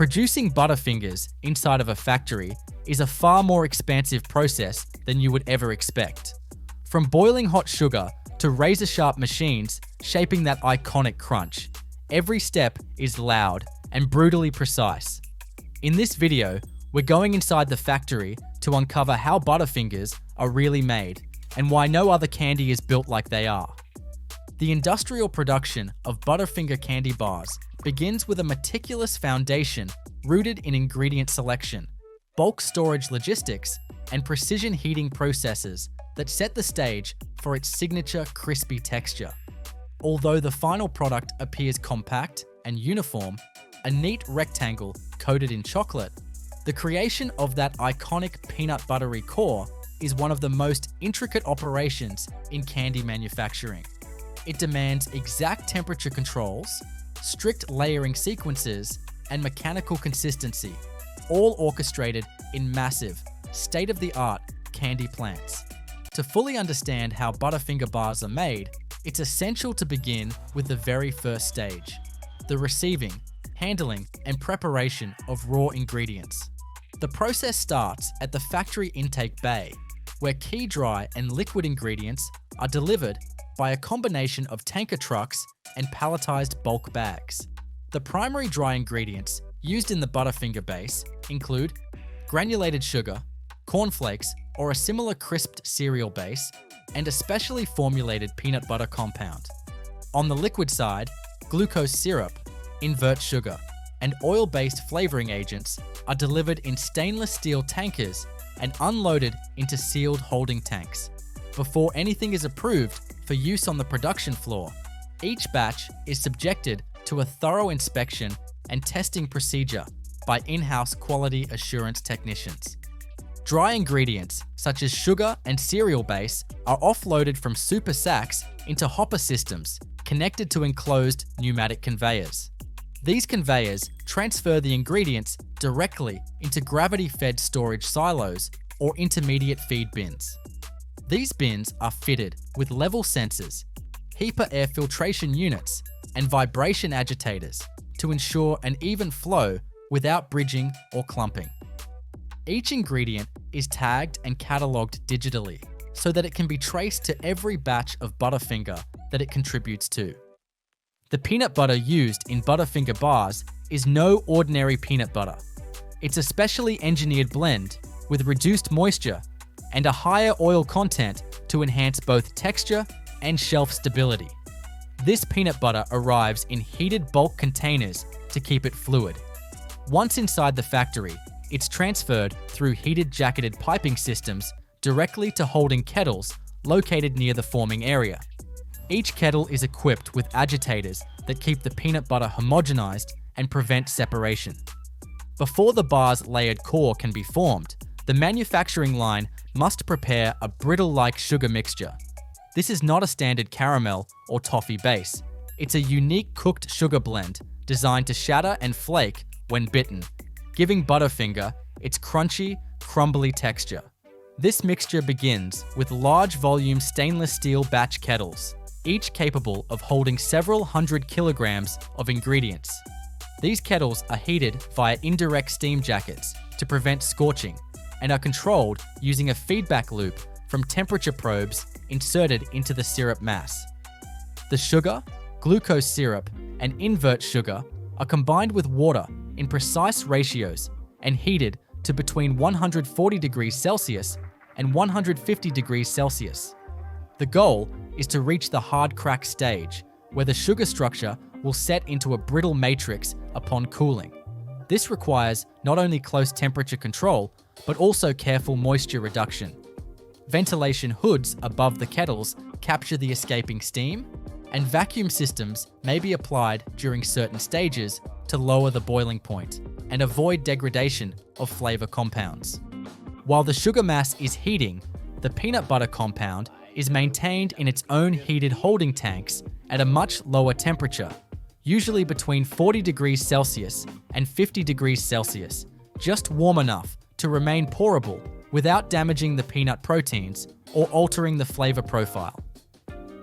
Producing Butterfingers inside of a factory is a far more expansive process than you would ever expect. From boiling hot sugar to razor-sharp machines shaping that iconic crunch, every step is loud and brutally precise. In this video, we're going inside the factory to uncover how Butterfingers are really made and why no other candy is built like they are. The industrial production of Butterfinger candy bars begins with a meticulous foundation rooted in ingredient selection, bulk storage logistics, and precision heating processes that set the stage for its signature crispy texture. Although the final product appears compact and uniform, a neat rectangle coated in chocolate, the creation of that iconic peanut buttery core is one of the most intricate operations in candy manufacturing. It demands exact temperature controls, strict layering sequences, and mechanical consistency, all orchestrated in massive, state-of-the-art candy plants. To fully understand how Butterfinger bars are made, it's essential to begin with the very first stage, the receiving, handling, and preparation of raw ingredients. The process starts at the factory intake bay, where key dry and liquid ingredients are delivered by a combination of tanker trucks and palletized bulk bags. The primary dry ingredients used in the Butterfinger base include granulated sugar, cornflakes or a similar crisped cereal base, and a specially formulated peanut butter compound. On the liquid side, glucose syrup, invert sugar, and oil-based flavoring agents are delivered in stainless steel tankers and unloaded into sealed holding tanks. Before anything is approved for use on the production floor, each batch is subjected to a thorough inspection and testing procedure by in-house quality assurance technicians. Dry ingredients such as sugar and cereal base are offloaded from super sacks into hopper systems connected to enclosed pneumatic conveyors. These conveyors transfer the ingredients directly into gravity-fed storage silos or intermediate feed bins. These bins are fitted with level sensors, HEPA air filtration units, and vibration agitators to ensure an even flow without bridging or clumping. Each ingredient is tagged and catalogued digitally so that it can be traced to every batch of Butterfinger that it contributes to. The peanut butter used in Butterfinger bars is no ordinary peanut butter. It's a specially engineered blend with reduced moisture and a higher oil content to enhance both texture and shelf stability. This peanut butter arrives in heated bulk containers to keep it fluid. Once inside the factory, it's transferred through heated jacketed piping systems directly to holding kettles located near the forming area. Each kettle is equipped with agitators that keep the peanut butter homogenized and prevent separation. Before the bar's layered core can be formed, the manufacturing line must prepare a brittle-like sugar mixture. This is not a standard caramel or toffee base. It's a unique cooked sugar blend designed to shatter and flake when bitten, giving Butterfinger its crunchy, crumbly texture. This mixture begins with large volume stainless steel batch kettles, each capable of holding several hundred kilograms of ingredients. These kettles are heated via indirect steam jackets to prevent scorching and are controlled using a feedback loop from temperature probes inserted into the syrup mass. The sugar, glucose syrup, and invert sugar are combined with water in precise ratios and heated to between 140 degrees Celsius and 150 degrees Celsius. The goal is to reach the hard crack stage, where the sugar structure will set into a brittle matrix upon cooling. This requires not only close temperature control, but also careful moisture reduction. Ventilation hoods above the kettles capture the escaping steam, and vacuum systems may be applied during certain stages to lower the boiling point and avoid degradation of flavor compounds. While the sugar mass is heating, the peanut butter compound is maintained in its own heated holding tanks at a much lower temperature, usually between 40 degrees Celsius and 50 degrees Celsius, just warm enough to remain pourable without damaging the peanut proteins or altering the flavor profile.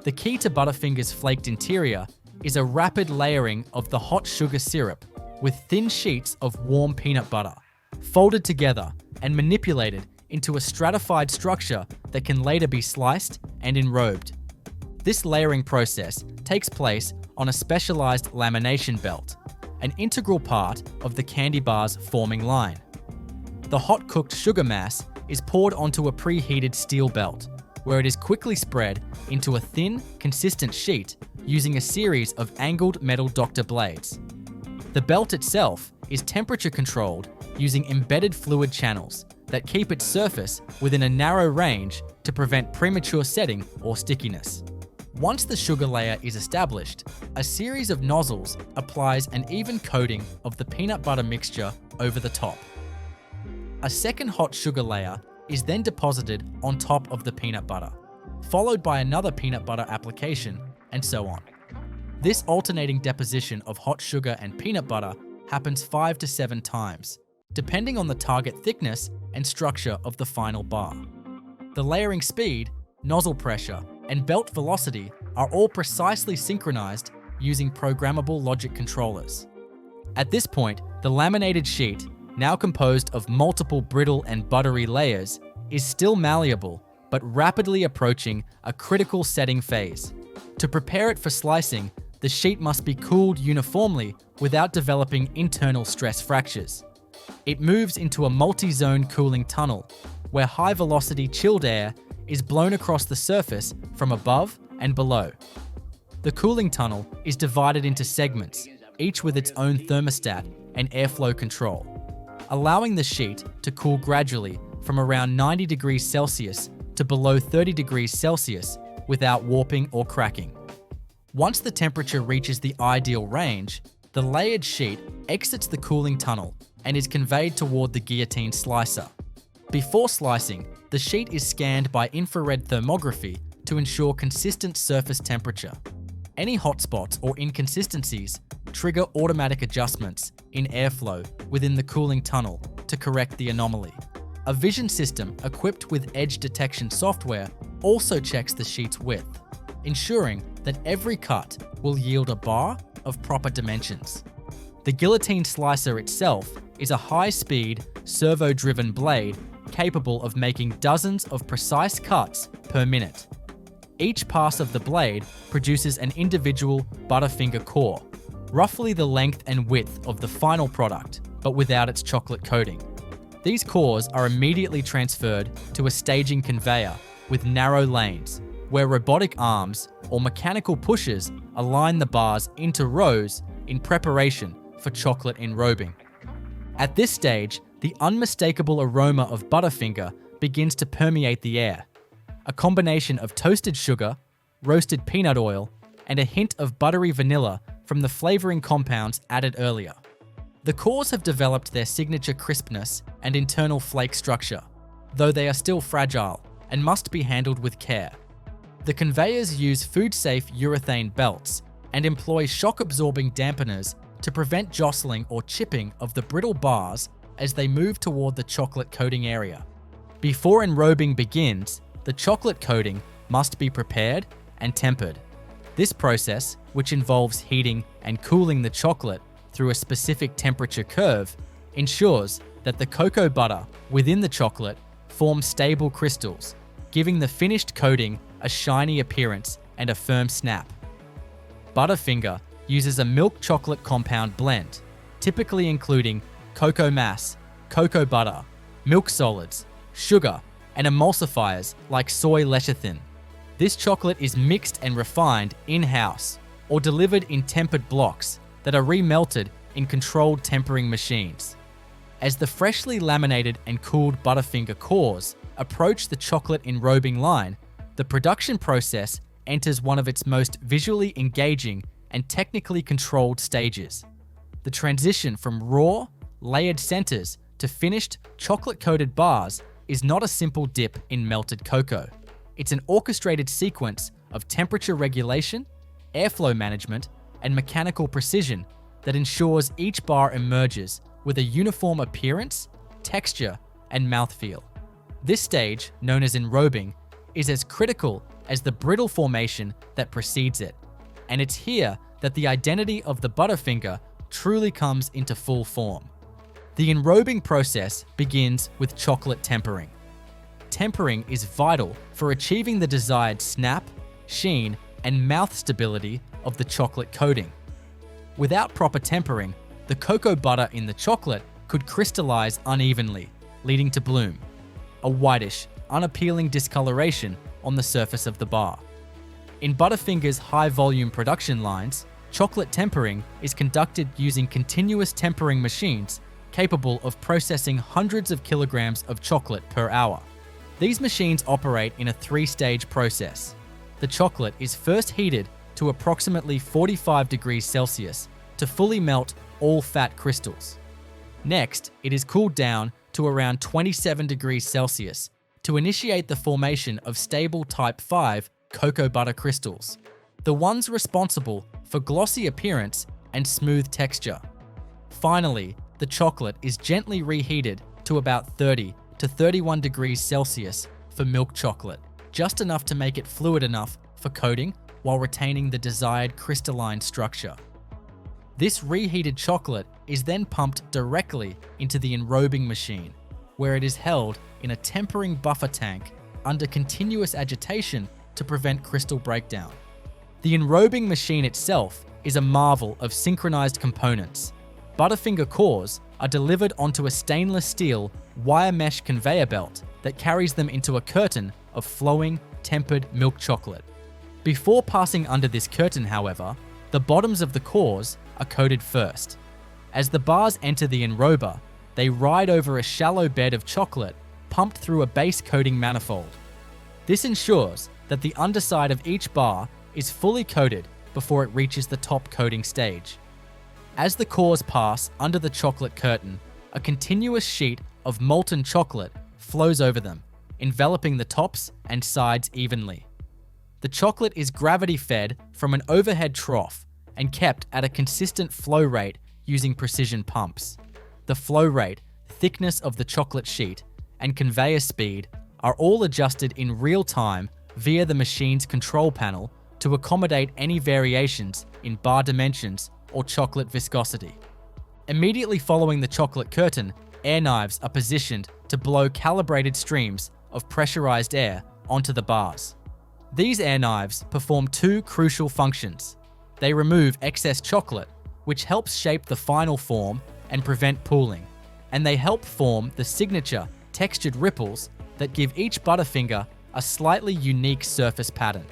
The key to Butterfinger's flaked interior is a rapid layering of the hot sugar syrup, with thin sheets of warm peanut butter, folded together and manipulated into a stratified structure that can later be sliced and enrobed. This layering process takes place on a specialized lamination belt, an integral part of the candy bar's forming line. The hot-cooked sugar mass is poured onto a preheated steel belt, where it is quickly spread into a thin, consistent sheet using a series of angled metal doctor blades. The belt itself is temperature controlled using embedded fluid channels that keep its surface within a narrow range to prevent premature setting or stickiness. Once the sugar layer is established, a series of nozzles applies an even coating of the peanut butter mixture over the top. A second hot sugar layer is then deposited on top of the peanut butter, followed by another peanut butter application, and so on. This alternating deposition of hot sugar and peanut butter happens 5 to 7 times, depending on the target thickness and structure of the final bar. The layering speed, nozzle pressure, and belt velocity are all precisely synchronized using programmable logic controllers. At this point, the laminated sheet, now composed of multiple brittle and buttery layers, is still malleable, but rapidly approaching a critical setting phase. To prepare it for slicing, the sheet must be cooled uniformly without developing internal stress fractures. It moves into a multi-zone cooling tunnel, where high-velocity chilled air is blown across the surface from above and below. The cooling tunnel is divided into segments, each with its own thermostat and airflow control, allowing the sheet to cool gradually from around 90 degrees Celsius to below 30 degrees Celsius without warping or cracking. Once the temperature reaches the ideal range, the layered sheet exits the cooling tunnel and is conveyed toward the guillotine slicer. Before slicing, the sheet is scanned by infrared thermography to ensure consistent surface temperature. Any hotspots or inconsistencies trigger automatic adjustments in airflow within the cooling tunnel to correct the anomaly. A vision system equipped with edge detection software also checks the sheet's width, ensuring that every cut will yield a bar of proper dimensions. The guillotine slicer itself is a high-speed, servo-driven blade capable of making dozens of precise cuts per minute. Each pass of the blade produces an individual Butterfinger core, roughly the length and width of the final product, but without its chocolate coating. These cores are immediately transferred to a staging conveyor with narrow lanes, where robotic arms or mechanical pushers align the bars into rows in preparation for chocolate enrobing. At this stage, the unmistakable aroma of Butterfinger begins to permeate the air. A combination of toasted sugar, roasted peanut oil, and a hint of buttery vanilla from the flavoring compounds added earlier. The cores have developed their signature crispness and internal flake structure, though they are still fragile and must be handled with care. The conveyors use food-safe urethane belts and employ shock-absorbing dampeners to prevent jostling or chipping of the brittle bars as they move toward the chocolate coating area. Before enrobing begins, the chocolate coating must be prepared and tempered. This process, which involves heating and cooling the chocolate through a specific temperature curve, ensures that the cocoa butter within the chocolate forms stable crystals, giving the finished coating a shiny appearance and a firm snap. Butterfinger uses a milk chocolate compound blend, typically including cocoa mass, cocoa butter, milk solids, sugar, and emulsifiers like soy lecithin. This chocolate is mixed and refined in-house or delivered in tempered blocks that are remelted in controlled tempering machines. As the freshly laminated and cooled Butterfinger cores approach the chocolate enrobing line, the production process enters one of its most visually engaging and technically controlled stages. The transition from raw, layered centers to finished chocolate-coated bars is not a simple dip in melted cocoa. It's an orchestrated sequence of temperature regulation, airflow management, and mechanical precision that ensures each bar emerges with a uniform appearance, texture, and mouthfeel. This stage, known as enrobing, is as critical as the brittle formation that precedes it, and it's here that the identity of the Butterfinger truly comes into full form. The enrobing process begins with chocolate tempering. Tempering is vital for achieving the desired snap, sheen, and mouth stability of the chocolate coating. Without proper tempering, the cocoa butter in the chocolate could crystallize unevenly, leading to bloom, a whitish, unappealing discoloration on the surface of the bar. In Butterfinger's high-volume production lines, chocolate tempering is conducted using continuous tempering machines capable of processing hundreds of kilograms of chocolate per hour. These machines operate in a three-stage process. The chocolate is first heated to approximately 45 degrees Celsius to fully melt all fat crystals. Next, it is cooled down to around 27 degrees Celsius to initiate the formation of stable type 5 cocoa butter crystals, the ones responsible for glossy appearance and smooth texture. Finally, the chocolate is gently reheated to about 30 to 31 degrees Celsius for milk chocolate, just enough to make it fluid enough for coating while retaining the desired crystalline structure. This reheated chocolate is then pumped directly into the enrobing machine, where it is held in a tempering buffer tank under continuous agitation to prevent crystal breakdown. The enrobing machine itself is a marvel of synchronized components. Butterfinger cores are delivered onto a stainless steel wire mesh conveyor belt that carries them into a curtain of flowing, tempered milk chocolate. Before passing under this curtain, however, the bottoms of the cores are coated first. As the bars enter the enrober, they ride over a shallow bed of chocolate pumped through a base coating manifold. This ensures that the underside of each bar is fully coated before it reaches the top coating stage. As the cores pass under the chocolate curtain, a continuous sheet of molten chocolate flows over them, enveloping the tops and sides evenly. The chocolate is gravity-fed from an overhead trough and kept at a consistent flow rate using precision pumps. The flow rate, thickness of the chocolate sheet, and conveyor speed are all adjusted in real time via the machine's control panel to accommodate any variations in bar dimensions or chocolate viscosity. Immediately following the chocolate curtain, air knives are positioned to blow calibrated streams of pressurized air onto the bars. These air knives perform two crucial functions. They remove excess chocolate, which helps shape the final form and prevent pooling, and they help form the signature textured ripples that give each Butterfinger a slightly unique surface pattern.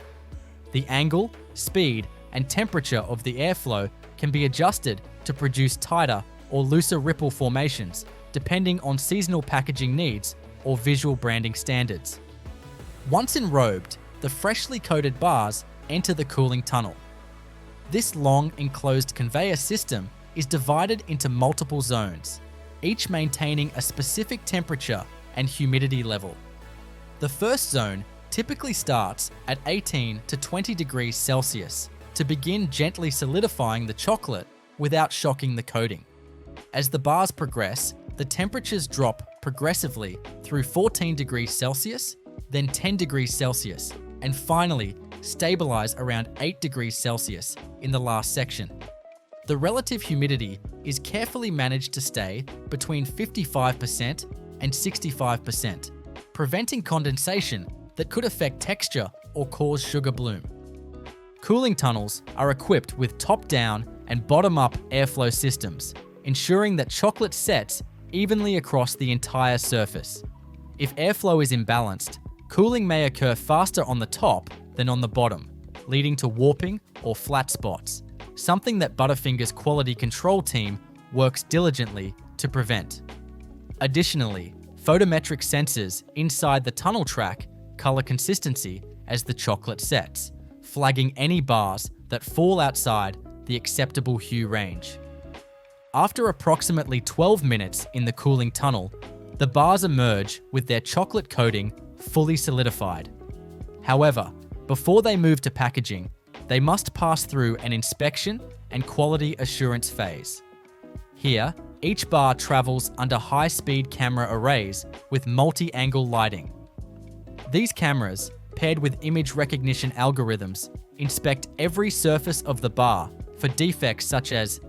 The angle, speed, and temperature of the airflow can be adjusted to produce tighter or looser ripple formations, depending on seasonal packaging needs or visual branding standards. Once enrobed, the freshly coated bars enter the cooling tunnel. This long enclosed conveyor system is divided into multiple zones, each maintaining a specific temperature and humidity level. The first zone typically starts at 18 to 20 degrees Celsius to begin gently solidifying the chocolate without shocking the coating. As the bars progress, the temperatures drop progressively through 14 degrees Celsius, then 10 degrees Celsius, and finally stabilize around 8 degrees Celsius in the last section. The relative humidity is carefully managed to stay between 55% and 65%, preventing condensation that could affect texture or cause sugar bloom. Cooling tunnels are equipped with top-down and bottom-up airflow systems, ensuring that chocolate sets evenly across the entire surface. If airflow is imbalanced, cooling may occur faster on the top than on the bottom, leading to warping or flat spots, something that Butterfinger's quality control team works diligently to prevent. Additionally, photometric sensors inside the tunnel track color consistency as the chocolate sets, flagging any bars that fall outside the acceptable hue range. After approximately 12 minutes in the cooling tunnel, the bars emerge with their chocolate coating fully solidified. However, before they move to packaging, they must pass through an inspection and quality assurance phase. Here, each bar travels under high-speed camera arrays with multi-angle lighting. These cameras, paired with image recognition algorithms, inspect every surface of the bar for defects such as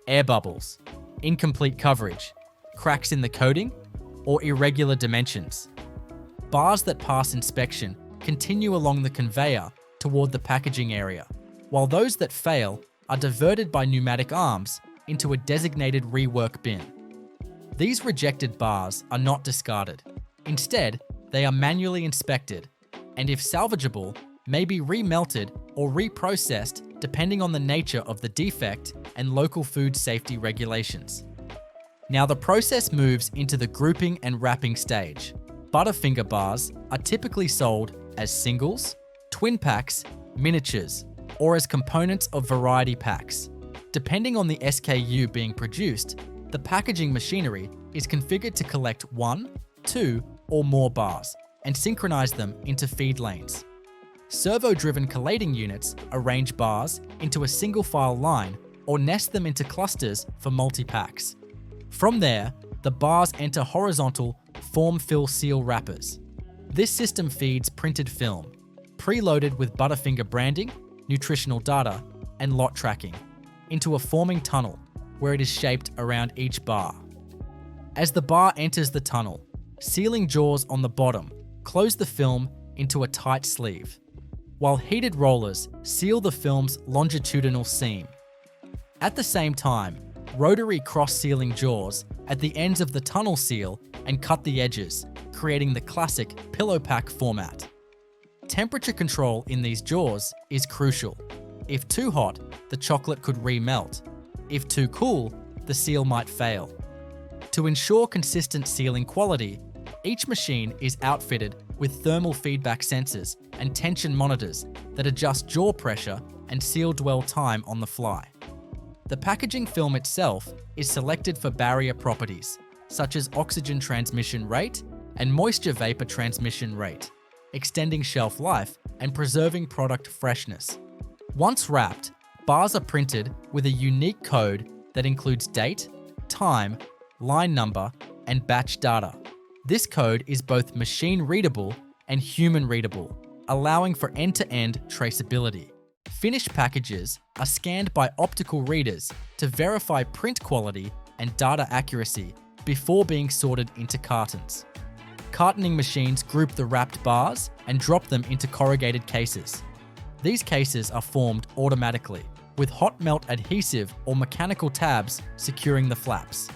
air bubbles, incomplete coverage, cracks in the coating, or irregular dimensions. Bars that pass inspection continue along the conveyor toward the packaging area, while those that fail are diverted by pneumatic arms into a designated rework bin. These rejected bars are not discarded. Instead, they are manually inspected, and if salvageable, may be remelted or reprocessed depending on the nature of the defect and local food safety regulations. Now the process moves into the grouping and wrapping stage. Butterfinger bars are typically sold as singles, twin packs, miniatures, or as components of variety packs. Depending on the SKU being produced, the packaging machinery is configured to collect 1, 2, or more bars and synchronize them into feed lanes. Servo-driven collating units arrange bars into a single file line or nest them into clusters for multi-packs. From there, the bars enter horizontal form-fill-seal wrappers. This system feeds printed film, preloaded with Butterfinger branding, nutritional data, and lot tracking, into a forming tunnel where it is shaped around each bar. As the bar enters the tunnel, sealing jaws on the bottom close the film into a tight sleeve, while heated rollers seal the film's longitudinal seam. At the same time, rotary cross-sealing jaws at the ends of the tunnel seal and cut the edges, creating the classic pillow pack format. Temperature control in these jaws is crucial. If too hot, the chocolate could remelt. If too cool, the seal might fail. To ensure consistent sealing quality, each machine is outfitted with thermal feedback sensors and tension monitors that adjust jaw pressure and seal dwell time on the fly. The packaging film itself is selected for barrier properties, such as oxygen transmission rate and moisture vapor transmission rate, extending shelf life and preserving product freshness. Once wrapped, bars are printed with a unique code that includes date, time, line number, and batch data. This code is both machine readable and human readable, allowing for end-to-end traceability. Finished packages are scanned by optical readers to verify print quality and data accuracy before being sorted into cartons. Cartoning machines group the wrapped bars and drop them into corrugated cases. These cases are formed automatically, with hot melt adhesive or mechanical tabs securing the flaps.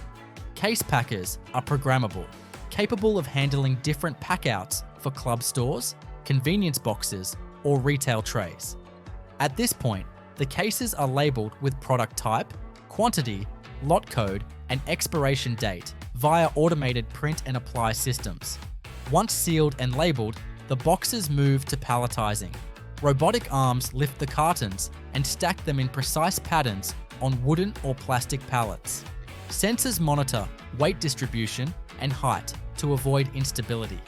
Case packers are programmable, capable of handling different packouts for club stores, convenience boxes, or retail trays. At this point, the cases are labeled with product type, quantity, lot code, and expiration date via automated print and apply systems. Once sealed and labeled, the boxes move to palletizing. Robotic arms lift the cartons and stack them in precise patterns on wooden or plastic pallets. Sensors monitor weight distribution and height to avoid instability.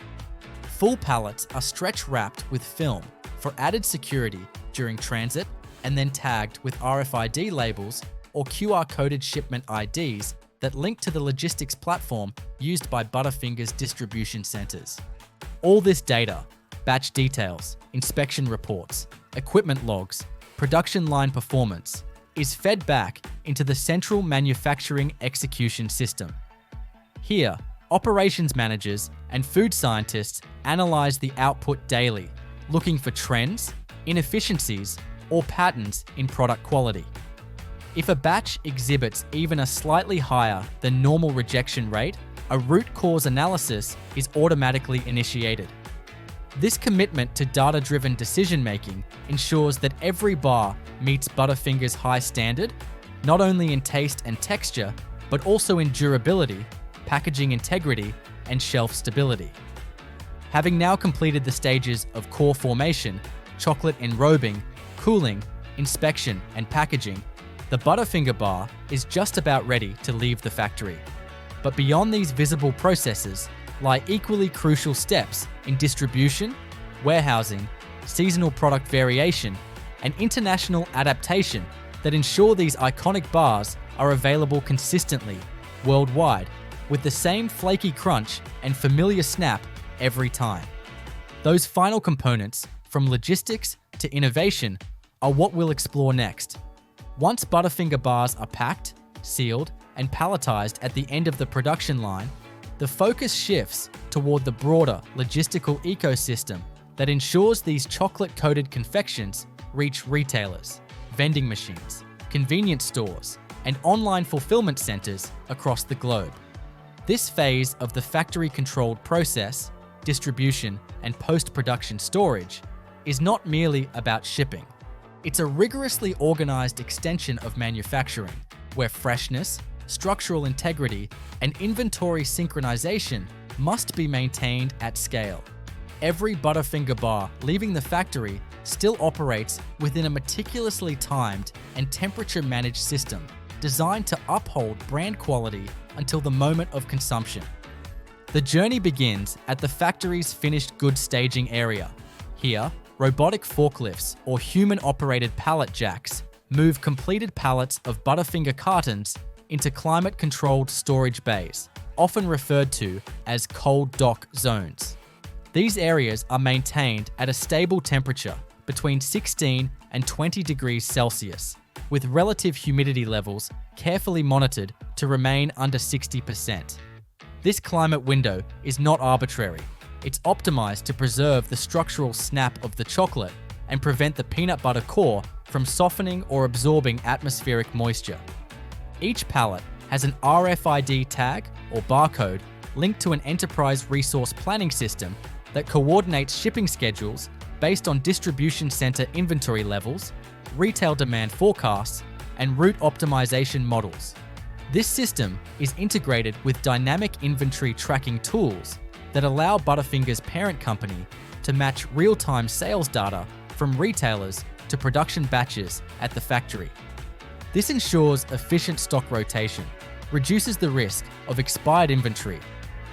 Full pallets are stretch wrapped with film for added security during transit and then tagged with RFID labels or QR-coded shipment IDs that link to the logistics platform used by Butterfinger's distribution centers. All this data, batch details, inspection reports, equipment logs, production line performance, is fed back into the central manufacturing execution system. Here, operations managers and food scientists analyze the output daily, looking for trends, inefficiencies, or patterns in product quality. If a batch exhibits even a slightly higher than normal rejection rate, a root cause analysis is automatically initiated. This commitment to data-driven decision-making ensures that every bar meets Butterfinger's high standard, not only in taste and texture, but also in durability, packaging integrity, and shelf stability. Having now completed the stages of core formation, chocolate enrobing, cooling, inspection, and packaging, the Butterfinger bar is just about ready to leave the factory. But beyond these visible processes lie equally crucial steps in distribution, warehousing, seasonal product variation, and international adaptation that ensure these iconic bars are available consistently, worldwide, with the same flaky crunch and familiar snap every time. Those final components, from logistics to innovation, are what we'll explore next. Once Butterfinger bars are packed, sealed, and palletized at the end of the production line, the focus shifts toward the broader logistical ecosystem that ensures these chocolate-coated confections reach retailers, vending machines, convenience stores, and online fulfillment centers across the globe. This phase of the factory-controlled process, distribution, and post-production storage is not merely about shipping. It's a rigorously organized extension of manufacturing, where freshness, structural integrity, and inventory synchronization must be maintained at scale. Every Butterfinger bar leaving the factory still operates within a meticulously timed and temperature-managed system designed to uphold brand quality until the moment of consumption. The journey begins at the factory's finished goods staging area. Here, robotic forklifts or human-operated pallet jacks move completed pallets of Butterfinger cartons into climate-controlled storage bays, often referred to as cold dock zones. These areas are maintained at a stable temperature between 16 and 20 degrees Celsius, with relative humidity levels carefully monitored to remain under 60%. This climate window is not arbitrary. It's optimized to preserve the structural snap of the chocolate and prevent the peanut butter core from softening or absorbing atmospheric moisture. Each pallet has an RFID tag or barcode linked to an enterprise resource planning system that coordinates shipping schedules based on distribution center inventory levels, retail demand forecasts, and route optimization models. This system is integrated with dynamic inventory tracking tools that allow Butterfinger's parent company to match real-time sales data from retailers to production batches at the factory. This ensures efficient stock rotation, reduces the risk of expired inventory,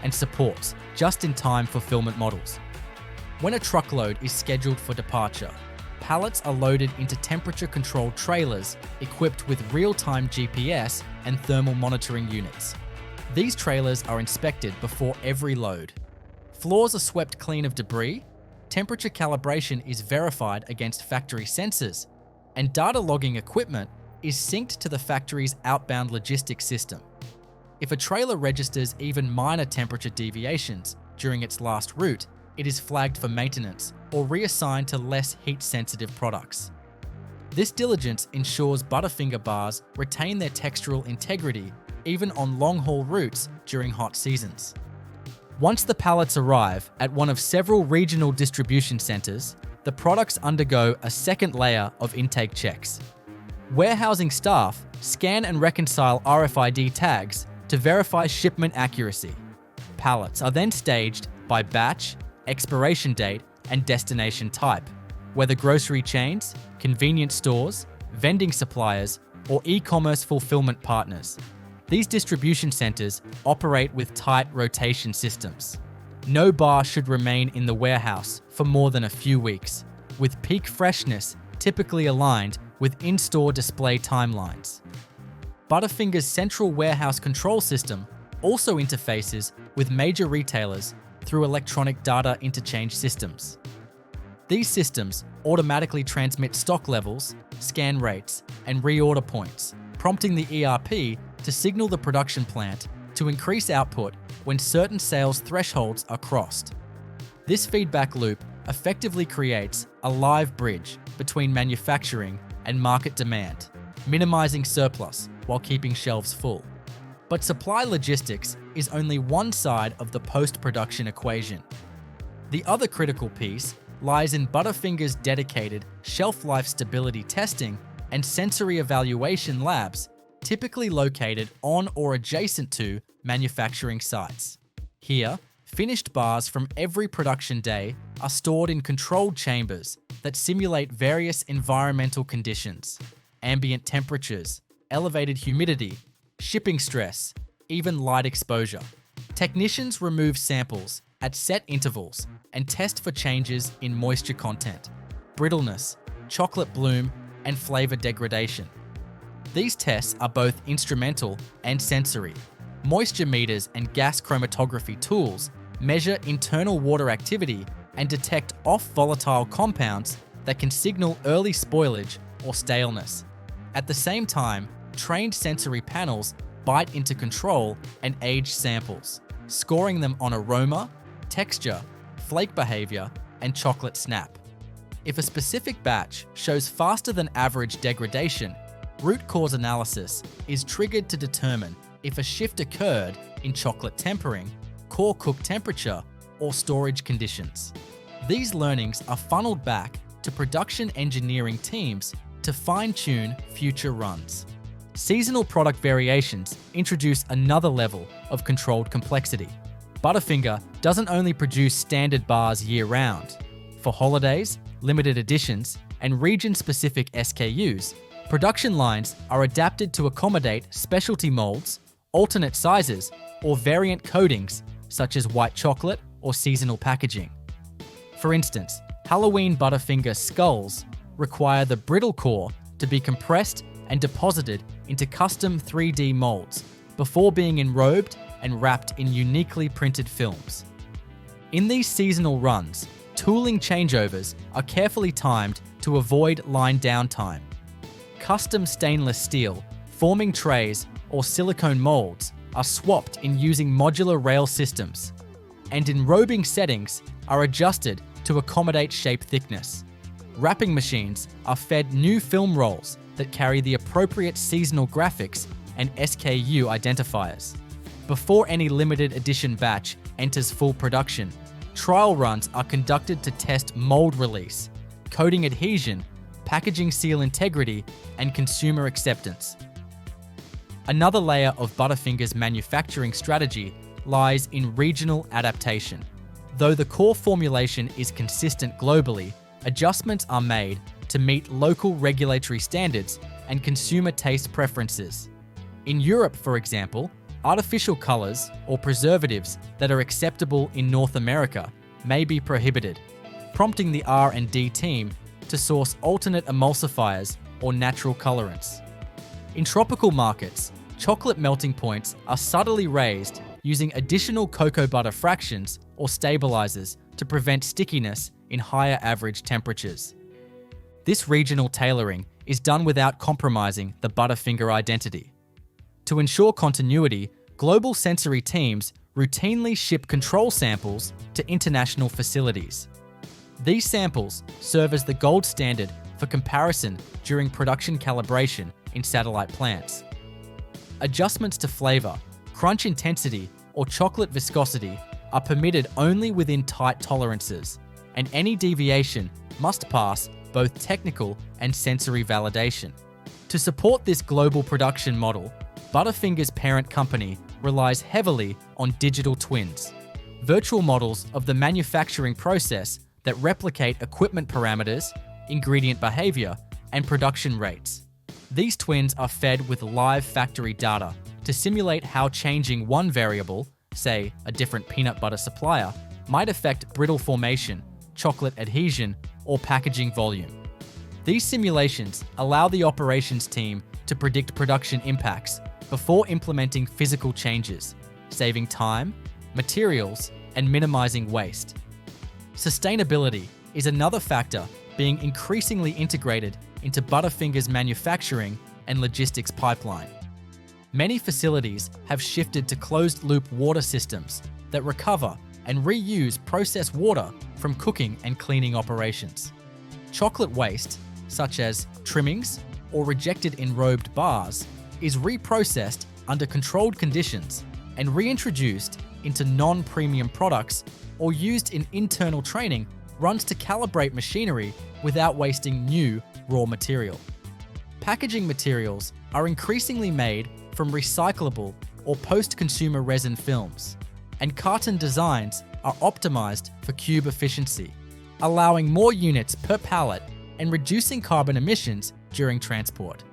and supports just-in-time fulfillment models. When a truckload is scheduled for departure, pallets are loaded into temperature-controlled trailers equipped with real-time GPS and thermal monitoring units. These trailers are inspected before every load. Floors are swept clean of debris, temperature calibration is verified against factory sensors, and data logging equipment is synced to the factory's outbound logistics system. If a trailer registers even minor temperature deviations during its last route, it is flagged for maintenance or reassigned to less heat-sensitive products. This diligence ensures Butterfinger bars retain their textural integrity even on long-haul routes during hot seasons. Once the pallets arrive at one of several regional distribution centers, the products undergo a second layer of intake checks. Warehousing staff scan and reconcile RFID tags to verify shipment accuracy. Pallets are then staged by batch, expiration date, and destination type, whether grocery chains, convenience stores, vending suppliers, or e-commerce fulfillment partners. These distribution centers operate with tight rotation systems. No bar should remain in the warehouse for more than a few weeks, with peak freshness typically aligned with in-store display timelines. Butterfinger's central warehouse control system also interfaces with major retailers through electronic data interchange systems. These systems automatically transmit stock levels, scan rates, and reorder points, prompting the ERP to signal the production plant to increase output when certain sales thresholds are crossed. This feedback loop effectively creates a live bridge between manufacturing and market demand, minimizing surplus while keeping shelves full. But supply logistics is only one side of the post-production equation. The other critical piece lies in Butterfinger's dedicated shelf life stability testing and sensory evaluation labs, typically located on or adjacent to manufacturing sites. Here, finished bars from every production day are stored in controlled chambers that simulate various environmental conditions, ambient temperatures, elevated humidity, shipping stress, even light exposure. Technicians remove samples at set intervals and test for changes in moisture content, brittleness, chocolate bloom, and flavor degradation. These tests are both instrumental and sensory. Moisture meters and gas chromatography tools measure internal water activity and detect off-volatile compounds that can signal early spoilage or staleness. At the same time, trained sensory panels bite into control and age samples, scoring them on aroma, texture, flake behavior, and chocolate snap. If a specific batch shows faster than average degradation, root cause analysis is triggered to determine if a shift occurred in chocolate tempering, core cook temperature, or storage conditions. These learnings are funneled back to production engineering teams to fine-tune future runs. Seasonal product variations introduce another level of controlled complexity. Butterfinger doesn't only produce standard bars year-round. For holidays, limited editions, and region-specific SKUs, production lines are adapted to accommodate specialty molds, alternate sizes, or variant coatings such as white chocolate or seasonal packaging. For instance, Halloween Butterfinger skulls require the brittle core to be compressed and deposited into custom 3D molds before being enrobed and wrapped in uniquely printed films. In these seasonal runs, tooling changeovers are carefully timed to avoid line downtime. Custom stainless steel, forming trays, or silicone molds are swapped in using modular rail systems, and enrobing settings are adjusted to accommodate shape thickness. Wrapping machines are fed new film rolls that carry the appropriate seasonal graphics and SKU identifiers. Before any limited edition batch enters full production, trial runs are conducted to test mold release, coating adhesion, packaging seal integrity, and consumer acceptance. Another layer of Butterfinger's manufacturing strategy lies in regional adaptation. Though the core formulation is consistent globally, adjustments are made to meet local regulatory standards and consumer taste preferences. In Europe, for example, artificial colors or preservatives that are acceptable in North America may be prohibited, prompting the R&D team to source alternate emulsifiers or natural colorants. In tropical markets, chocolate melting points are subtly raised using additional cocoa butter fractions or stabilizers to prevent stickiness in higher average temperatures. This regional tailoring is done without compromising the Butterfinger identity. To ensure continuity, global sensory teams routinely ship control samples to international facilities. These samples serve as the gold standard for comparison during production calibration in satellite plants. Adjustments to flavor, crunch intensity, or chocolate viscosity are permitted only within tight tolerances, and any deviation must pass both technical and sensory validation. To support this global production model, Butterfinger's parent company relies heavily on digital twins, virtual models of the manufacturing process that replicate equipment parameters, ingredient behavior, and production rates. These twins are fed with live factory data to simulate how changing one variable, say a different peanut butter supplier, might affect brittle formation, chocolate adhesion, or packaging volume. These simulations allow the operations team to predict production impacts before implementing physical changes, saving time, materials, and minimizing waste. Sustainability is another factor being increasingly integrated into Butterfinger's manufacturing and logistics pipeline. Many facilities have shifted to closed-loop water systems that recover and reuse processed water from cooking and cleaning operations. Chocolate waste, such as trimmings or rejected enrobed bars, is reprocessed under controlled conditions and reintroduced into non-premium products or used in internal training runs to calibrate machinery without wasting new raw material. Packaging materials are increasingly made from recyclable or post-consumer resin films, and carton designs are optimized for cube efficiency, allowing more units per pallet and reducing carbon emissions during transport.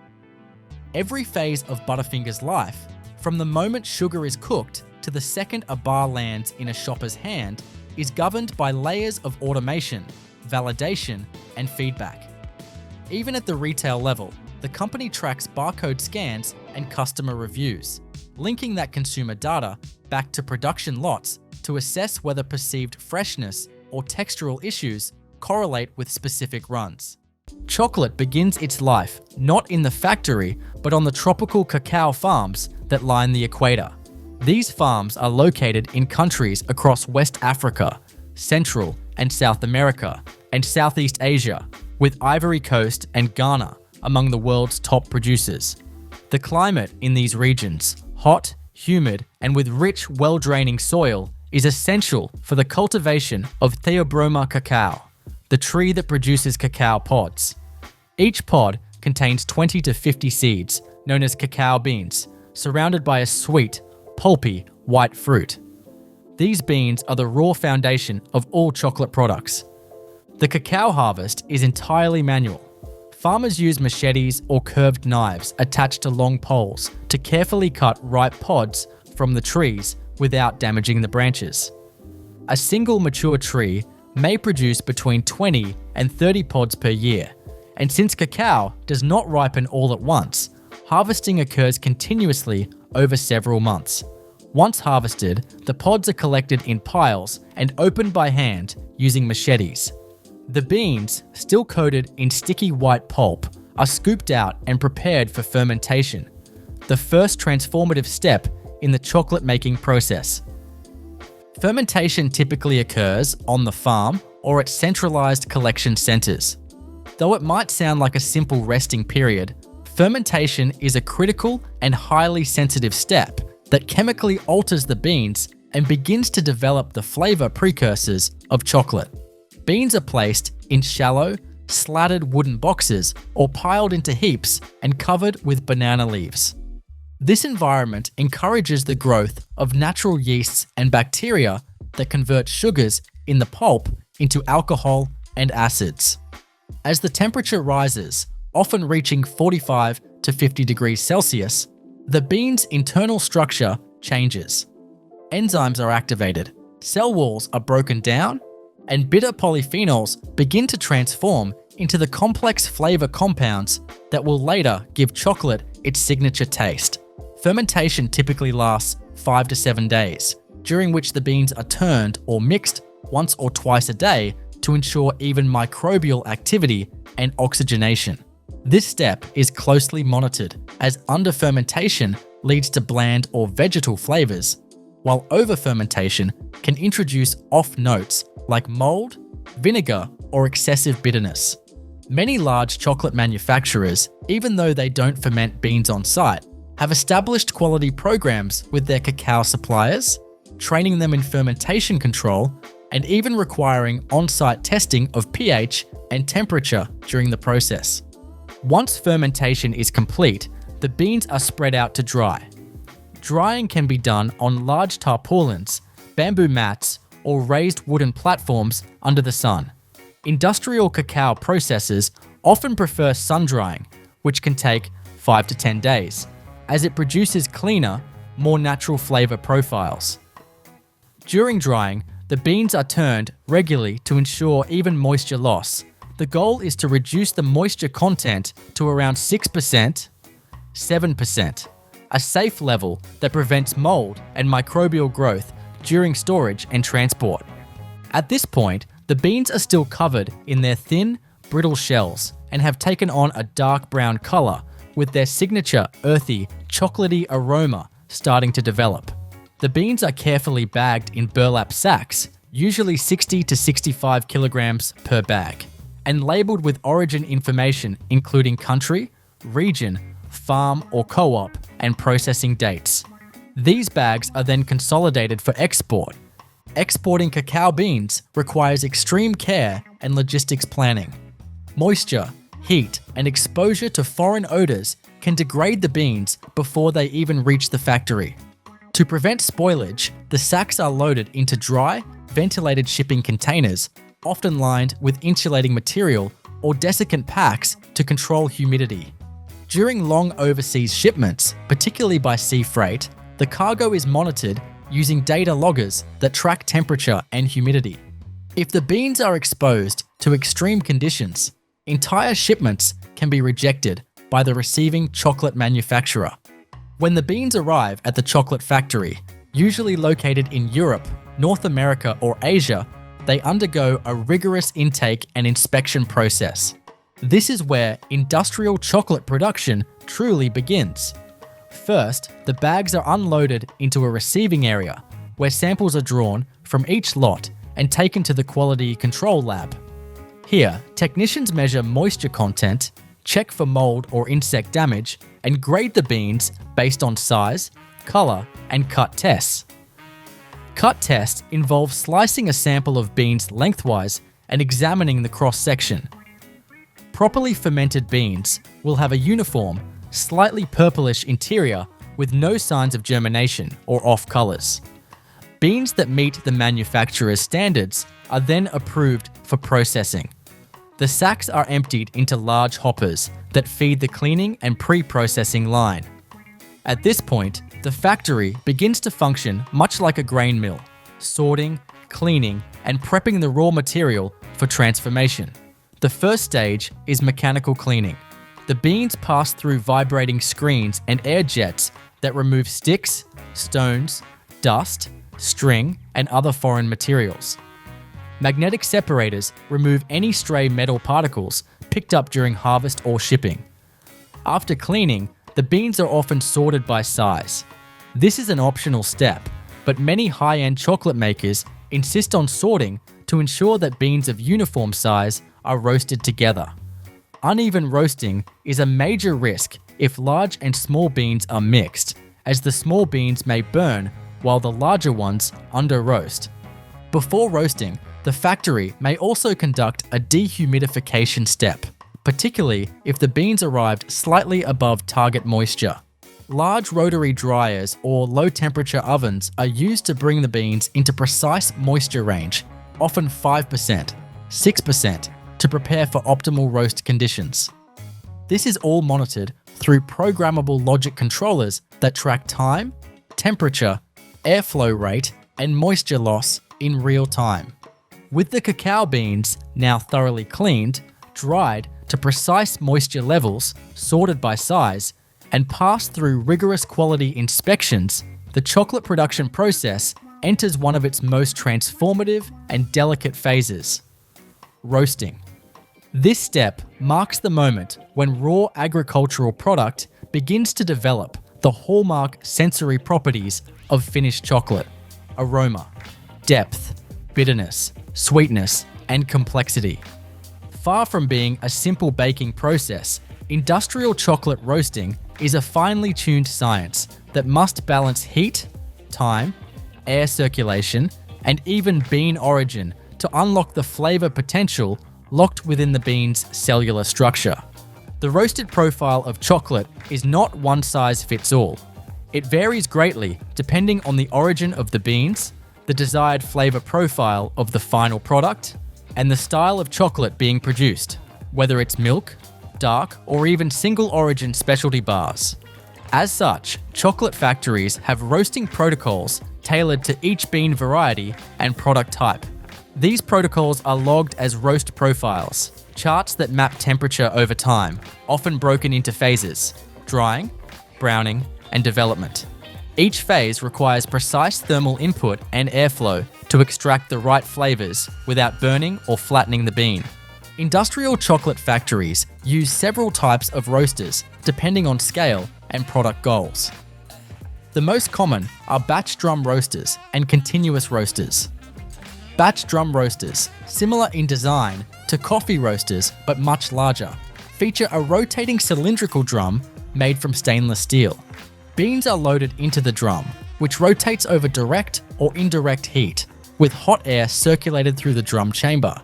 Every phase of Butterfinger's life, from the moment sugar is cooked to the second a bar lands in a shopper's hand, is governed by layers of automation, validation, and feedback. Even at the retail level, the company tracks barcode scans and customer reviews, linking that consumer data back to production lots to assess whether perceived freshness or textural issues correlate with specific runs. Chocolate begins its life not in the factory, but on the tropical cacao farms that line the equator. These farms are located in countries across West Africa, Central and South America, and Southeast Asia, with Ivory Coast and Ghana among the world's top producers. The climate in these regions, hot, humid, and with rich, well-draining soil, is essential for the cultivation of Theobroma cacao, the tree that produces cacao pods. Each pod contains 20 to 50 seeds, known as cacao beans, surrounded by a sweet, pulpy, white fruit. These beans are the raw foundation of all chocolate products. The cacao harvest is entirely manual. Farmers use machetes or curved knives attached to long poles to carefully cut ripe pods from the trees without damaging the branches. A single mature tree may produce between 20 and 30 pods per year, and since cacao does not ripen all at once, harvesting occurs continuously over several months. Once harvested, the pods are collected in piles and opened by hand using machetes. The beans, still coated in sticky white pulp, are scooped out and prepared for fermentation, the first transformative step in the chocolate-making process. Fermentation typically occurs on the farm or at centralized collection centers. Though it might sound like a simple resting period, fermentation is a critical and highly sensitive step that chemically alters the beans and begins to develop the flavor precursors of chocolate. Beans are placed in shallow, slatted wooden boxes or piled into heaps and covered with banana leaves. This environment encourages the growth of natural yeasts and bacteria that convert sugars in the pulp into alcohol and acids. As the temperature rises, often reaching 45 to 50 degrees Celsius, the bean's internal structure changes. Enzymes are activated, cell walls are broken down, and bitter polyphenols begin to transform into the complex flavor compounds that will later give chocolate its signature taste. Fermentation typically lasts 5 to 7 days, during which the beans are turned or mixed once or twice a day to ensure even microbial activity and oxygenation. This step is closely monitored, as under-fermentation leads to bland or vegetal flavors, while over-fermentation can introduce off notes like mold, vinegar, or excessive bitterness. Many large chocolate manufacturers, even though they don't ferment beans on site, have established quality programs with their cacao suppliers, training them in fermentation control, and even requiring on-site testing of pH and temperature during the process. Once fermentation is complete, the beans are spread out to dry. Drying can be done on large tarpaulins, bamboo mats, or raised wooden platforms under the sun. Industrial cacao processors often prefer sun drying, which can take 5 to 10 days, as it produces cleaner, more natural flavor profiles. During drying, the beans are turned regularly to ensure even moisture loss. The goal is to reduce the moisture content to around 6%, 7%, a safe level that prevents mold and microbial growth during storage and transport. At this point, the beans are still covered in their thin, brittle shells and have taken on a dark brown color, with their signature earthy, chocolatey aroma starting to develop. The beans are carefully bagged in burlap sacks, usually 60 to 65 kilograms per bag, and labeled with origin information including country, region, farm or co-op, and processing dates. These bags are then consolidated for export. Exporting cacao beans requires extreme care and logistics planning. Moisture, heat, and exposure to foreign odors can degrade the beans before they even reach the factory. To prevent spoilage, the sacks are loaded into dry, ventilated shipping containers, often lined with insulating material or desiccant packs to control humidity. During long overseas shipments, particularly by sea freight, the cargo is monitored using data loggers that track temperature and humidity. If the beans are exposed to extreme conditions, entire shipments can be rejected by the receiving chocolate manufacturer. When the beans arrive at the chocolate factory, usually located in Europe, North America, or Asia, they undergo a rigorous intake and inspection process. This is where industrial chocolate production truly begins. First, the bags are unloaded into a receiving area where samples are drawn from each lot and taken to the quality control lab. Here, technicians measure moisture content, check for mold or insect damage, and grade the beans based on size, color, and cut tests. Cut tests involve slicing a sample of beans lengthwise and examining the cross-section. Properly fermented beans will have a uniform, slightly purplish interior with no signs of germination or off colors. Beans that meet the manufacturer's standards are then approved for processing. The sacks are emptied into large hoppers that feed the cleaning and pre-processing line. At this point, the factory begins to function much like a grain mill, sorting, cleaning, and prepping the raw material for transformation. The first stage is mechanical cleaning. The beans pass through vibrating screens and air jets that remove sticks, stones, dust, string, and other foreign materials. Magnetic separators remove any stray metal particles picked up during harvest or shipping. After cleaning, the beans are often sorted by size. This is an optional step, but many high-end chocolate makers insist on sorting to ensure that beans of uniform size are roasted together. Uneven roasting is a major risk if large and small beans are mixed, as the small beans may burn while the larger ones under-roast. Before roasting, the factory may also conduct a dehumidification step, particularly if the beans arrived slightly above target moisture. Large rotary dryers or low-temperature ovens are used to bring the beans into precise moisture range, often 5%, 6%, to prepare for optimal roast conditions. This is all monitored through programmable logic controllers that track time, temperature, airflow rate, and moisture loss in real time. With the cacao beans now thoroughly cleaned, dried to precise moisture levels, sorted by size, and passed through rigorous quality inspections, the chocolate production process enters one of its most transformative and delicate phases: roasting. This step marks the moment when raw agricultural product begins to develop the hallmark sensory properties of finished chocolate: aroma, depth, bitterness, sweetness, and complexity. Far from being a simple baking process, industrial chocolate roasting is a finely tuned science that must balance heat, time, air circulation, and even bean origin to unlock the flavor potential locked within the bean's cellular structure. The roasted profile of chocolate is not one size fits all. It varies greatly depending on the origin of the beans, the desired flavor profile of the final product, and the style of chocolate being produced, whether it's milk, dark, or even single origin specialty bars. As such, chocolate factories have roasting protocols tailored to each bean variety and product type. These protocols are logged as roast profiles, charts that map temperature over time, often broken into phases: drying, browning, and development. Each phase requires precise thermal input and airflow to extract the right flavors without burning or flattening the bean. Industrial chocolate factories use several types of roasters depending on scale and product goals. The most common are batch drum roasters and continuous roasters. Batch drum roasters, similar in design to coffee roasters but much larger, feature a rotating cylindrical drum made from stainless steel. Beans are loaded into the drum, which rotates over direct or indirect heat, with hot air circulated through the drum chamber.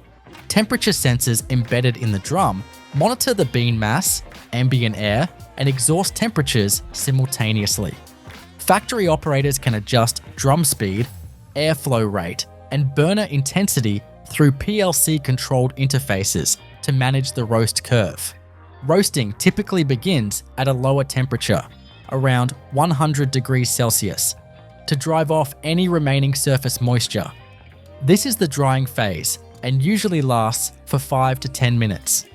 Temperature sensors embedded in the drum monitor the bean mass, ambient air, and exhaust temperatures simultaneously. Factory operators can adjust drum speed, airflow rate, and burner intensity through PLC-controlled interfaces to manage the roast curve. Roasting typically begins at a lower temperature, around 100 degrees Celsius, to drive off any remaining surface moisture. This is the drying phase and usually lasts for 5 to 10 minutes.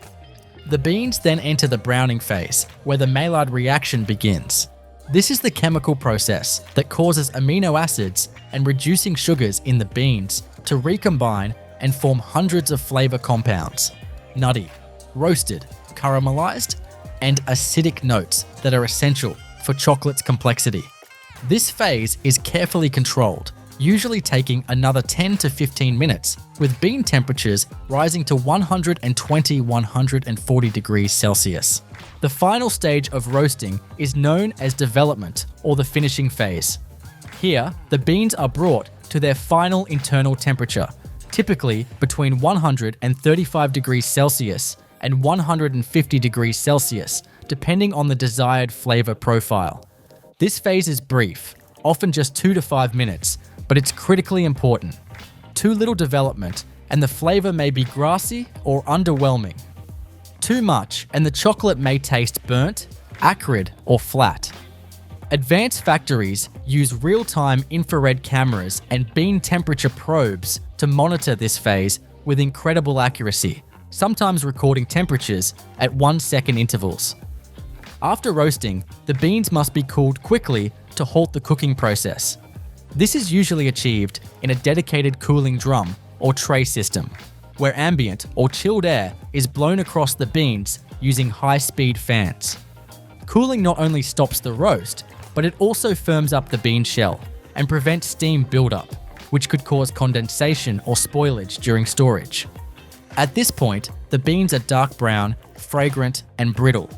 The beans then enter the browning phase, where the Maillard reaction begins. This is the chemical process that causes amino acids and reducing sugars in the beans to recombine and form hundreds of flavor compounds: nutty, roasted, caramelized, and acidic notes that are essential for chocolate's complexity. This phase is carefully controlled, usually taking another 10 to 15 minutes, with bean temperatures rising to 120–140 degrees Celsius. The final stage of roasting is known as development or the finishing phase. Here, the beans are brought to their final internal temperature, typically between 135 degrees Celsius and 150 degrees Celsius, depending on the desired flavor profile. This phase is brief, often just 2 to 5 minutes, but it's critically important. Too little development, and the flavor may be grassy or underwhelming. Too much, and the chocolate may taste burnt, acrid, or flat. Advanced factories use real-time infrared cameras and bean temperature probes to monitor this phase with incredible accuracy, sometimes recording temperatures at 1-second intervals. After roasting, the beans must be cooled quickly to halt the cooking process. This is usually achieved in a dedicated cooling drum or tray system, where ambient or chilled air is blown across the beans using high-speed fans. Cooling not only stops the roast, but it also firms up the bean shell and prevents steam buildup, which could cause condensation or spoilage during storage. At this point, the beans are dark brown, fragrant, and brittle,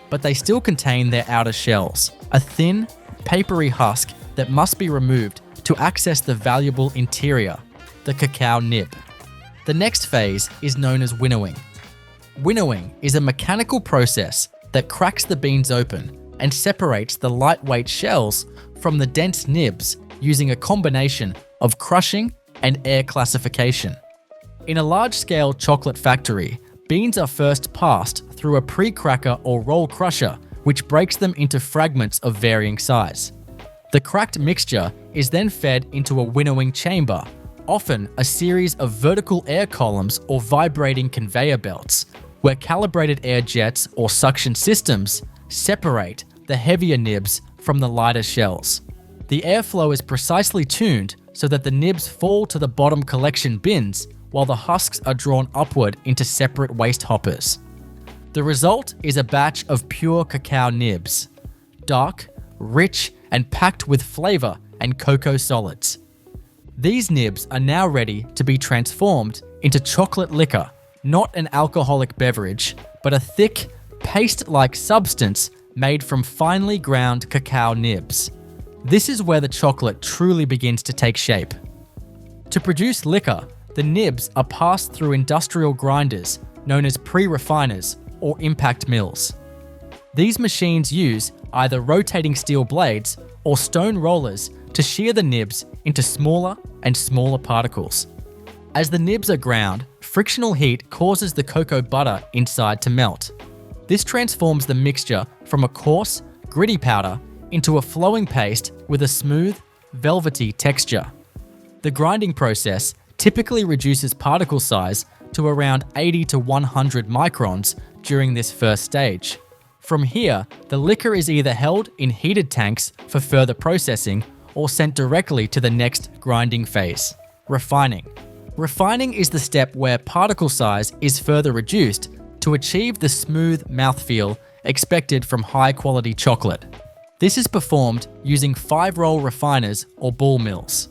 but they still contain their outer shells, a thin, papery husk that must be removed to access the valuable interior, the cacao nib. The next phase is known as winnowing. Winnowing is a mechanical process that cracks the beans open and separates the lightweight shells from the dense nibs using a combination of crushing and air classification. In a large-scale chocolate factory, beans are first passed through a pre-cracker or roll crusher, which breaks them into fragments of varying size. The cracked mixture is then fed into a winnowing chamber, often a series of vertical air columns or vibrating conveyor belts, where calibrated air jets or suction systems separate the heavier nibs from the lighter shells. The airflow is precisely tuned so that the nibs fall to the bottom collection bins while the husks are drawn upward into separate waste hoppers. The result is a batch of pure cacao nibs, dark, rich, and packed with flavor and cocoa solids. These nibs are now ready to be transformed into chocolate liquor, not an alcoholic beverage, but a thick, paste-like substance made from finely ground cacao nibs. This is where the chocolate truly begins to take shape. To produce liquor, the nibs are passed through industrial grinders known as pre-refiners or impact mills. These machines use either rotating steel blades or stone rollers to shear the nibs into smaller and smaller particles. As the nibs are ground, frictional heat causes the cocoa butter inside to melt. This transforms the mixture from a coarse, gritty powder into a flowing paste with a smooth, velvety texture. The grinding process typically reduces particle size to around 80 to 100 microns during this first stage. From here, the liquor is either held in heated tanks for further processing or sent directly to the next grinding phase, refining. Refining is the step where particle size is further reduced to achieve the smooth mouthfeel expected from high-quality chocolate. This is performed using 5-roll refiners or ball mills.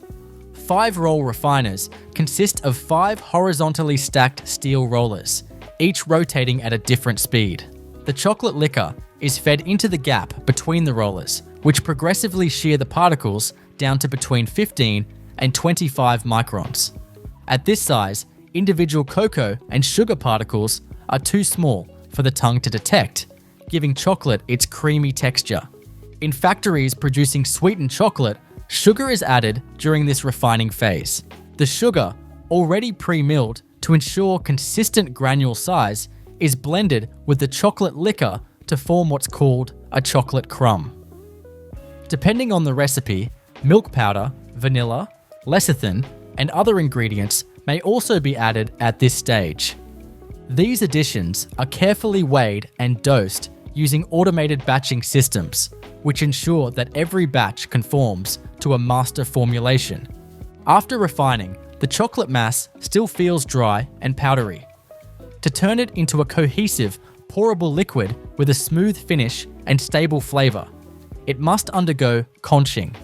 5-roll refiners consist of 5 horizontally stacked steel rollers, each rotating at a different speed. The chocolate liquor is fed into the gap between the rollers, which progressively shear the particles down to between 15 and 25 microns. At this size, individual cocoa and sugar particles are too small for the tongue to detect, giving chocolate its creamy texture. In factories producing sweetened chocolate, sugar is added during this refining phase. The sugar, already pre-milled to ensure consistent granule size, is blended with the chocolate liquor to form what's called a chocolate crumb. Depending on the recipe, milk powder, vanilla, lecithin, and other ingredients may also be added at this stage. These additions are carefully weighed and dosed using automated batching systems, which ensure that every batch conforms to a master formulation. After refining, the chocolate mass still feels dry and powdery. to turn it into a cohesive, pourable liquid with a smooth finish and stable flavor. It must undergo conching,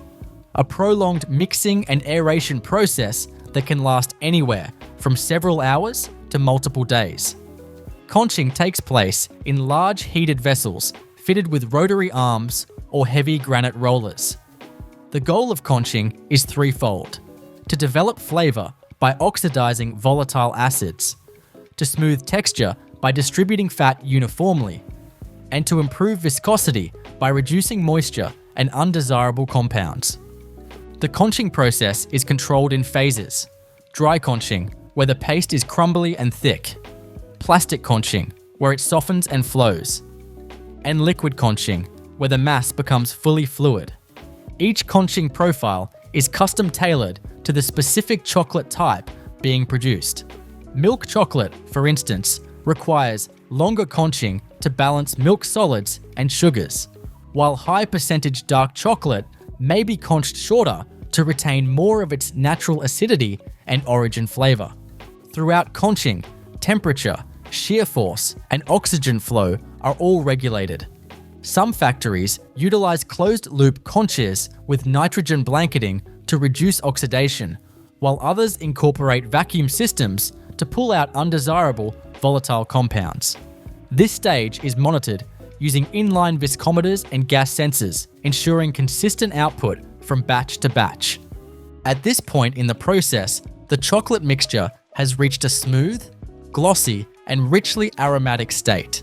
a prolonged mixing and aeration process that can last anywhere from several hours to multiple days. Conching takes place in large heated vessels fitted with rotary arms or heavy granite rollers. The goal of conching is threefold: to develop flavor by oxidizing volatile acids, to smooth texture by distributing fat uniformly, and to improve viscosity by reducing moisture and undesirable compounds. The conching process is controlled in phases: dry conching, where the paste is crumbly and thick; plastic conching, where it softens and flows; and liquid conching, where the mass becomes fully fluid. Each conching profile is custom tailored to the specific chocolate type being produced. Milk chocolate, for instance, requires longer conching to balance milk solids and sugars, while high percentage dark chocolate may be conched shorter to retain more of its natural acidity and origin flavor. Throughout conching, temperature, shear force, and oxygen flow are all regulated. Some factories utilize closed-loop conchers with nitrogen blanketing to reduce oxidation, while others incorporate vacuum systems to pull out undesirable volatile compounds. This stage is monitored using inline viscometers and gas sensors, ensuring consistent output from batch to batch. At this point in the process, the chocolate mixture has reached a smooth, glossy, and richly aromatic state.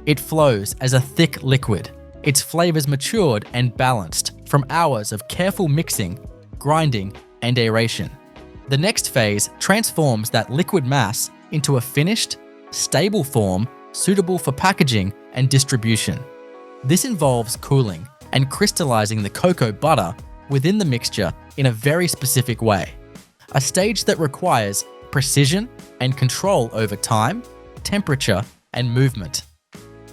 It flows as a thick liquid, its flavors matured and balanced from hours of careful mixing, grinding, and aeration. The next phase transforms that liquid mass into a finished, stable form suitable for packaging and distribution. This involves cooling and crystallizing the cocoa butter within the mixture in a very specific way, a stage that requires precision and control over time, temperature, and movement.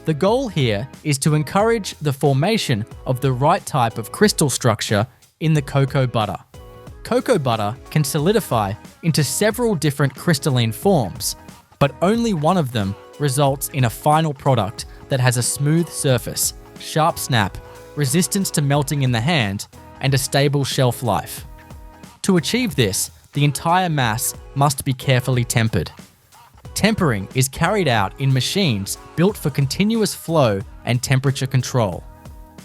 The goal here is to encourage the formation of the right type of crystal structure in the cocoa butter. Cocoa butter can solidify into several different crystalline forms, but only one of them results in a final product that has a smooth surface, sharp snap, resistance to melting in the hand, and a stable shelf life. To achieve this, the entire mass must be carefully tempered. Tempering is carried out in machines built for continuous flow and temperature control.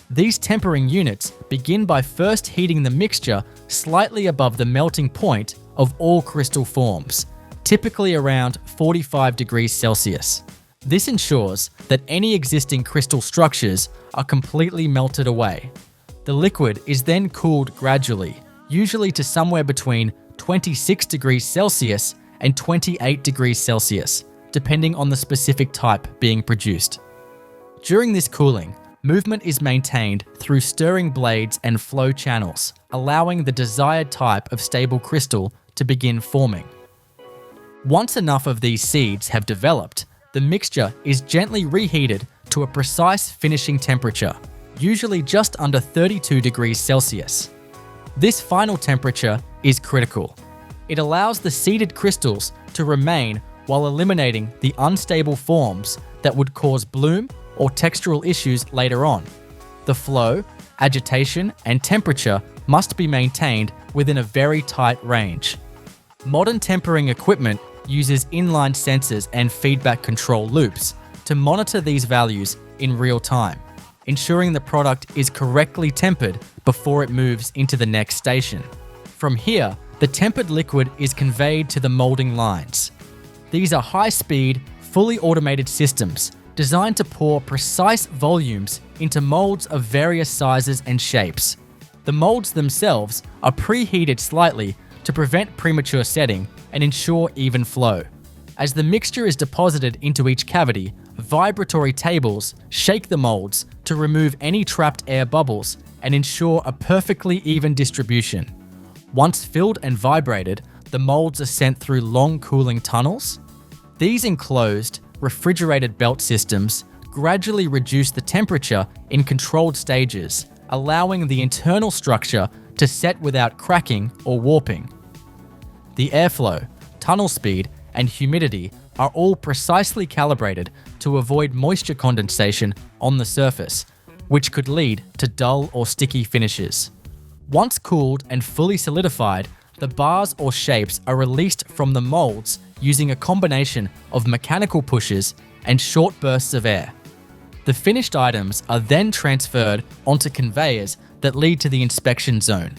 These tempering units begin by first heating the mixture slightly above the melting point of all crystal forms, typically around 45 degrees Celsius. This ensures that any existing crystal structures are completely melted away. The liquid is then cooled gradually, usually to somewhere between 26 degrees Celsius and 28 degrees Celsius, depending on the specific type being produced. During this cooling, movement is maintained through stirring blades and flow channels, allowing the desired type of stable crystal to begin forming. Once enough of these seeds have developed, the mixture is gently reheated to a precise finishing temperature, usually just under 32 degrees Celsius. This final temperature is critical. It allows the seeded crystals to remain while eliminating the unstable forms that would cause bloom or textural issues later on. The flow, agitation, and temperature must be maintained within a very tight range. Modern tempering equipment uses inline sensors and feedback control loops to monitor these values in real time, ensuring the product is correctly tempered before it moves into the next station. From here, the tempered liquid is conveyed to the molding lines. These are high-speed, fully automated systems designed to pour precise volumes into molds of various sizes and shapes. The molds themselves are preheated slightly to prevent premature setting and ensure even flow. As the mixture is deposited into each cavity, vibratory tables shake the molds to remove any trapped air bubbles and ensure a perfectly even distribution. Once filled and vibrated, the molds are sent through long cooling tunnels. These enclosed, refrigerated belt systems gradually reduce the temperature in controlled stages, allowing the internal structure to set without cracking or warping. The airflow, tunnel speed, and humidity are all precisely calibrated to avoid moisture condensation on the surface, which could lead to dull or sticky finishes. Once cooled and fully solidified, the bars or shapes are released from the molds using a combination of mechanical pushes and short bursts of air. The finished items are then transferred onto conveyors that lead to the inspection zone.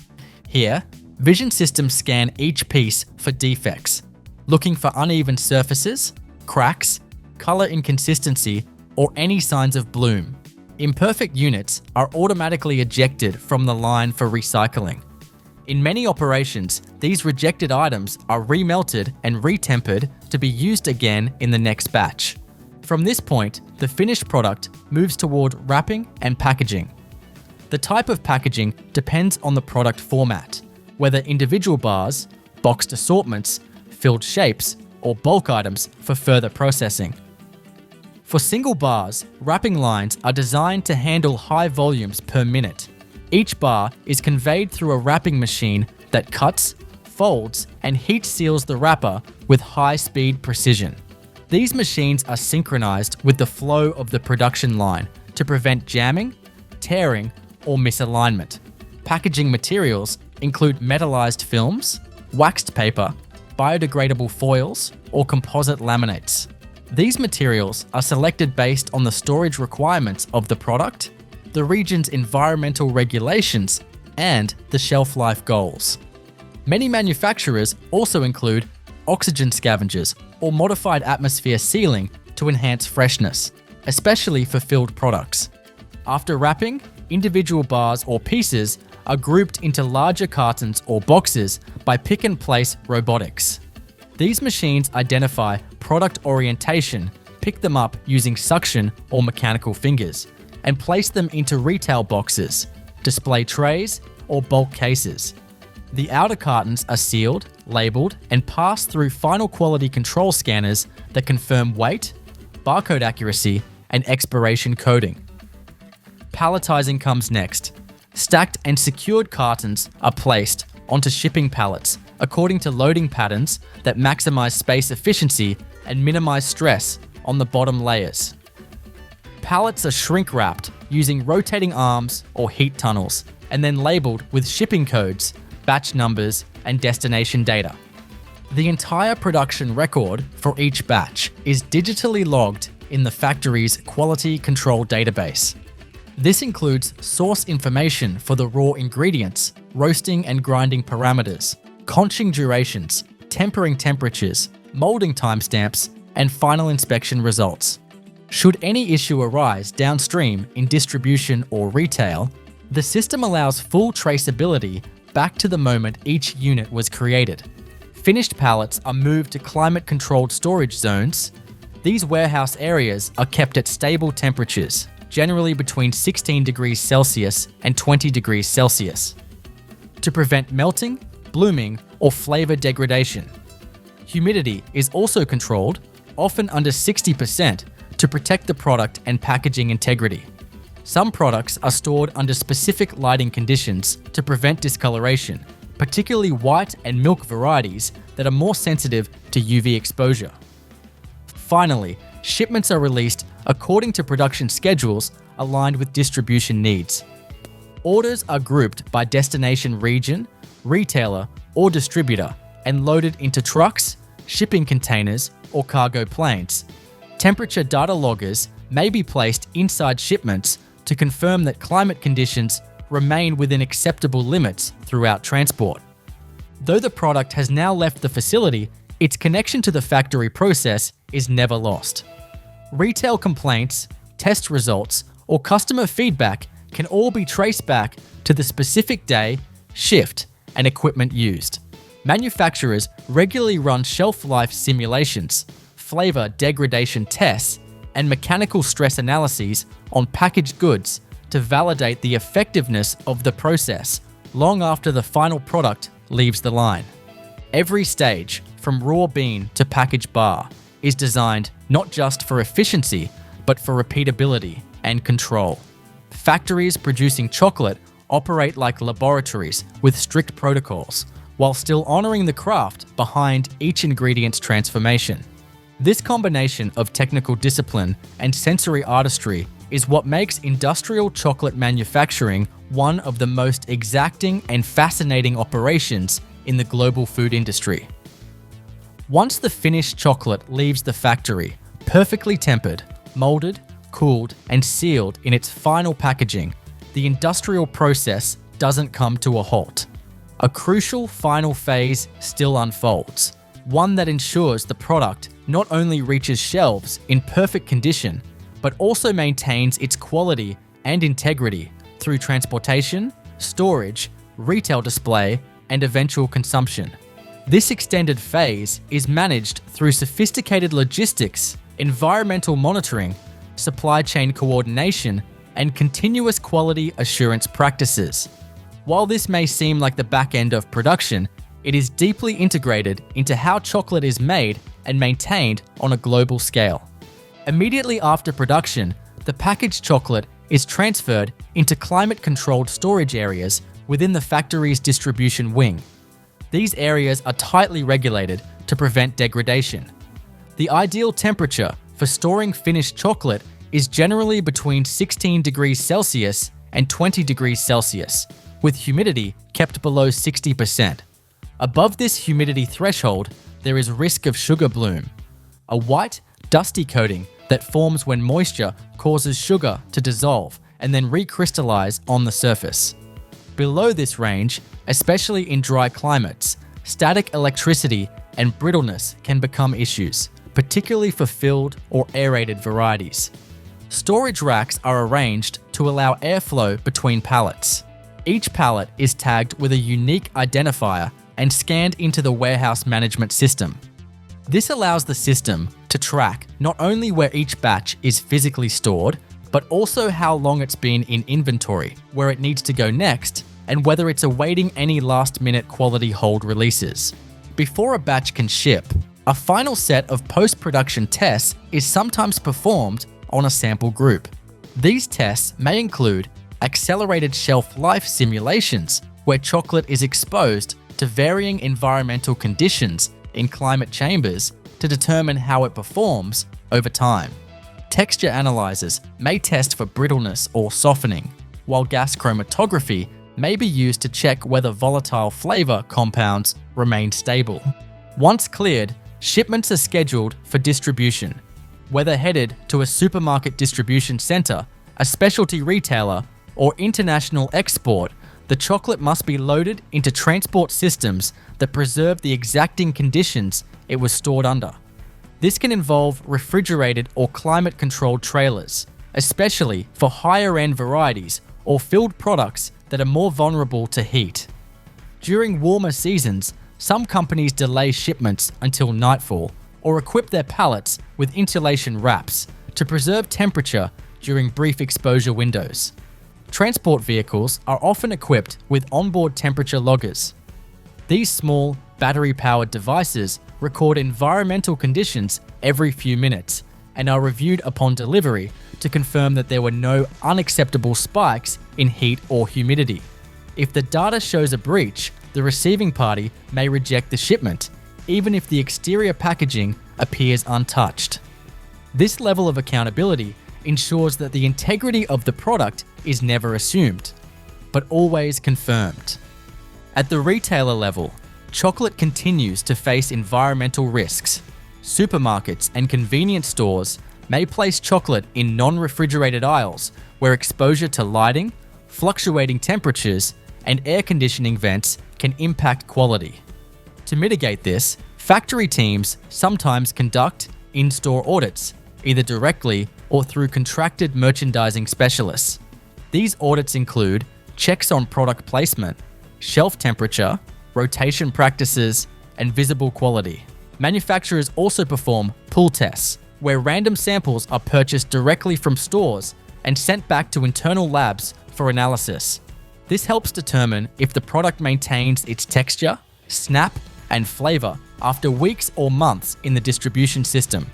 Here, vision systems scan each piece for defects, looking for uneven surfaces, cracks, color inconsistency, or any signs of bloom. Imperfect units are automatically ejected from the line for recycling. In many operations, these rejected items are remelted and retempered to be used again in the next batch. From this point, the finished product moves toward wrapping and packaging. The type of packaging depends on the product format, whether individual bars, boxed assortments, filled shapes, or bulk items for further processing. For single bars, wrapping lines are designed to handle high volumes per minute. Each bar is conveyed through a wrapping machine that cuts, folds, and heat seals the wrapper with high-speed precision. These machines are synchronized with the flow of the production line to prevent jamming, tearing, or misalignment. Packaging materials include metallized films, waxed paper, biodegradable foils, or composite laminates. These materials are selected based on the storage requirements of the product, the region's environmental regulations, and the shelf life goals. Many manufacturers also include oxygen scavengers or modified atmosphere sealing to enhance freshness, especially for filled products. After wrapping, individual bars or pieces are grouped into larger cartons or boxes by pick-and-place robotics. These machines identify product orientation, pick them up using suction or mechanical fingers, and place them into retail boxes, display trays, or bulk cases. The outer cartons are sealed, labeled, and passed through final quality control scanners that confirm weight, barcode accuracy, and expiration coding. Palletizing comes next. Stacked and secured cartons are placed onto shipping pallets according to loading patterns that maximize space efficiency and minimize stress on the bottom layers. Pallets are shrink-wrapped using rotating arms or heat tunnels, and then labeled with shipping codes, batch numbers, and destination data. The entire production record for each batch is digitally logged in the factory's quality control database. This includes source information for the raw ingredients, roasting and grinding parameters, conching durations, tempering temperatures, molding timestamps, and final inspection results. Should any issue arise downstream in distribution or retail, the system allows full traceability back to the moment each unit was created. Finished pallets are moved to climate-controlled storage zones. These warehouse areas are kept at stable temperatures, generally between 16 degrees Celsius and 20 degrees Celsius, to prevent melting, blooming, or flavor degradation. Humidity is also controlled, often under 60%, to protect the product and packaging integrity. Some products are stored under specific lighting conditions to prevent discoloration, particularly white and milk varieties that are more sensitive to UV exposure. Finally, shipments are released according to production schedules aligned with distribution needs. Orders are grouped by destination region, retailer, or distributor and loaded into trucks, shipping containers, or cargo planes. Temperature data loggers may be placed inside shipments to confirm that climate conditions remain within acceptable limits throughout transport. Though the product has now left the facility, its connection to the factory process is never lost. Retail complaints, test results, or customer feedback can all be traced back to the specific day, shift, and equipment used. Manufacturers regularly run shelf life simulations, flavor degradation tests, and mechanical stress analyses on packaged goods to validate the effectiveness of the process long after the final product leaves the line. Every stage, from raw bean to packaged bar, is designed not just for efficiency, but for repeatability and control. Factories producing chocolate operate like laboratories with strict protocols, while still honoring the craft behind each ingredient's transformation. This combination of technical discipline and sensory artistry is what makes industrial chocolate manufacturing one of the most exacting and fascinating operations in the global food industry. Once the finished chocolate leaves the factory, perfectly tempered, molded, cooled, and sealed in its final packaging, the industrial process doesn't come to a halt. A crucial final phase still unfolds, one that ensures the product not only reaches shelves in perfect condition, but also maintains its quality and integrity through transportation, storage, retail display, and eventual consumption. This extended phase is managed through sophisticated logistics, environmental monitoring, supply chain coordination, and continuous quality assurance practices. While this may seem like the back end of production, it is deeply integrated into how chocolate is made and maintained on a global scale. Immediately after production, the packaged chocolate is transferred into climate-controlled storage areas within the factory's distribution wing. These areas are tightly regulated to prevent degradation. The ideal temperature for storing finished chocolate is generally between 16 degrees Celsius and 20 degrees Celsius, with humidity kept below 60%. Above this humidity threshold, there is risk of sugar bloom, a white, dusty coating that forms when moisture causes sugar to dissolve and then recrystallize on the surface. Below this range, especially in dry climates, static electricity and brittleness can become issues, particularly for filled or aerated varieties. Storage racks are arranged to allow airflow between pallets. Each pallet is tagged with a unique identifier and scanned into the warehouse management system. This allows the system to track not only where each batch is physically stored, but also how long it's been in inventory, where it needs to go next, and whether it's awaiting any last-minute quality hold releases. Before a batch can ship, a final set of post-production tests is sometimes performed on a sample group. These tests may include accelerated shelf life simulations, where chocolate is exposed to varying environmental conditions in climate chambers to determine how it performs over time. Texture analyzers may test for brittleness or softening, while gas chromatography may be used to check whether volatile flavor compounds remain stable. Once cleared, shipments are scheduled for distribution, whether headed to a supermarket distribution center, a specialty retailer, or international export. The chocolate must be loaded into transport systems that preserve the exacting conditions it was stored under. This can involve refrigerated or climate-controlled trailers, especially for higher-end varieties or filled products that are more vulnerable to heat. During warmer seasons, some companies delay shipments until nightfall or equip their pallets with insulation wraps to preserve temperature during brief exposure windows. Transport vehicles are often equipped with onboard temperature loggers. These small, battery-powered devices record environmental conditions every few minutes and are reviewed upon delivery to confirm that there were no unacceptable spikes in heat or humidity. If the data shows a breach, the receiving party may reject the shipment, even if the exterior packaging appears untouched. This level of accountability ensures that the integrity of the product is never assumed, but always confirmed. At the retailer level, chocolate continues to face environmental risks. Supermarkets and convenience stores may place chocolate in non-refrigerated aisles where exposure to lighting, fluctuating temperatures, and air conditioning vents can impact quality. To mitigate this, factory teams sometimes conduct in-store audits, either directly or through contracted merchandising specialists. These audits include checks on product placement, shelf temperature, rotation practices, and visible quality. Manufacturers also perform pull tests, where random samples are purchased directly from stores and sent back to internal labs for analysis. This helps determine if the product maintains its texture, snap, and flavor after weeks or months in the distribution system.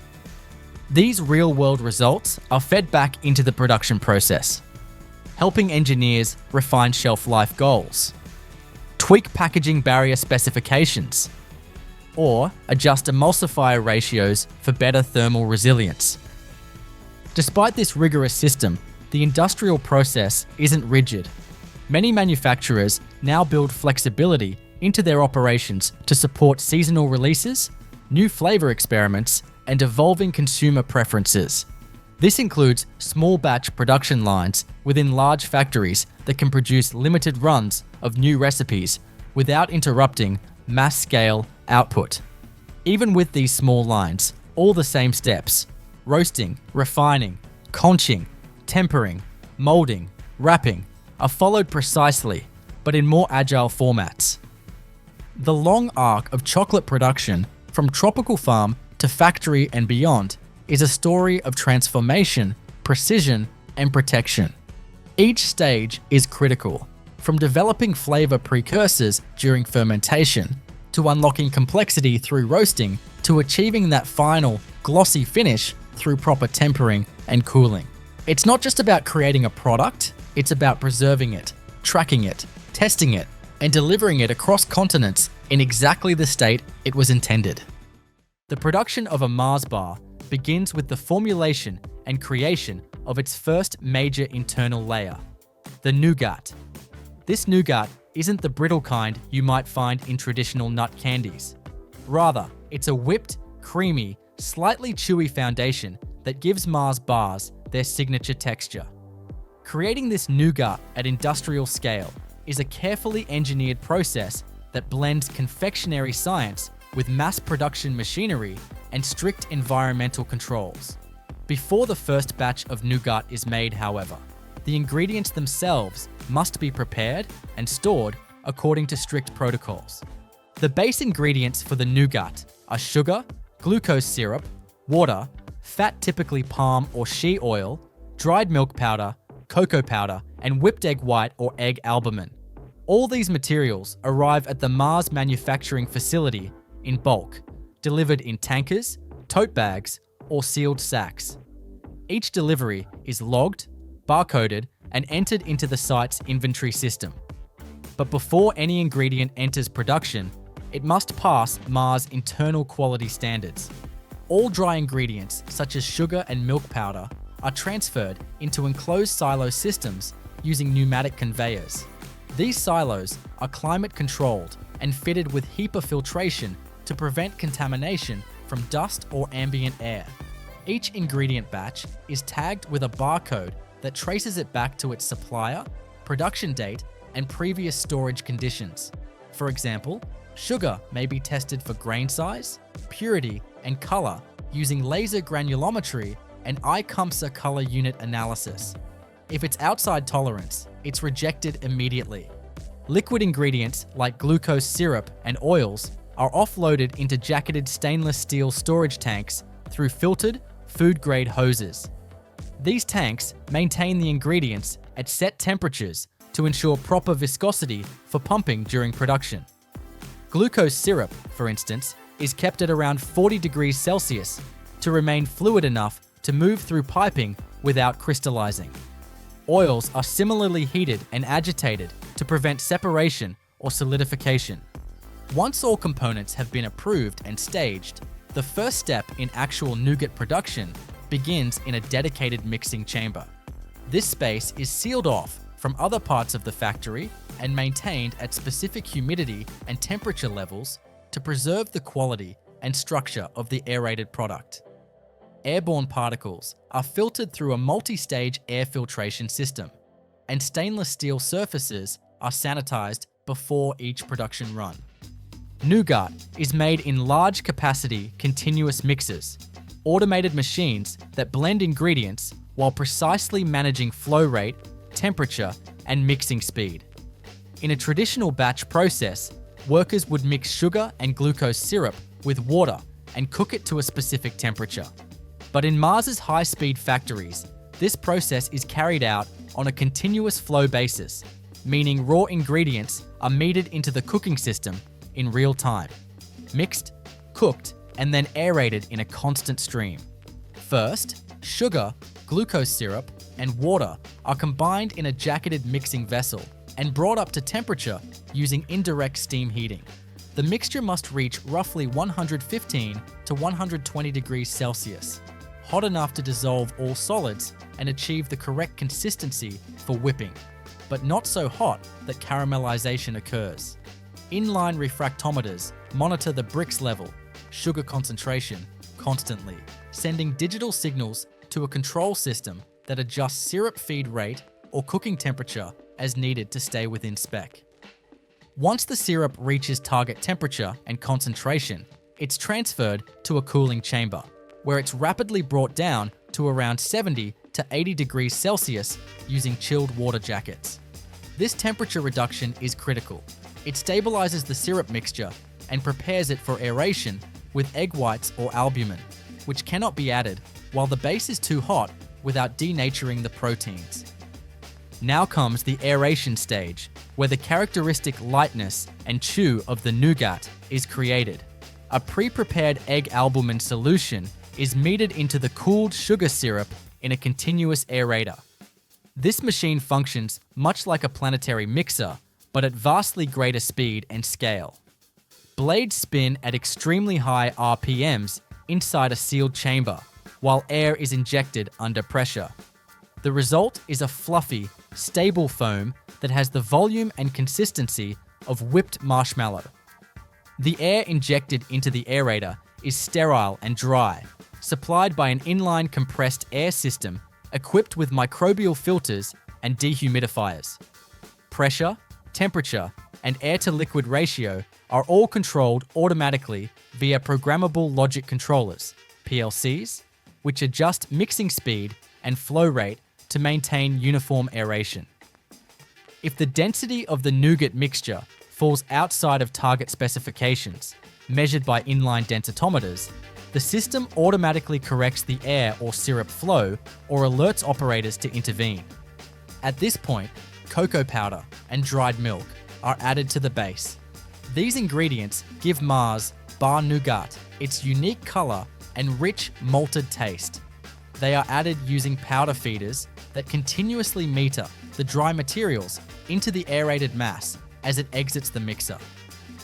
These real-world results are fed back into the production process, helping engineers refine shelf life goals, tweak packaging barrier specifications, or adjust emulsifier ratios for better thermal resilience. Despite this rigorous system, the industrial process isn't rigid. Many manufacturers now build flexibility into their operations to support seasonal releases, new flavor experiments, and evolving consumer preferences. This includes small batch production lines within large factories that can produce limited runs of new recipes without interrupting mass-scale output. Even with these small lines, all the same steps: roasting, refining, conching, tempering, molding, wrapping are followed precisely, but in more agile formats. The long arc of chocolate production, from tropical farm to factory and beyond, is a story of transformation, precision, and protection. Each stage is critical, from developing flavor precursors during fermentation, to unlocking complexity through roasting, to achieving that final, glossy finish through proper tempering and cooling. It's not just about creating a product, it's about preserving it, tracking it, testing it, and delivering it across continents in exactly the state it was intended. The production of a Mars bar begins with the formulation and creation of its first major internal layer, the nougat. This nougat isn't the brittle kind you might find in traditional nut candies. Rather, it's a whipped, creamy, slightly chewy foundation that gives Mars bars their signature texture. Creating this nougat at industrial scale is a carefully engineered process that blends confectionery science with mass production machinery and strict environmental controls. Before the first batch of nougat is made, however, the ingredients themselves must be prepared and stored according to strict protocols. The base ingredients for the nougat are sugar, glucose syrup, water, fat, typically palm or shea oil, dried milk powder, cocoa powder, and whipped egg white or egg albumin. All these materials arrive at the Mars manufacturing facility in bulk, delivered in tankers, tote bags, or sealed sacks. Each delivery is logged, barcoded, and entered into the site's inventory system. But before any ingredient enters production, it must pass Mars' internal quality standards. All dry ingredients, such as sugar and milk powder, are transferred into enclosed silo systems using pneumatic conveyors. These silos are climate-controlled and fitted with HEPA filtration to prevent contamination from dust or ambient air. Each ingredient batch is tagged with a barcode that traces it back to its supplier, production date, and previous storage conditions. For example, sugar may be tested for grain size, purity, and color using laser granulometry and ICUMSA color unit analysis. If it's outside tolerance, it's rejected immediately. Liquid ingredients like glucose syrup and oils are offloaded into jacketed stainless steel storage tanks through filtered, food-grade hoses. These tanks maintain the ingredients at set temperatures to ensure proper viscosity for pumping during production. Glucose syrup, for instance, is kept at around 40 degrees Celsius to remain fluid enough to move through piping without crystallizing. Oils are similarly heated and agitated to prevent separation or solidification. Once all components have been approved and staged, the first step in actual nougat production begins in a dedicated mixing chamber. This space is sealed off from other parts of the factory and maintained at specific humidity and temperature levels to preserve the quality and structure of the aerated product. Airborne particles are filtered through a multi-stage air filtration system, and stainless steel surfaces are sanitized before each production run. Nougat is made in large capacity continuous mixers, automated machines that blend ingredients while precisely managing flow rate, temperature, and mixing speed. In a traditional batch process, workers would mix sugar and glucose syrup with water and cook it to a specific temperature. But in Mars's high-speed factories, this process is carried out on a continuous flow basis, meaning raw ingredients are metered into the cooking system in real time, mixed, cooked, and then aerated in a constant stream. First, sugar, glucose syrup, and water are combined in a jacketed mixing vessel and brought up to temperature using indirect steam heating. The mixture must reach roughly 115 to 120 degrees Celsius, hot enough to dissolve all solids and achieve the correct consistency for whipping, but not so hot that caramelization occurs. Inline refractometers monitor the brix level, sugar concentration, constantly, sending digital signals to a control system that adjusts syrup feed rate or cooking temperature as needed to stay within spec. Once the syrup reaches target temperature and concentration, it's transferred to a cooling chamber, where it's rapidly brought down to around 70 to 80 degrees Celsius using chilled water jackets. This temperature reduction is critical. It stabilizes the syrup mixture and prepares it for aeration with egg whites or albumin, which cannot be added while the base is too hot without denaturing the proteins. Now comes the aeration stage, where the characteristic lightness and chew of the nougat is created. A pre-prepared egg albumin solution is metered into the cooled sugar syrup in a continuous aerator. This machine functions much like a planetary mixer, but at vastly greater speed and scale. Blades spin at extremely high RPMs inside a sealed chamber, while air is injected under pressure. The result is a fluffy, stable foam that has the volume and consistency of whipped marshmallow. The air injected into the aerator is sterile and dry, supplied by an inline compressed air system equipped with microbial filters and dehumidifiers. Pressure, temperature, and air-to-liquid ratio are all controlled automatically via programmable logic controllers, PLCs, which adjust mixing speed and flow rate to maintain uniform aeration. If the density of the nougat mixture falls outside of target specifications, measured by inline densitometers, the system automatically corrects the air or syrup flow or alerts operators to intervene. At this point, cocoa powder and dried milk are added to the base. These ingredients give Mars bar nougat its unique color and rich malted taste. They are added using powder feeders that continuously meter the dry materials into the aerated mass as it exits the mixer.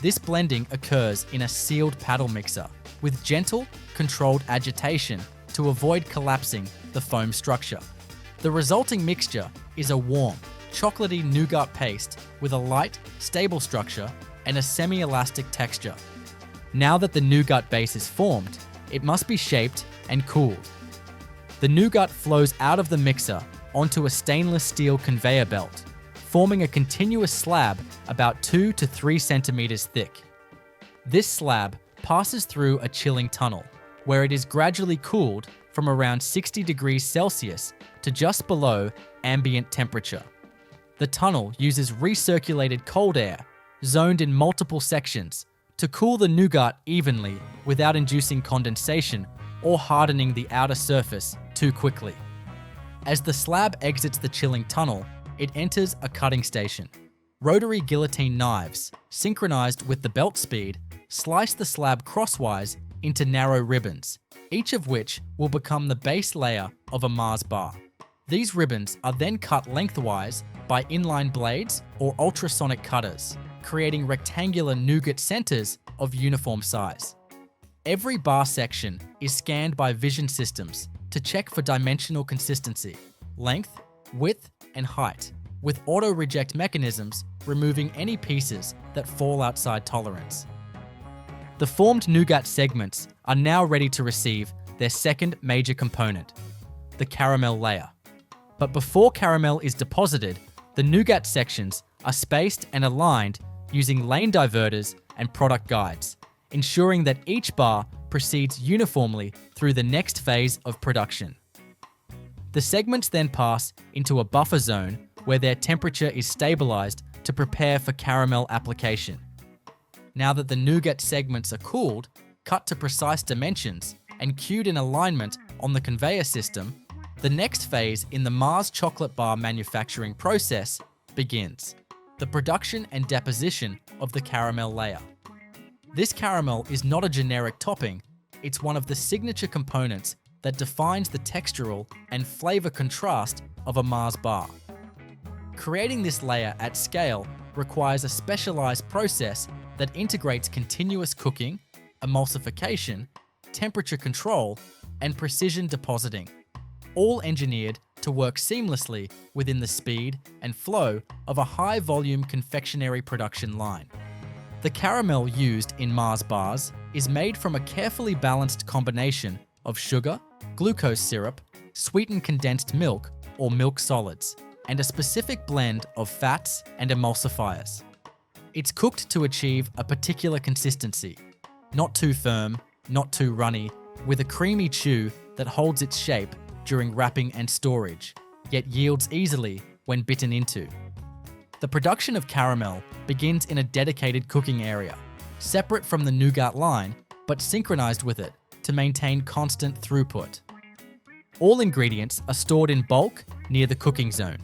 This blending occurs in a sealed paddle mixer with gentle, controlled agitation to avoid collapsing the foam structure. The resulting mixture is a warm, chocolatey nougat paste with a light, stable structure and a semi-elastic texture. Now that the nougat base is formed, it must be shaped and cooled. The nougat flows out of the mixer onto a stainless steel conveyor belt, forming a continuous slab about 2 to 3 centimeters thick. This slab passes through a chilling tunnel, where it is gradually cooled from around 60 degrees Celsius to just below ambient temperature. The tunnel uses recirculated cold air, zoned in multiple sections, to cool the nougat evenly without inducing condensation or hardening the outer surface too quickly. As the slab exits the chilling tunnel, it enters a cutting station. Rotary guillotine knives, synchronized with the belt speed, slice the slab crosswise into narrow ribbons, each of which will become the base layer of a Mars bar. These ribbons are then cut lengthwise by inline blades or ultrasonic cutters, creating rectangular nougat centers of uniform size. Every bar section is scanned by vision systems to check for dimensional consistency, length, width, and height, with auto-reject mechanisms removing any pieces that fall outside tolerance. The formed nougat segments are now ready to receive their second major component, the caramel layer. But before caramel is deposited, the nougat sections are spaced and aligned using lane diverters and product guides, ensuring that each bar proceeds uniformly through the next phase of production. The segments then pass into a buffer zone where their temperature is stabilized to prepare for caramel application. Now that the nougat segments are cooled, cut to precise dimensions, and cued in alignment on the conveyor system, the next phase in the Mars chocolate bar manufacturing process begins: the production and deposition of the caramel layer. This caramel is not a generic topping, it's one of the signature components that defines the textural and flavor contrast of a Mars bar. Creating this layer at scale requires a specialized process that integrates continuous cooking, emulsification, temperature control, and precision depositing, all engineered to work seamlessly within the speed and flow of a high-volume confectionery production line. The caramel used in Mars bars is made from a carefully balanced combination of sugar, glucose syrup, sweetened condensed milk or milk solids, and a specific blend of fats and emulsifiers. It's cooked to achieve a particular consistency, not too firm, not too runny, with a creamy chew that holds its shape during wrapping and storage, yet yields easily when bitten into. The production of caramel begins in a dedicated cooking area, separate from the nougat line, but synchronized with it to maintain constant throughput. All ingredients are stored in bulk near the cooking zone.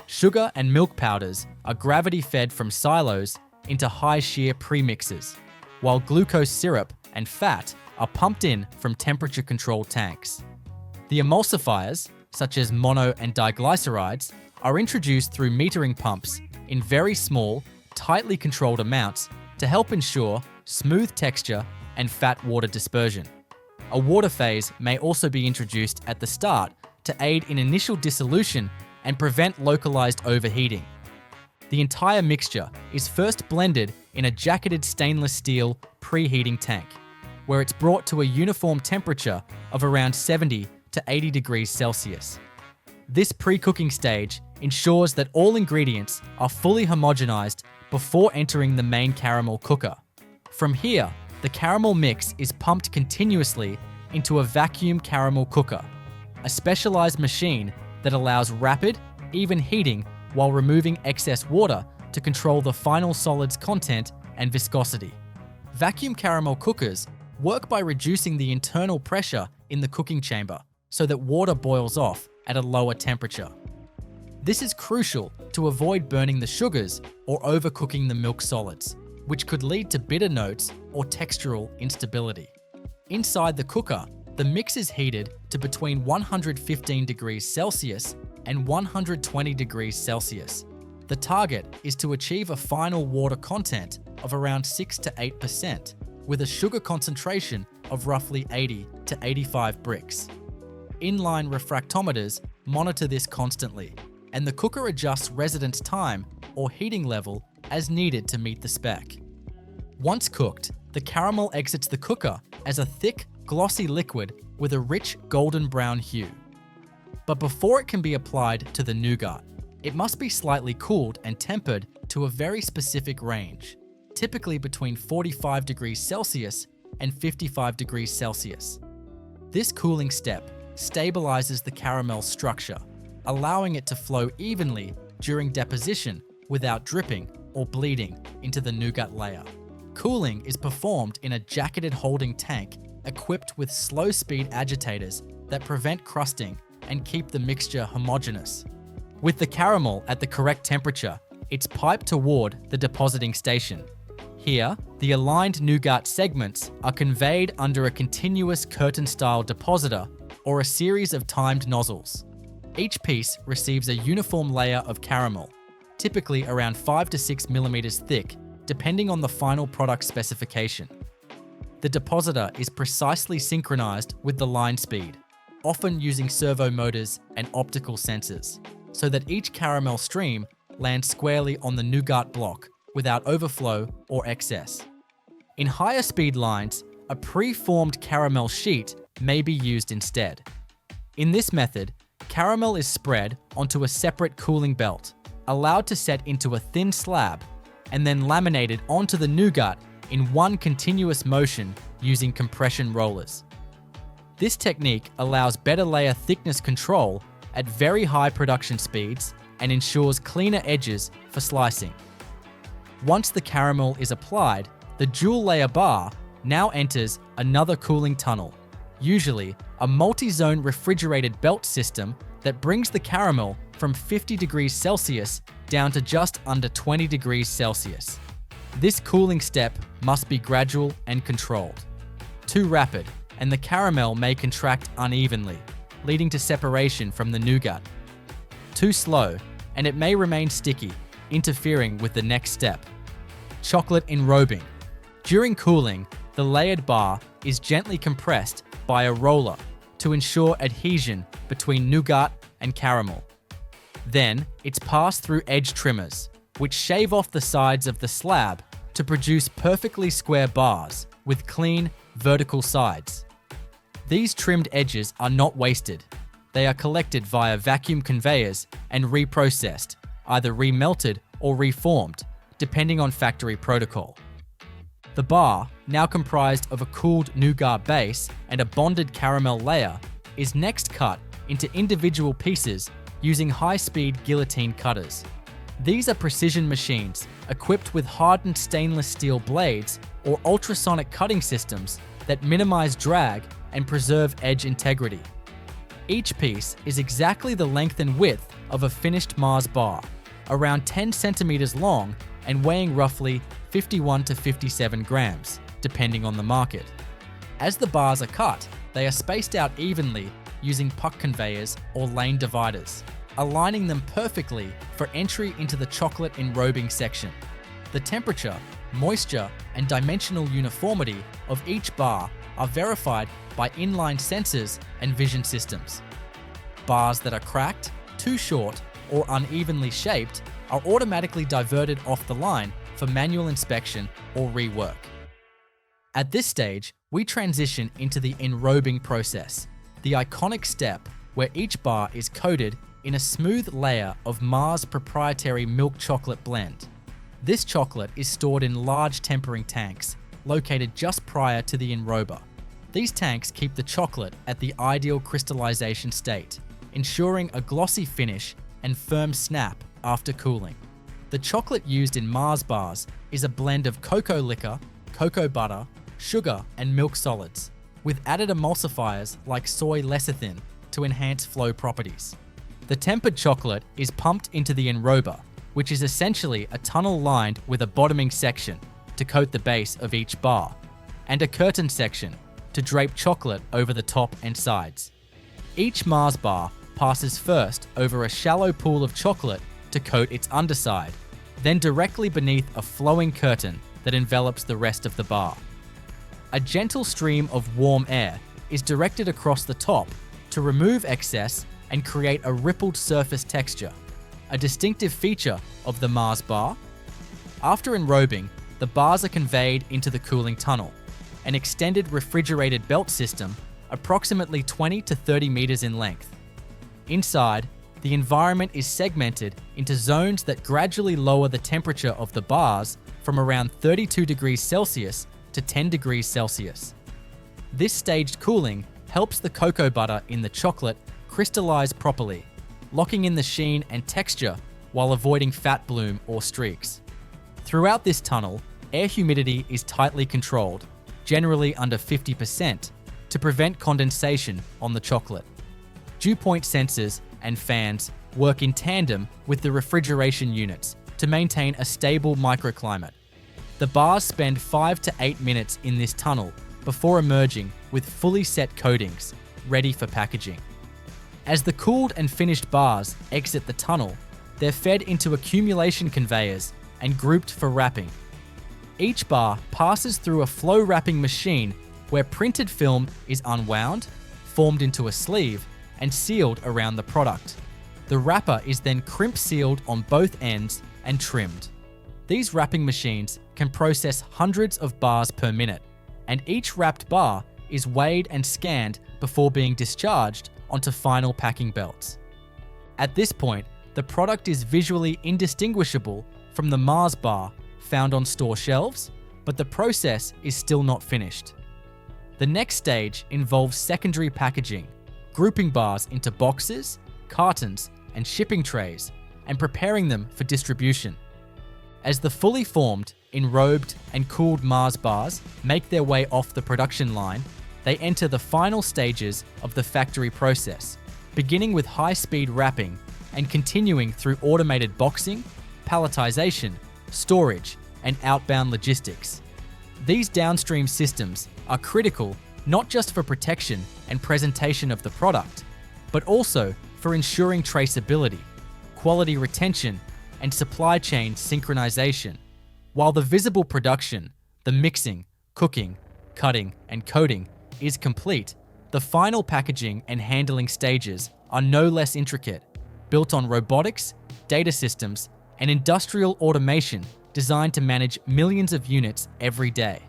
Sugar and milk powders are gravity-fed from silos into high-shear premixes, while glucose syrup and fat are pumped in from temperature-controlled tanks. The emulsifiers, such as mono and diglycerides, are introduced through metering pumps in very small, tightly controlled amounts to help ensure smooth texture and fat-water dispersion. A water phase may also be introduced at the start to aid in initial dissolution and prevent localized overheating. The entire mixture is first blended in a jacketed stainless steel preheating tank, where it's brought to a uniform temperature of around 70 to 80 degrees Celsius. This pre-cooking stage ensures that all ingredients are fully homogenized before entering the main caramel cooker. From here, the caramel mix is pumped continuously into a vacuum caramel cooker, a specialized machine that allows rapid, even heating while removing excess water to control the final solid's content and viscosity. Vacuum caramel cookers work by reducing the internal pressure in the cooking chamber so that water boils off at a lower temperature. This is crucial to avoid burning the sugars or overcooking the milk solids, which could lead to bitter notes or textural instability. Inside the cooker, the mix is heated to between 115 degrees Celsius and 120 degrees Celsius. The target is to achieve a final water content of around 6 to 8%, with a sugar concentration of roughly 80 to 85 bricks. Inline refractometers monitor this constantly, and the cooker adjusts residence time or heating level as needed to meet the spec. Once cooked, the caramel exits the cooker as a thick, glossy liquid with a rich golden brown hue. But before it can be applied to the nougat, it must be slightly cooled and tempered to a very specific range, typically between 45 degrees Celsius and 55 degrees Celsius. This cooling step stabilizes the caramel structure, allowing it to flow evenly during deposition without dripping or bleeding into the nougat layer. Cooling is performed in a jacketed holding tank equipped with slow-speed agitators that prevent crusting and keep the mixture homogeneous. With the caramel at the correct temperature, it's piped toward the depositing station. Here, the aligned nougat segments are conveyed under a continuous curtain-style depositor or a series of timed nozzles. Each piece receives a uniform layer of caramel, typically around 5 to 6 millimeters thick, depending on the final product specification. The depositor is precisely synchronized with the line speed, often using servo motors and optical sensors, so that each caramel stream lands squarely on the nougat block without overflow or excess. In higher speed lines, a pre-formed caramel sheet may be used instead. In this method, caramel is spread onto a separate cooling belt, allowed to set into a thin slab, and then laminated onto the nougat in one continuous motion using compression rollers. This technique allows better layer thickness control at very high production speeds and ensures cleaner edges for slicing. Once the caramel is applied, the dual layer bar now enters another cooling tunnel, usually a multi-zone refrigerated belt system that brings the caramel from 50 degrees Celsius down to just under 20 degrees Celsius. This cooling step must be gradual and controlled. Too rapid, and the caramel may contract unevenly, leading to separation from the nougat. Too slow, and it may remain sticky, interfering with the next step. chocolate enrobing. During cooling, the layered bar is gently compressed by a roller to ensure adhesion between nougat and caramel. Then, it's passed through edge trimmers, which shave off the sides of the slab to produce perfectly square bars with clean, vertical sides. These trimmed edges are not wasted. They are collected via vacuum conveyors and reprocessed, either remelted or reformed, depending on factory protocol. The bar, now comprised of a cooled nougat base and a bonded caramel layer, is next cut into individual pieces using high-speed guillotine cutters. These are precision machines equipped with hardened stainless steel blades or ultrasonic cutting systems that minimize drag and preserve edge integrity. Each piece is exactly the length and width of a finished Mars bar, around 10 centimeters long and weighing roughly 51 to 57 grams, depending on the market. As the bars are cut, they are spaced out evenly using puck conveyors or lane dividers, aligning them perfectly for entry into the chocolate enrobing section. The temperature, moisture, and dimensional uniformity of each bar are verified by inline sensors and vision systems. Bars that are cracked, too short, or unevenly shaped are automatically diverted off the line for manual inspection or rework. At this stage, we transition into the enrobing process, the iconic step where each bar is coated in a smooth layer of Mars proprietary milk chocolate blend. This chocolate is stored in large tempering tanks, located just prior to the enrober. These tanks keep the chocolate at the ideal crystallization state, ensuring a glossy finish and firm snap after cooling. The chocolate used in Mars bars is a blend of cocoa liquor, cocoa butter, sugar, and milk solids, with added emulsifiers like soy lecithin to enhance flow properties. The tempered chocolate is pumped into the enrober, which is essentially a tunnel lined with a bottoming section to coat the base of each bar, and a curtain section to drape chocolate over the top and sides. Each Mars bar passes first over a shallow pool of chocolate to coat its underside, then directly beneath a flowing curtain that envelops the rest of the bar. A gentle stream of warm air is directed across the top to remove excess and create a rippled surface texture, a distinctive feature of the Mars bar. After enrobing, the bars are conveyed into the cooling tunnel, an extended refrigerated belt system approximately 20 to 30 meters in length. Inside, the environment is segmented into zones that gradually lower the temperature of the bars from around 32 degrees Celsius to 10 degrees Celsius. This staged cooling helps the cocoa butter in the chocolate crystallize properly, locking in the sheen and texture while avoiding fat bloom or streaks. Throughout this tunnel, air humidity is tightly controlled, generally under 50%, to prevent condensation on the chocolate. Dew point sensors and fans work in tandem with the refrigeration units to maintain a stable microclimate. The bars spend 5 to 8 minutes in this tunnel before emerging with fully set coatings, ready for packaging. As the cooled and finished bars exit the tunnel, they're fed into accumulation conveyors and grouped for wrapping. Each bar passes through a flow wrapping machine where printed film is unwound, formed into a sleeve, and sealed around the product. The wrapper is then crimp sealed on both ends and trimmed. These wrapping machines can process hundreds of bars per minute, and each wrapped bar is weighed and scanned before being discharged onto final packing belts. At this point, the product is visually indistinguishable from the Mars bar found on store shelves, but the process is still not finished. The next stage involves secondary packaging, grouping bars into boxes, cartons, and shipping trays, and preparing them for distribution. As the fully formed, enrobed, and cooled Mars bars make their way off the production line, they enter the final stages of the factory process, beginning with high-speed wrapping and continuing through automated boxing, palletization, storage, and outbound logistics. These downstream systems are critical not just for protection and presentation of the product, but also for ensuring traceability, quality retention, and supply chain synchronization. While the visible production, the mixing, cooking, cutting, and coating is complete, the final packaging and handling stages are no less intricate, built on robotics, data systems, and industrial automation designed to manage millions of units every day.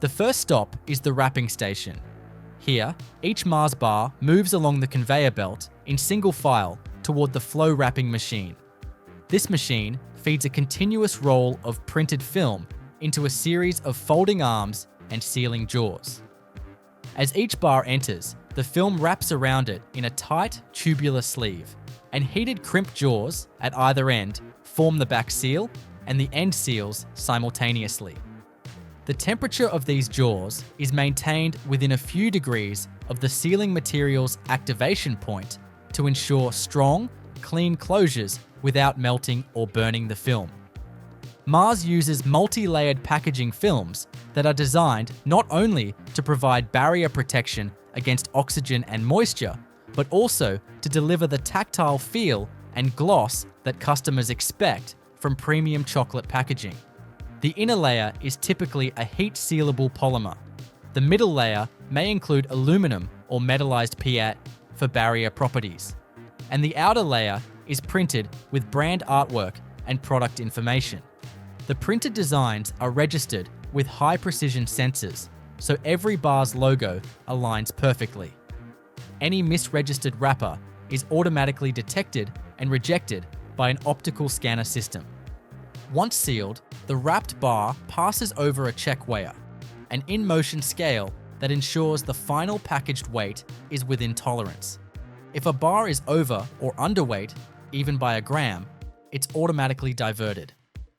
The first stop is the wrapping station. Here, each Mars bar moves along the conveyor belt in single file toward the flow wrapping machine. This machine feeds a continuous roll of printed film into a series of folding arms and sealing jaws. As each bar enters, the film wraps around it in a tight, tubular sleeve, and heated crimp jaws at either end form the back seal and the end seals simultaneously. The temperature of these jaws is maintained within a few degrees of the sealing material's activation point to ensure strong, clean closures without melting or burning the film. Mars uses multi-layered packaging films that are designed not only to provide barrier protection against oxygen and moisture, but also to deliver the tactile feel and gloss that customers expect from premium chocolate packaging. The inner layer is typically a heat-sealable polymer. The middle layer may include aluminum or metallized PET for barrier properties. And the outer layer is printed with brand artwork and product information. The printed designs are registered with high-precision sensors, so every bar's logo aligns perfectly. Any misregistered wrapper is automatically detected and rejected by an optical scanner system. Once sealed, the wrapped bar passes over a check weigher, an in-motion scale that ensures the final packaged weight is within tolerance. If a bar is over or underweight, even by a gram, it's automatically diverted.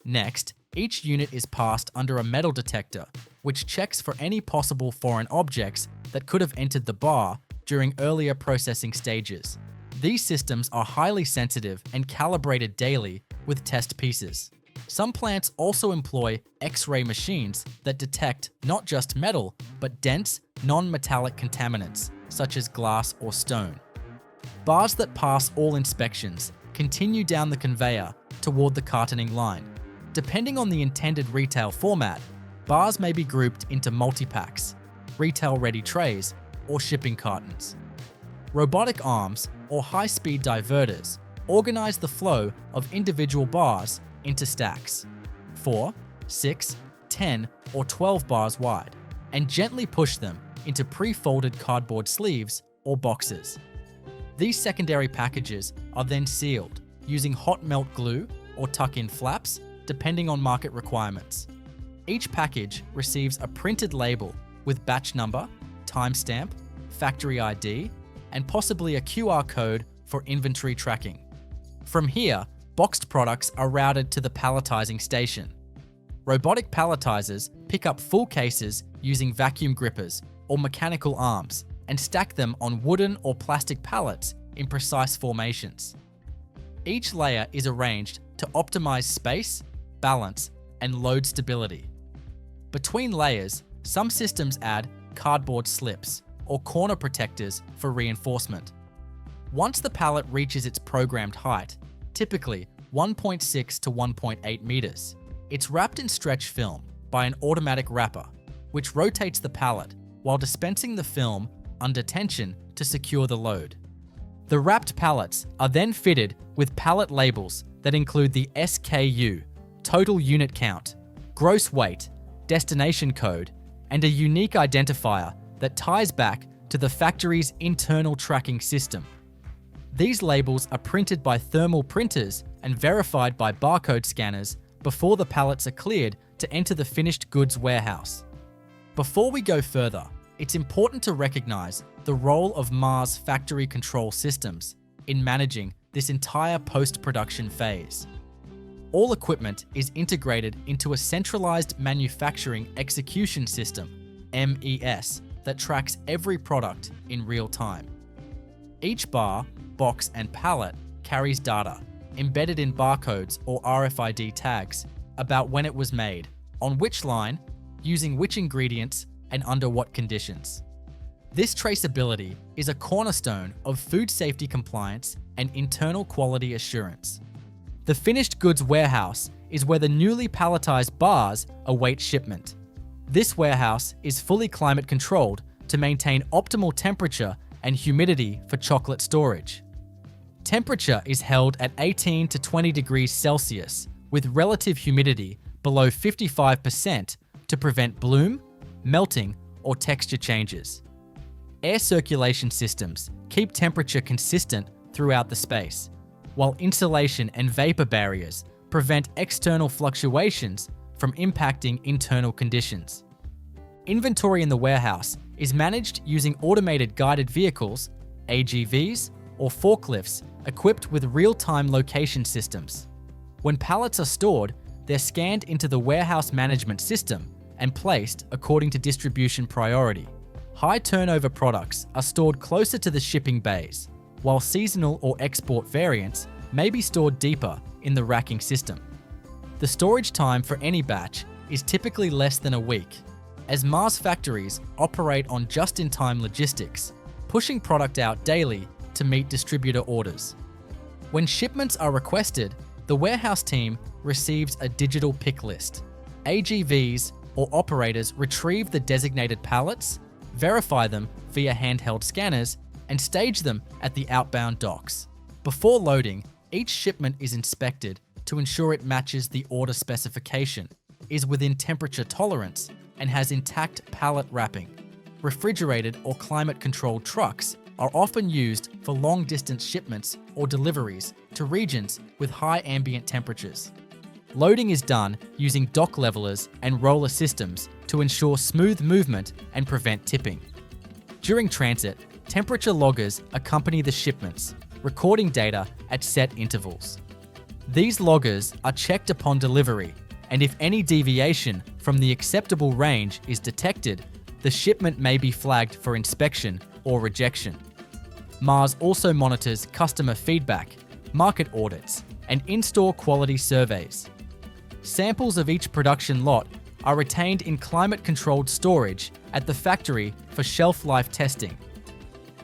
Next, each unit is passed under a metal detector, which checks for any possible foreign objects that could have entered the bar during earlier processing stages. These systems are highly sensitive and calibrated daily with test pieces. Some plants also employ X-ray machines that detect not just metal, but dense, non-metallic contaminants, such as glass or stone. Bars that pass all inspections continue down the conveyor toward the cartoning line. Depending on the intended retail format, bars may be grouped into multi-packs, retail-ready trays, or shipping cartons. Robotic arms, or high-speed diverters, organize the flow of individual bars into stacks, 4, 6, 10, or 12 bars wide, and gently push them into pre-folded cardboard sleeves or boxes. These secondary packages are then sealed using hot melt glue or tuck-in flaps, depending on market requirements. Each package receives a printed label with batch number, timestamp, factory ID, and possibly a QR code for inventory tracking. From here, boxed products are routed to the palletizing station. Robotic palletizers pick up full cases using vacuum grippers or mechanical arms and stack them on wooden or plastic pallets in precise formations. Each layer is arranged to optimize space, balance, and load stability. Between layers, some systems add cardboard slips or corner protectors for reinforcement. Once the pallet reaches its programmed height, typically 1.6 to 1.8 meters, it's wrapped in stretch film by an automatic wrapper, which rotates the pallet while dispensing the film under tension to secure the load. The wrapped pallets are then fitted with pallet labels that include the SKU, total unit count, gross weight, destination code, and a unique identifier that ties back to the factory's internal tracking system. These labels are printed by thermal printers and verified by barcode scanners before the pallets are cleared to enter the finished goods warehouse. Before we go further, it's important to recognize the role of Mars factory control systems in managing this entire post-production phase. All equipment is integrated into a centralized manufacturing execution system, MES, that tracks every product in real time. Each bar, box, and pallet carries data, embedded in barcodes or RFID tags, about when it was made, on which line, using which ingredients, and under what conditions. This traceability is a cornerstone of food safety compliance and internal quality assurance. The finished goods warehouse is where the newly palletized bars await shipment. This warehouse is fully climate controlled to maintain optimal temperature and humidity for chocolate storage. Temperature is held at 18 to 20 degrees Celsius with relative humidity below 55% to prevent bloom, melting, or texture changes. Air circulation systems keep temperature consistent throughout the space, while insulation and vapor barriers prevent external fluctuations from impacting internal conditions. Inventory in the warehouse is managed using automated guided vehicles, AGVs, or forklifts equipped with real-time location systems. When pallets are stored, they're scanned into the warehouse management system and placed according to distribution priority. High turnover products are stored closer to the shipping bays, while seasonal or export variants may be stored deeper in the racking system. The storage time for any batch is typically less than a week, as Mars factories operate on just-in-time logistics, pushing product out daily to meet distributor orders. When shipments are requested, the warehouse team receives a digital pick list. AGVs or operators retrieve the designated pallets, verify them via handheld scanners, and stage them at the outbound docks. Before loading, each shipment is inspected to ensure it matches the order specification, is within temperature tolerance, and has intact pallet wrapping. Refrigerated or climate-controlled trucks are often used for long-distance shipments or deliveries to regions with high ambient temperatures. Loading is done using dock levelers and roller systems to ensure smooth movement and prevent tipping. During transit, temperature loggers accompany the shipments, recording data at set intervals. These loggers are checked upon delivery, and if any deviation from the acceptable range is detected, the shipment may be flagged for inspection or rejection. Mars also monitors customer feedback, market audits, and in-store quality surveys. Samples of each production lot are retained in climate-controlled storage at the factory for shelf life testing.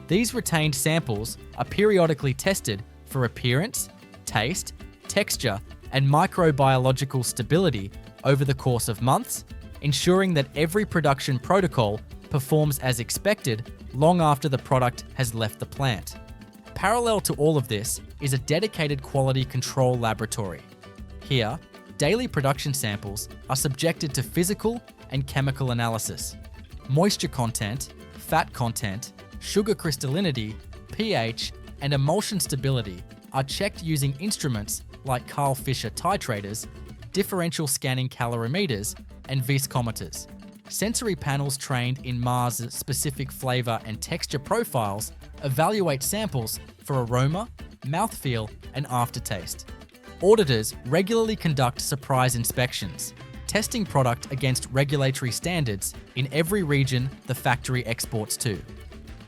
These retained samples are periodically tested for appearance, taste, texture, and microbiological stability over the course of months, ensuring that every production protocol performs as expected long after the product has left the plant. Parallel to all of this is a dedicated quality control laboratory. Here, daily production samples are subjected to physical and chemical analysis. Moisture content, fat content, sugar crystallinity, pH, and emulsion stability are checked using instruments like Carl Fisher titrators, differential scanning calorimeters, and viscometers. Sensory panels trained in Mars' specific flavor and texture profiles evaluate samples for aroma, mouthfeel, and aftertaste. Auditors regularly conduct surprise inspections, testing product against regulatory standards in every region the factory exports to.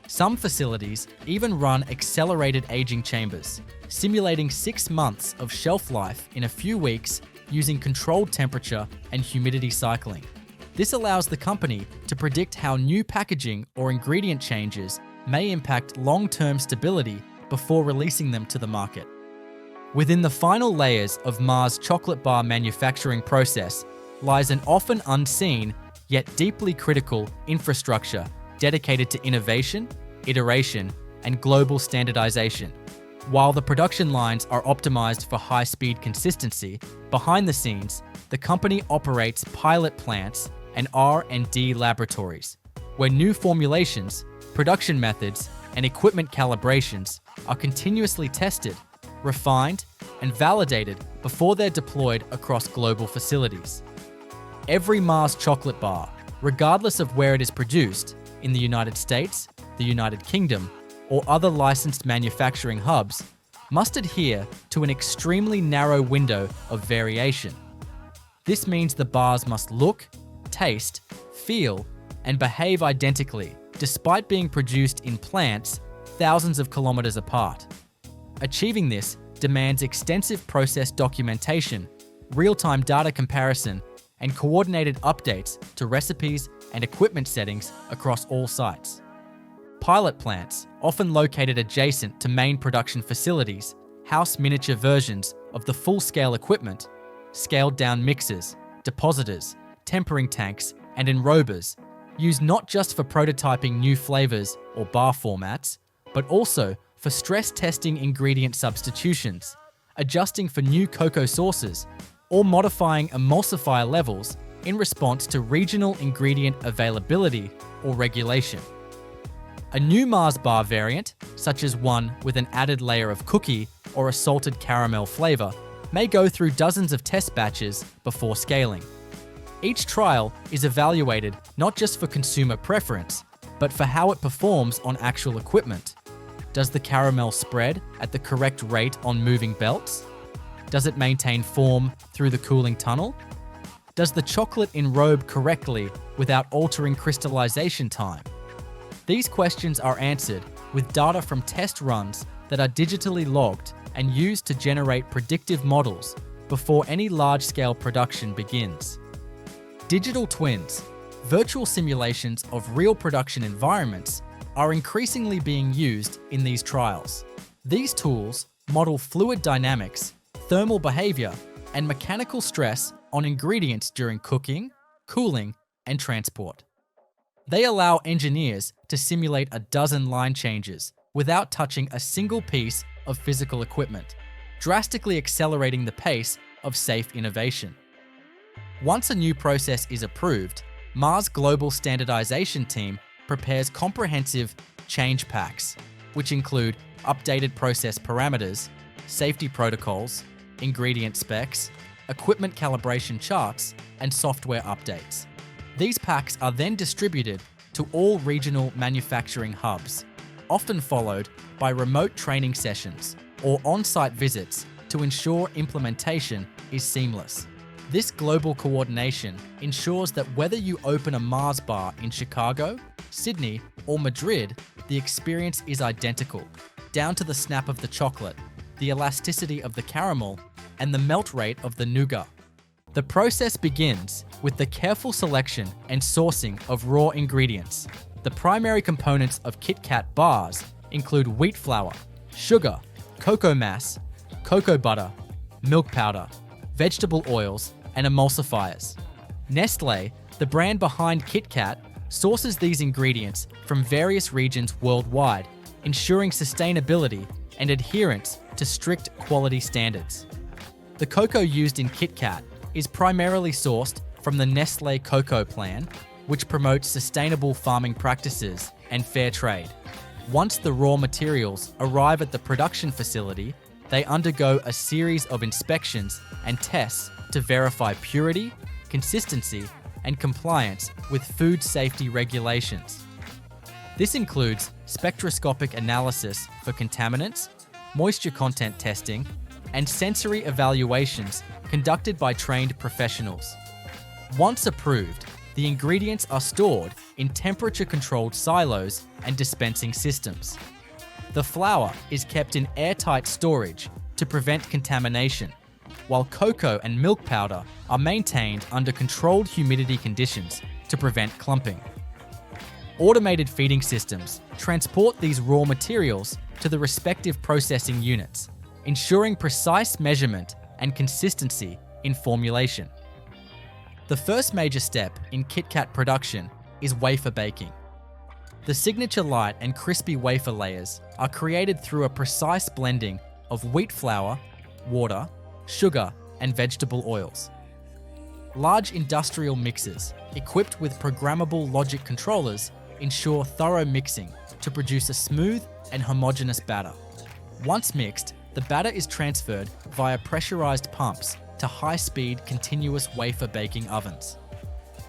Some facilities even run accelerated aging chambers, simulating 6 months of shelf life in a few weeks using controlled temperature and humidity cycling. This allows the company to predict how new packaging or ingredient changes may impact long-term stability before releasing them to the market. Within the final layers of Mars' chocolate bar manufacturing process lies an often unseen yet deeply critical infrastructure dedicated to innovation, iteration, and global standardization. While the production lines are optimized for high-speed consistency, behind the scenes, the company operates pilot plants and R&D laboratories, where new formulations, production methods, and equipment calibrations are continuously tested, refined, and validated before they're deployed across global facilities. Every Mars chocolate bar, regardless of where it is produced, in the United States, the United Kingdom, or other licensed manufacturing hubs, must adhere to an extremely narrow window of variation. This means the bars must look, taste, feel, and behave identically, despite being produced in plants thousands of kilometers apart. Achieving this demands extensive process documentation, real-time data comparison, and coordinated updates to recipes and equipment settings across all sites. Pilot plants, often located adjacent to main production facilities, house miniature versions of the full-scale equipment, scaled down mixers, depositors, tempering tanks, and enrobers, used not just for prototyping new flavors or bar formats, but also for stress testing ingredient substitutions, adjusting for new cocoa sources, or modifying emulsifier levels in response to regional ingredient availability or regulation. A new Mars bar variant, such as one with an added layer of cookie or a salted caramel flavor, may go through dozens of test batches before scaling. Each trial is evaluated not just for consumer preference, but for how it performs on actual equipment. Does the caramel spread at the correct rate on moving belts? Does it maintain form through the cooling tunnel? Does the chocolate enrobe correctly without altering crystallization time? These questions are answered with data from test runs that are digitally logged and used to generate predictive models before any large-scale production begins. Digital twins, virtual simulations of real production environments, are increasingly being used in these trials. These tools model fluid dynamics, thermal behavior, and mechanical stress on ingredients during cooking, cooling, and transport. They allow engineers to simulate a dozen line changes without touching a single piece of physical equipment, drastically accelerating the pace of safe innovation. Once a new process is approved, Mars' global standardization team prepares comprehensive change packs, which include updated process parameters, safety protocols, ingredient specs, equipment calibration charts, and software updates. These packs are then distributed to all regional manufacturing hubs, often followed by remote training sessions or on-site visits to ensure implementation is seamless. This global coordination ensures that whether you open a Mars bar in Chicago, Sydney, or Madrid, the experience is identical, down to the snap of the chocolate, the elasticity of the caramel, and the melt rate of the nougat. The process begins with the careful selection and sourcing of raw ingredients. The primary components of KitKat bars include wheat flour, sugar, cocoa mass, cocoa butter, milk powder, vegetable oils, and emulsifiers. Nestlé, the brand behind KitKat, sources these ingredients from various regions worldwide, ensuring sustainability and adherence to strict quality standards. The cocoa used in KitKat is primarily sourced from the Nestlé Cocoa Plan, which promotes sustainable farming practices and fair trade. Once the raw materials arrive at the production facility, they undergo a series of inspections and tests to verify purity, consistency, and compliance with food safety regulations. This includes spectroscopic analysis for contaminants, moisture content testing, and sensory evaluations conducted by trained professionals. Once approved, the ingredients are stored in temperature-controlled silos and dispensing systems. The flour is kept in airtight storage to prevent contamination, while cocoa and milk powder are maintained under controlled humidity conditions to prevent clumping. Automated feeding systems transport these raw materials to the respective processing units, ensuring precise measurement and consistency in formulation. The first major step in KitKat production is wafer baking. The signature light and crispy wafer layers are created through a precise blending of wheat flour, water, sugar, and vegetable oils. Large industrial mixers, equipped with programmable logic controllers, ensure thorough mixing to produce a smooth and homogeneous batter. Once mixed, the batter is transferred via pressurized pumps to high-speed continuous wafer baking ovens.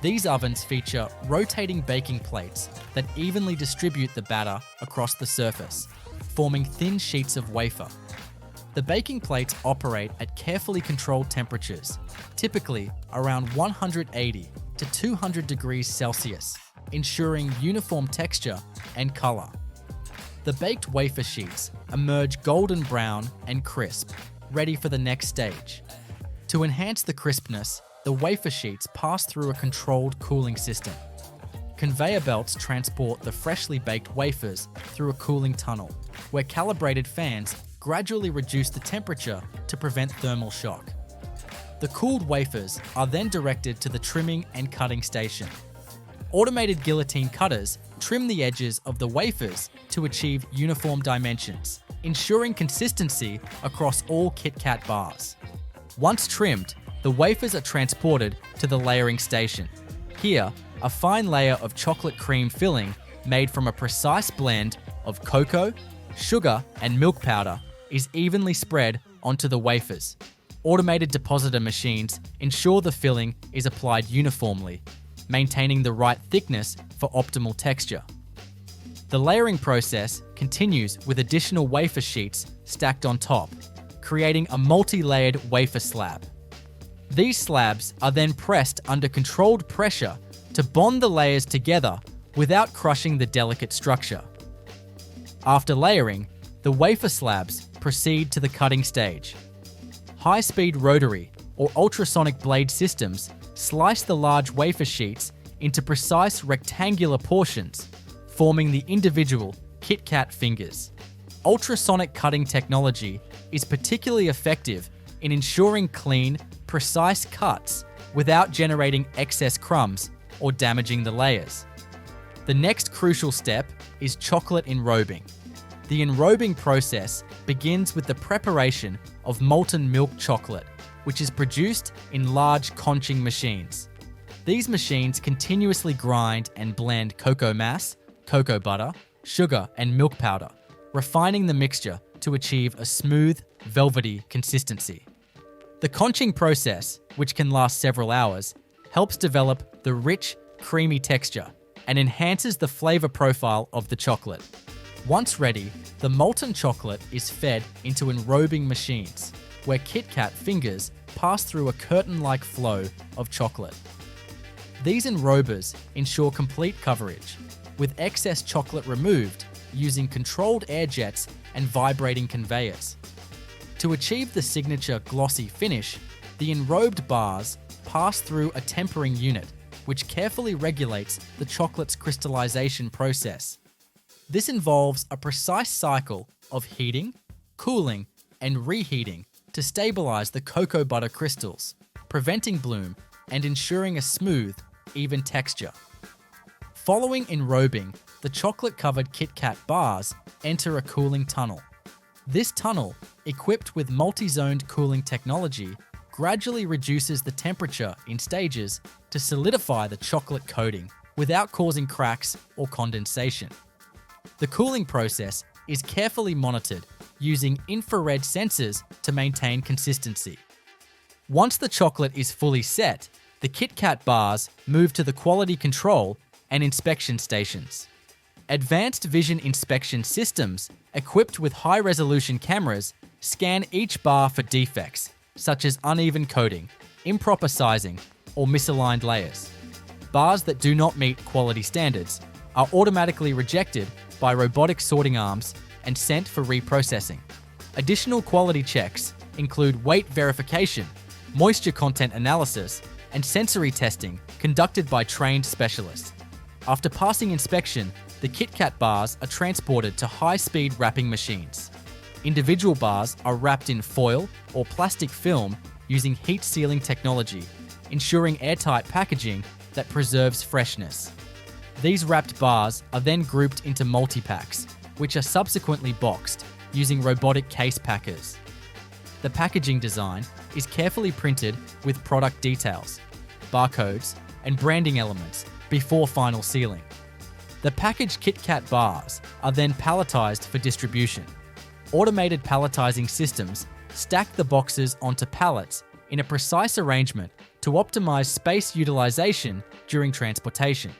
These ovens feature rotating baking plates that evenly distribute the batter across the surface, forming thin sheets of wafer. The baking plates operate at carefully controlled temperatures, typically around 180 to 200 degrees Celsius, ensuring uniform texture and color. The baked wafer sheets emerge golden brown and crisp, ready for the next stage. To enhance the crispness, the wafer sheets pass through a controlled cooling system. Conveyor belts transport the freshly baked wafers through a cooling tunnel, where calibrated fans gradually reduce the temperature to prevent thermal shock. The cooled wafers are then directed to the trimming and cutting station. Automated guillotine cutters trim the edges of the wafers to achieve uniform dimensions, ensuring consistency across all KitKat bars. Once trimmed, the wafers are transported to the layering station. Here, a fine layer of chocolate cream filling made from a precise blend of cocoa, sugar, and milk powder is evenly spread onto the wafers. Automated depositor machines ensure the filling is applied uniformly, maintaining the right thickness for optimal texture. The layering process continues with additional wafer sheets stacked on top, creating a multi-layered wafer slab. These slabs are then pressed under controlled pressure to bond the layers together without crushing the delicate structure. After layering, the wafer slabs proceed to the cutting stage. High-speed rotary or ultrasonic blade systems slice the large wafer sheets into precise rectangular portions, forming the individual KitKat fingers. Ultrasonic cutting technology is particularly effective in ensuring clean, precise cuts without generating excess crumbs or damaging the layers. The next crucial step is chocolate enrobing. The enrobing process begins with the preparation of molten milk chocolate, which is produced in large conching machines. These machines continuously grind and blend cocoa mass, cocoa butter, sugar, and milk powder, refining the mixture to achieve a smooth, velvety consistency. The conching process, which can last several hours, helps develop the rich, creamy texture and enhances the flavor profile of the chocolate. Once ready, the molten chocolate is fed into enrobing machines, where KitKat fingers pass through a curtain-like flow of chocolate. These enrobers ensure complete coverage, with excess chocolate removed using controlled air jets and vibrating conveyors. To achieve the signature glossy finish, the enrobed bars pass through a tempering unit, which carefully regulates the chocolate's crystallization process. This involves a precise cycle of heating, cooling, and reheating to stabilize the cocoa butter crystals, preventing bloom and ensuring a smooth, even texture. Following enrobing, the chocolate-covered KitKat bars enter a cooling tunnel. This tunnel, equipped with multi-zoned cooling technology, gradually reduces the temperature in stages to solidify the chocolate coating without causing cracks or condensation. The cooling process is carefully monitored using infrared sensors to maintain consistency. Once the chocolate is fully set, the KitKat bars move to the quality control and inspection stations. Advanced vision inspection systems, equipped with high-resolution cameras, scan each bar for defects, such as uneven coating, improper sizing, or misaligned layers. Bars that do not meet quality standards are automatically rejected by robotic sorting arms and sent for reprocessing. Additional quality checks include weight verification, moisture content analysis, and sensory testing conducted by trained specialists. After passing inspection, the KitKat bars are transported to high-speed wrapping machines. Individual bars are wrapped in foil or plastic film using heat-sealing technology, ensuring airtight packaging that preserves freshness. These wrapped bars are then grouped into multi-packs, which are subsequently boxed using robotic case packers. The packaging design is carefully printed with product details, barcodes, and branding elements before final sealing. The packaged KitKat bars are then palletized for distribution. Automated palletizing systems stack the boxes onto pallets in a precise arrangement to optimize space utilization during transportation.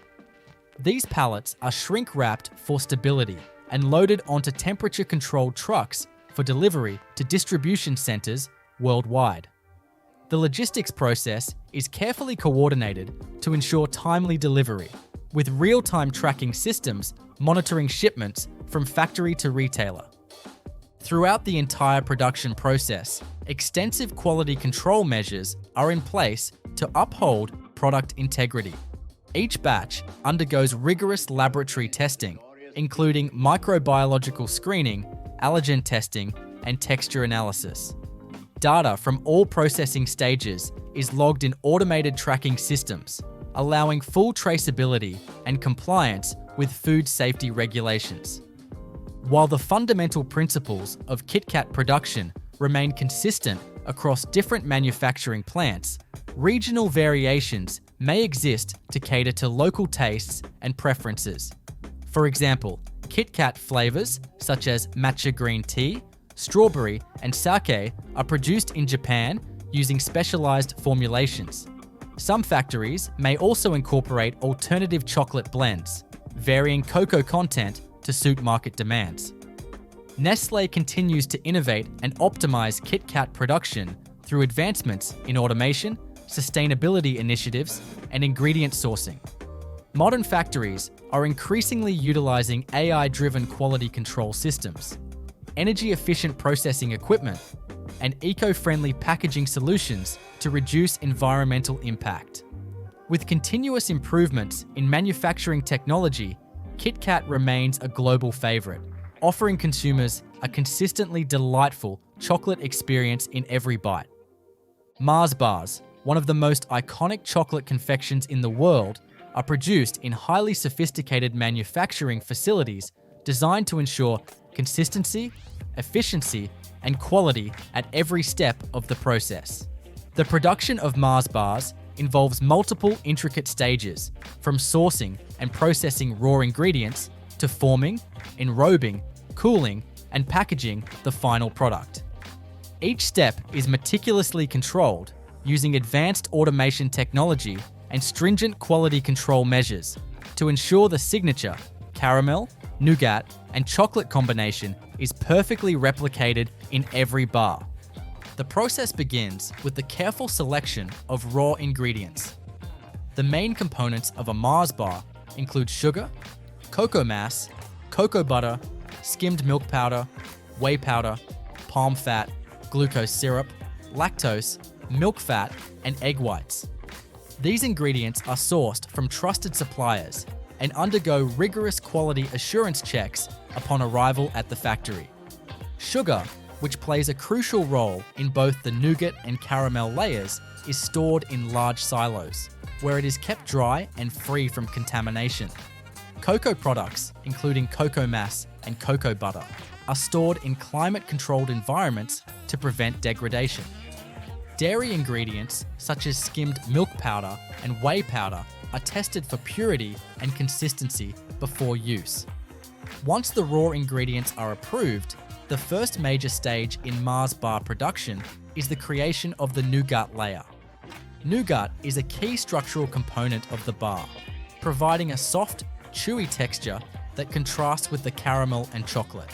These pallets are shrink-wrapped for stability and loaded onto temperature-controlled trucks for delivery to distribution centers worldwide. The logistics process is carefully coordinated to ensure timely delivery, with real-time tracking systems monitoring shipments from factory to retailer. Throughout the entire production process, extensive quality control measures are in place to uphold product integrity. Each batch undergoes rigorous laboratory testing, including microbiological screening, allergen testing, and texture analysis. data from all processing stages is logged in automated tracking systems, allowing full traceability and compliance with food safety regulations. While the fundamental principles of KitKat production remain consistent across different manufacturing plants, regional variations may exist to cater to local tastes and preferences. For example, KitKat flavors such as matcha green tea, strawberry, and sake are produced in Japan using specialized formulations. Some factories may also incorporate alternative chocolate blends, varying cocoa content to suit market demands. Nestlé continues to innovate and optimize KitKat production through advancements in automation, sustainability initiatives, and ingredient sourcing. Modern factories are increasingly utilizing AI-driven quality control systems, energy-efficient processing equipment, and eco-friendly packaging solutions to reduce environmental impact. With continuous improvements in manufacturing technology, KitKat remains a global favorite, offering consumers a consistently delightful chocolate experience in every bite. Mars bars, one of the most iconic chocolate confections in the world, are produced in highly sophisticated manufacturing facilities designed to ensure consistency, efficiency, and quality at every step of the process. The production of Mars bars involves multiple intricate stages, from sourcing and processing raw ingredients to forming, enrobing, cooling, and packaging the final product. Each step is meticulously controlled using advanced automation technology and stringent quality control measures to ensure the signature caramel, nougat, and chocolate combination is perfectly replicated in every bar. The process begins with the careful selection of raw ingredients. The main components of a Mars bar include sugar, cocoa mass, cocoa butter, skimmed milk powder, whey powder, palm fat, glucose syrup, lactose, milk fat, and egg whites. These ingredients are sourced from trusted suppliers and undergo rigorous quality assurance checks upon arrival at the factory. Sugar, which plays a crucial role in both the nougat and caramel layers, is stored in large silos, where it is kept dry and free from contamination. Cocoa products, including cocoa mass and cocoa butter, are stored in climate-controlled environments to prevent degradation. Dairy ingredients, such as skimmed milk powder and whey powder, are tested for purity and consistency before use. Once the raw ingredients are approved, the first major stage in Mars bar production is the creation of the nougat layer. Nougat is a key structural component of the bar, providing a soft, chewy texture that contrasts with the caramel and chocolate.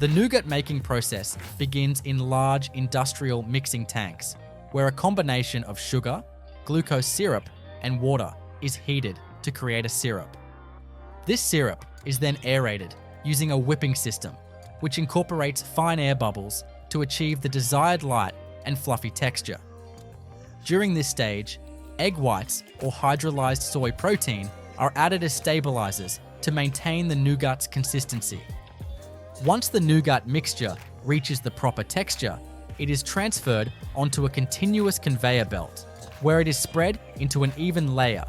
The nougat making process begins in large industrial mixing tanks, where a combination of sugar, glucose syrup, and water is heated to create a syrup. This syrup is then aerated using a whipping system, which incorporates fine air bubbles to achieve the desired light and fluffy texture. During this stage, egg whites or hydrolyzed soy protein are added as stabilizers to maintain the nougat's consistency. Once the nougat mixture reaches the proper texture, it is transferred onto a continuous conveyor belt, where it is spread into an even layer.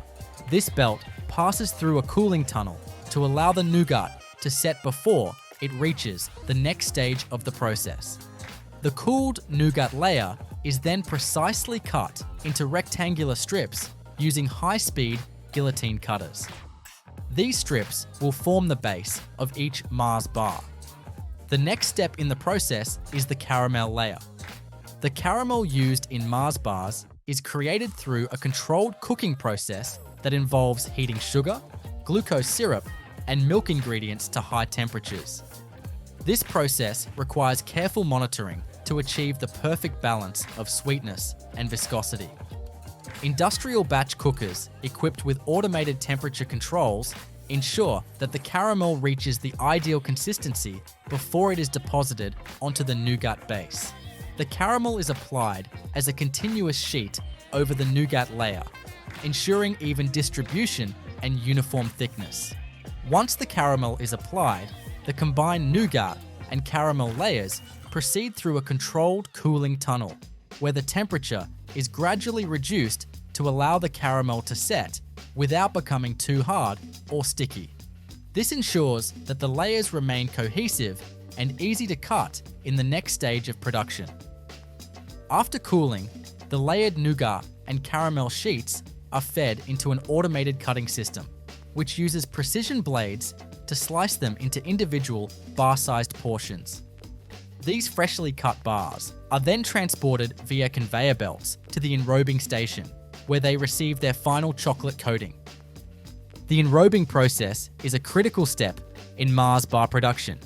This belt passes through a cooling tunnel to allow the nougat to set before it reaches the next stage of the process. The cooled nougat layer is then precisely cut into rectangular strips using high-speed guillotine cutters. These strips will form the base of each Mars bar. The next step in the process is the caramel layer. The caramel used in Mars bars is created through a controlled cooking process that involves heating sugar, glucose syrup, and milk ingredients to high temperatures. This process requires careful monitoring to achieve the perfect balance of sweetness and viscosity. Industrial batch cookers equipped with automated temperature controls ensure that the caramel reaches the ideal consistency before it is deposited onto the nougat base. The caramel is applied as a continuous sheet over the nougat layer, ensuring even distribution and uniform thickness. Once the caramel is applied, the combined nougat and caramel layers proceed through a controlled cooling tunnel, where the temperature is gradually reduced to allow the caramel to set without becoming too hard or sticky. This ensures that the layers remain cohesive and easy to cut in the next stage of production. After cooling, the layered nougat and caramel sheets are fed into an automated cutting system, which uses precision blades to slice them into individual bar-sized portions. These freshly cut bars are then transported via conveyor belts to the enrobing station, where they receive their final chocolate coating. The enrobing process is a critical step in Mars bar production,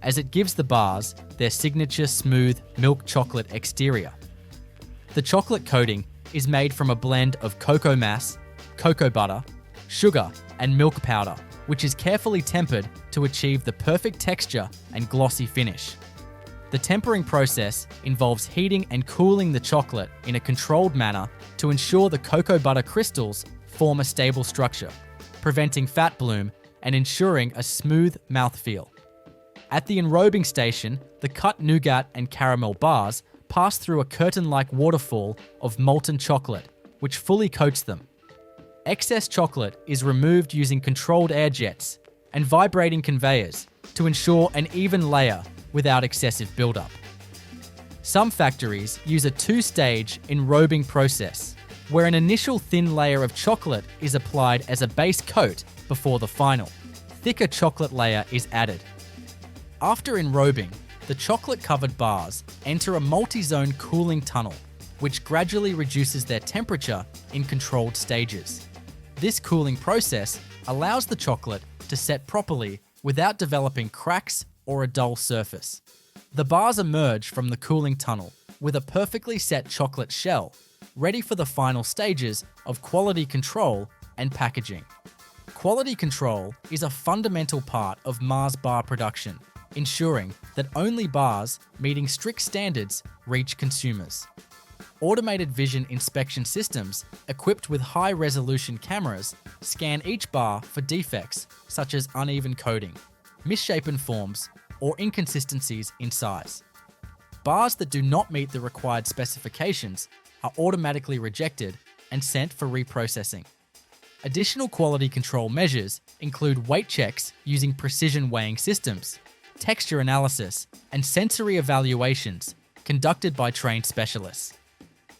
as it gives the bars their signature smooth milk chocolate exterior. The chocolate coating is made from a blend of cocoa mass, cocoa butter, sugar, and milk powder, which is carefully tempered to achieve the perfect texture and glossy finish. The tempering process involves heating and cooling the chocolate in a controlled manner to ensure the cocoa butter crystals form a stable structure, preventing fat bloom and ensuring a smooth mouthfeel. At the enrobing station, the cut nougat and caramel bars pass through a curtain-like waterfall of molten chocolate, which fully coats them. Excess chocolate is removed using controlled air jets and vibrating conveyors to ensure an even layer without excessive buildup. Some factories use a two-stage enrobing process, where an initial thin layer of chocolate is applied as a base coat before the final, thicker chocolate layer is added. After enrobing, the chocolate-covered bars enter a multi-zone cooling tunnel, which gradually reduces their temperature in controlled stages. This cooling process allows the chocolate to set properly without developing cracks or a dull surface. The bars emerge from the cooling tunnel with a perfectly set chocolate shell, ready for the final stages of quality control and packaging. Quality control is a fundamental part of Mars bar production, ensuring that only bars meeting strict standards reach consumers. Automated vision inspection systems equipped with high-resolution cameras scan each bar for defects such as uneven coating, misshapen forms, or inconsistencies in size. Bars that do not meet the required specifications are automatically rejected and sent for reprocessing. Additional quality control measures include weight checks using precision weighing systems, texture analysis, and sensory evaluations conducted by trained specialists.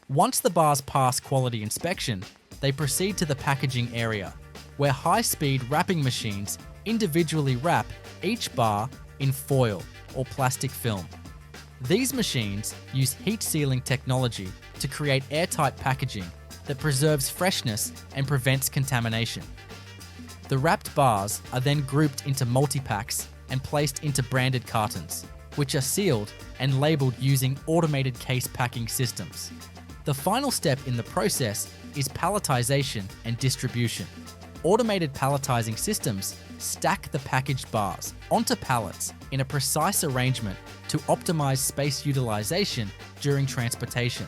Once the bars pass quality inspection, they proceed to the packaging area, where high-speed wrapping machines individually wrap each bar in foil or plastic film. These machines use heat sealing technology to create airtight packaging that preserves freshness and prevents contamination. The wrapped bars are then grouped into multi-packs and placed into branded cartons, which are sealed and labeled using automated case packing systems. The final step in the process is palletization and distribution. Automated palletizing systems stack the packaged bars onto pallets in a precise arrangement to optimize space utilization during transportation.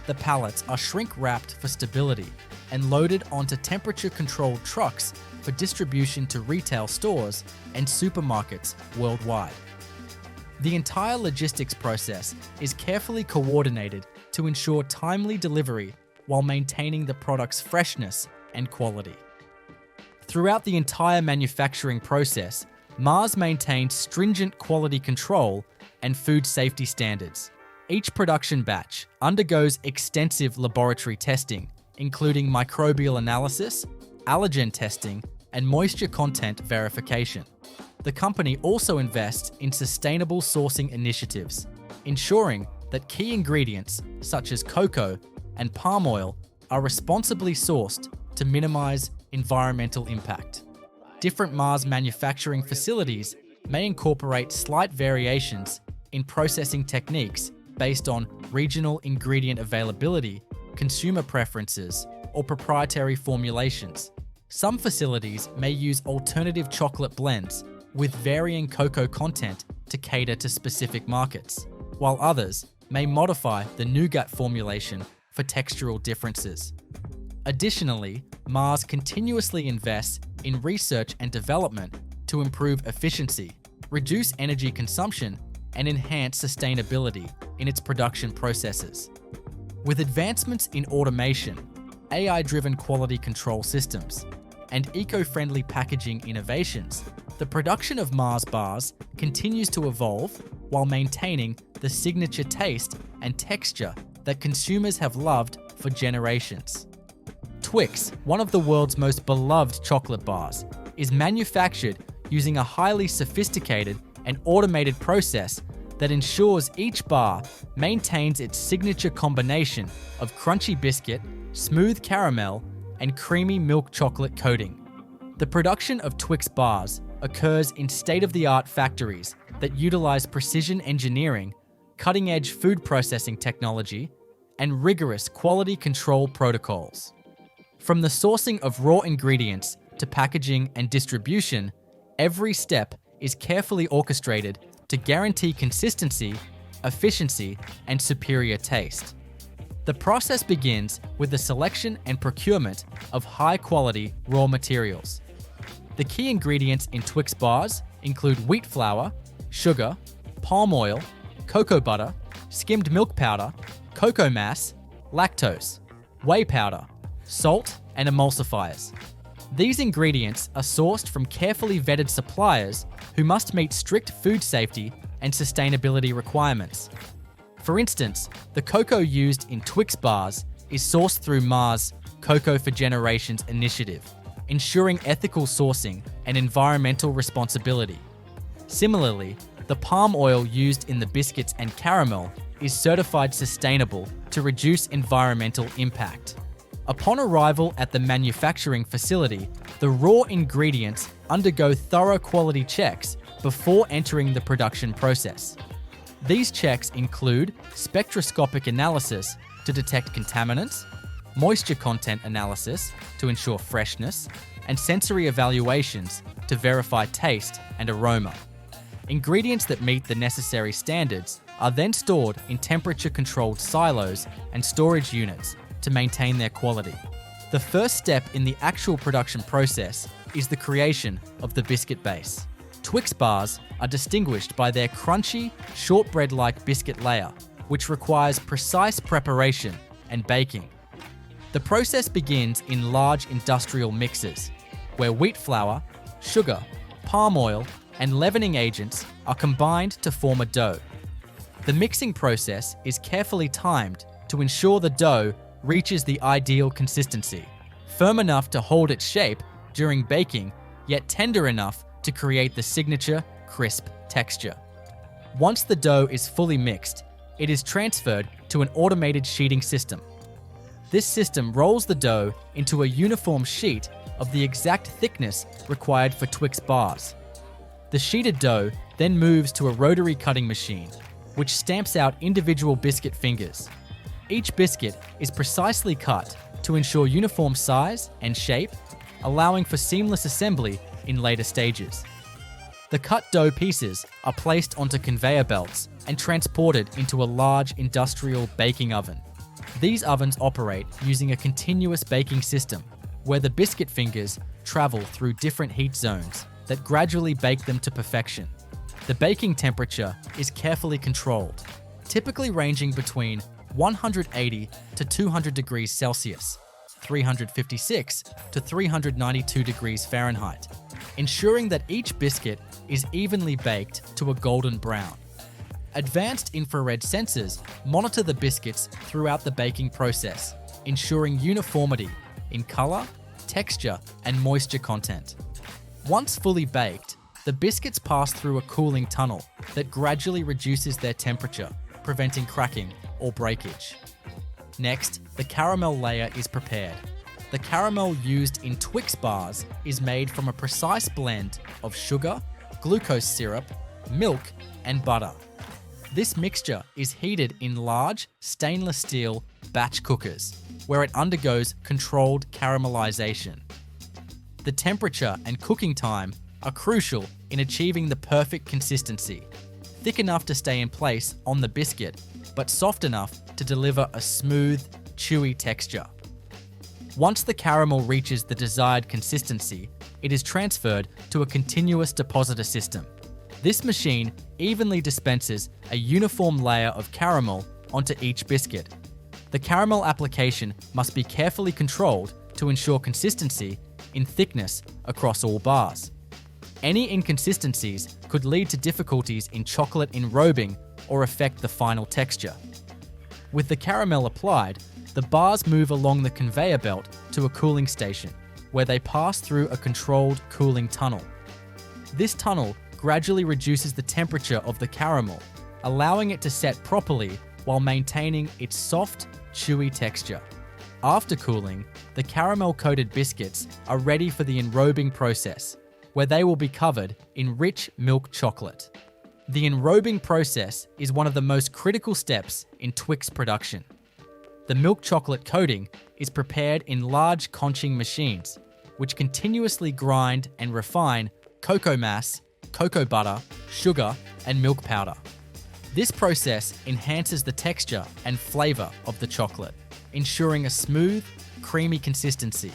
The pallets are shrink-wrapped for stability and loaded onto temperature-controlled trucks for distribution to retail stores and supermarkets worldwide. The entire logistics process is carefully coordinated to ensure timely delivery while maintaining the product's freshness and quality. Throughout the entire manufacturing process, Mars maintains stringent quality control and food safety standards. Each production batch undergoes extensive laboratory testing, including microbial analysis, allergen testing, and moisture content verification. The company also invests in sustainable sourcing initiatives, ensuring that key ingredients such as cocoa and palm oil are responsibly sourced to minimize environmental impact. Different Mars manufacturing facilities may incorporate slight variations in processing techniques based on regional ingredient availability, consumer preferences, or proprietary formulations. Some facilities may use alternative chocolate blends with varying cocoa content to cater to specific markets, while others may modify the nougat formulation for textural differences. Additionally, Mars continuously invests in research and development to improve efficiency, reduce energy consumption, and enhance sustainability in its production processes. With advancements in automation, AI-driven quality control systems, and eco-friendly packaging innovations, the production of Mars bars continues to evolve while maintaining the signature taste and texture that consumers have loved for generations. Twix, one of the world's most beloved chocolate bars, is manufactured using a highly sophisticated and automated process that ensures each bar maintains its signature combination of crunchy biscuit, smooth caramel, and creamy milk chocolate coating. The production of Twix bars occurs in state-of-the-art factories that utilize precision engineering, cutting-edge food processing technology, and rigorous quality control protocols. From the sourcing of raw ingredients to packaging and distribution, every step is carefully orchestrated to guarantee consistency, efficiency, and superior taste. The process begins with the selection and procurement of high-quality raw materials. The key ingredients in Twix bars include wheat flour, sugar, palm oil, cocoa butter, skimmed milk powder, cocoa mass, lactose, whey powder, salt, and emulsifiers. These ingredients are sourced from carefully vetted suppliers who must meet strict food safety and sustainability requirements. For instance, the cocoa used in Twix bars is sourced through Mars' Cocoa for Generations initiative, ensuring ethical sourcing and environmental responsibility. Similarly, the palm oil used in the biscuits and caramel is certified sustainable to reduce environmental impact. Upon arrival at the manufacturing facility, the raw ingredients undergo thorough quality checks before entering the production process. These checks include spectroscopic analysis to detect contaminants, moisture content analysis to ensure freshness, and sensory evaluations to verify taste and aroma. Ingredients that meet the necessary standards are then stored in temperature-controlled silos and storage units to maintain their quality. The first step in the actual production process is the creation of the biscuit base. Twix bars are distinguished by their crunchy, shortbread-like biscuit layer, which requires precise preparation and baking. The process begins in large industrial mixers, where wheat flour, sugar, palm oil, and leavening agents are combined to form a dough. The mixing process is carefully timed to ensure the dough reaches the ideal consistency, firm enough to hold its shape during baking, yet tender enough to create the signature, crisp texture. Once the dough is fully mixed, it is transferred to an automated sheeting system. This system rolls the dough into a uniform sheet of the exact thickness required for Twix bars. The sheeted dough then moves to a rotary cutting machine, which stamps out individual biscuit fingers. Each biscuit is precisely cut to ensure uniform size and shape, allowing for seamless assembly in later stages. The cut dough pieces are placed onto conveyor belts and transported into a large industrial baking oven. These ovens operate using a continuous baking system, where the biscuit fingers travel through different heat zones that gradually bake them to perfection. The baking temperature is carefully controlled, typically ranging between 180 to 200 degrees Celsius, 356 to 392 degrees Fahrenheit, ensuring that each biscuit is evenly baked to a golden brown. Advanced infrared sensors monitor the biscuits throughout the baking process, ensuring uniformity in color, texture, and moisture content. Once fully baked, the biscuits pass through a cooling tunnel that gradually reduces their temperature, preventing cracking or breakage. Next, the caramel layer is prepared. The caramel used in Twix bars is made from a precise blend of sugar, glucose syrup, milk, and butter. This mixture is heated in large stainless steel batch cookers, where it undergoes controlled caramelization. The temperature and cooking time are crucial in achieving the perfect consistency, thick enough to stay in place on the biscuit, but soft enough to deliver a smooth, chewy texture. Once the caramel reaches the desired consistency, it is transferred to a continuous depositor system. This machine evenly dispenses a uniform layer of caramel onto each biscuit. The caramel application must be carefully controlled to ensure consistency in thickness across all bars. Any inconsistencies could lead to difficulties in chocolate enrobing or affect the final texture. With the caramel applied, the bars move along the conveyor belt to a cooling station, where they pass through a controlled cooling tunnel. This tunnel gradually reduces the temperature of the caramel, allowing it to set properly while maintaining its soft, chewy texture. After cooling, the caramel-coated biscuits are ready for the enrobing process, where they will be covered in rich milk chocolate. The enrobing process is one of the most critical steps in Twix production. The milk chocolate coating is prepared in large conching machines, which continuously grind and refine cocoa mass, cocoa butter, sugar, and milk powder. This process enhances the texture and flavor of the chocolate, ensuring a smooth, creamy consistency.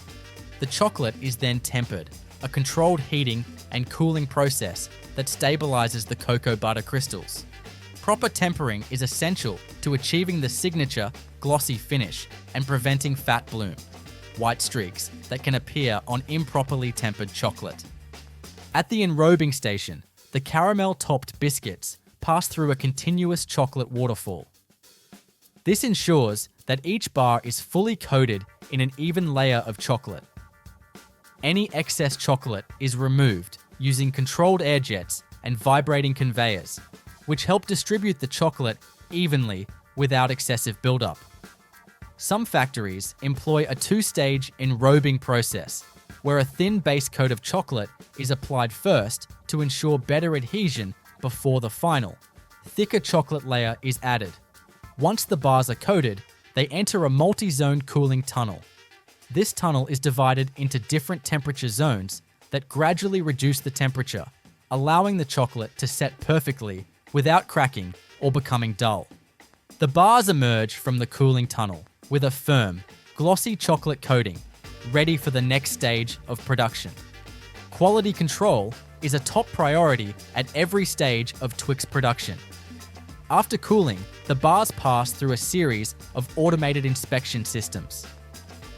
The chocolate is then tempered, a controlled heating and cooling process that stabilizes the cocoa butter crystals. Proper tempering is essential to achieving the signature glossy finish and preventing fat bloom, white streaks that can appear on improperly tempered chocolate. At the enrobing station, the caramel-topped biscuits pass through a continuous chocolate waterfall. This ensures that each bar is fully coated in an even layer of chocolate. Any excess chocolate is removed using controlled air jets and vibrating conveyors, which help distribute the chocolate evenly without excessive buildup. Some factories employ a two-stage enrobing process, where a thin base coat of chocolate is applied first to ensure better adhesion before the final, thicker chocolate layer is added. Once the bars are coated, they enter a multi-zone cooling tunnel. This tunnel is divided into different temperature zones that gradually reduce the temperature, allowing the chocolate to set perfectly without cracking or becoming dull. The bars emerge from the cooling tunnel with a firm, glossy chocolate coating, ready for the next stage of production. Quality control is a top priority at every stage of Twix production. After cooling, the bars pass through a series of automated inspection systems.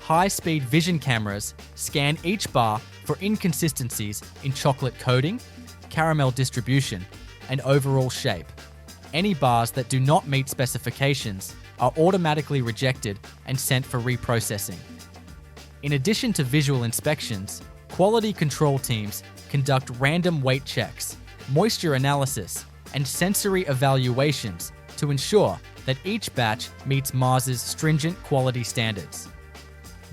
High-speed vision cameras scan each bar for inconsistencies in chocolate coating, caramel distribution, and overall shape. Any bars that do not meet specifications are automatically rejected and sent for reprocessing. In addition to visual inspections, quality control teams conduct random weight checks, moisture analysis, and sensory evaluations to ensure that each batch meets Mars's stringent quality standards.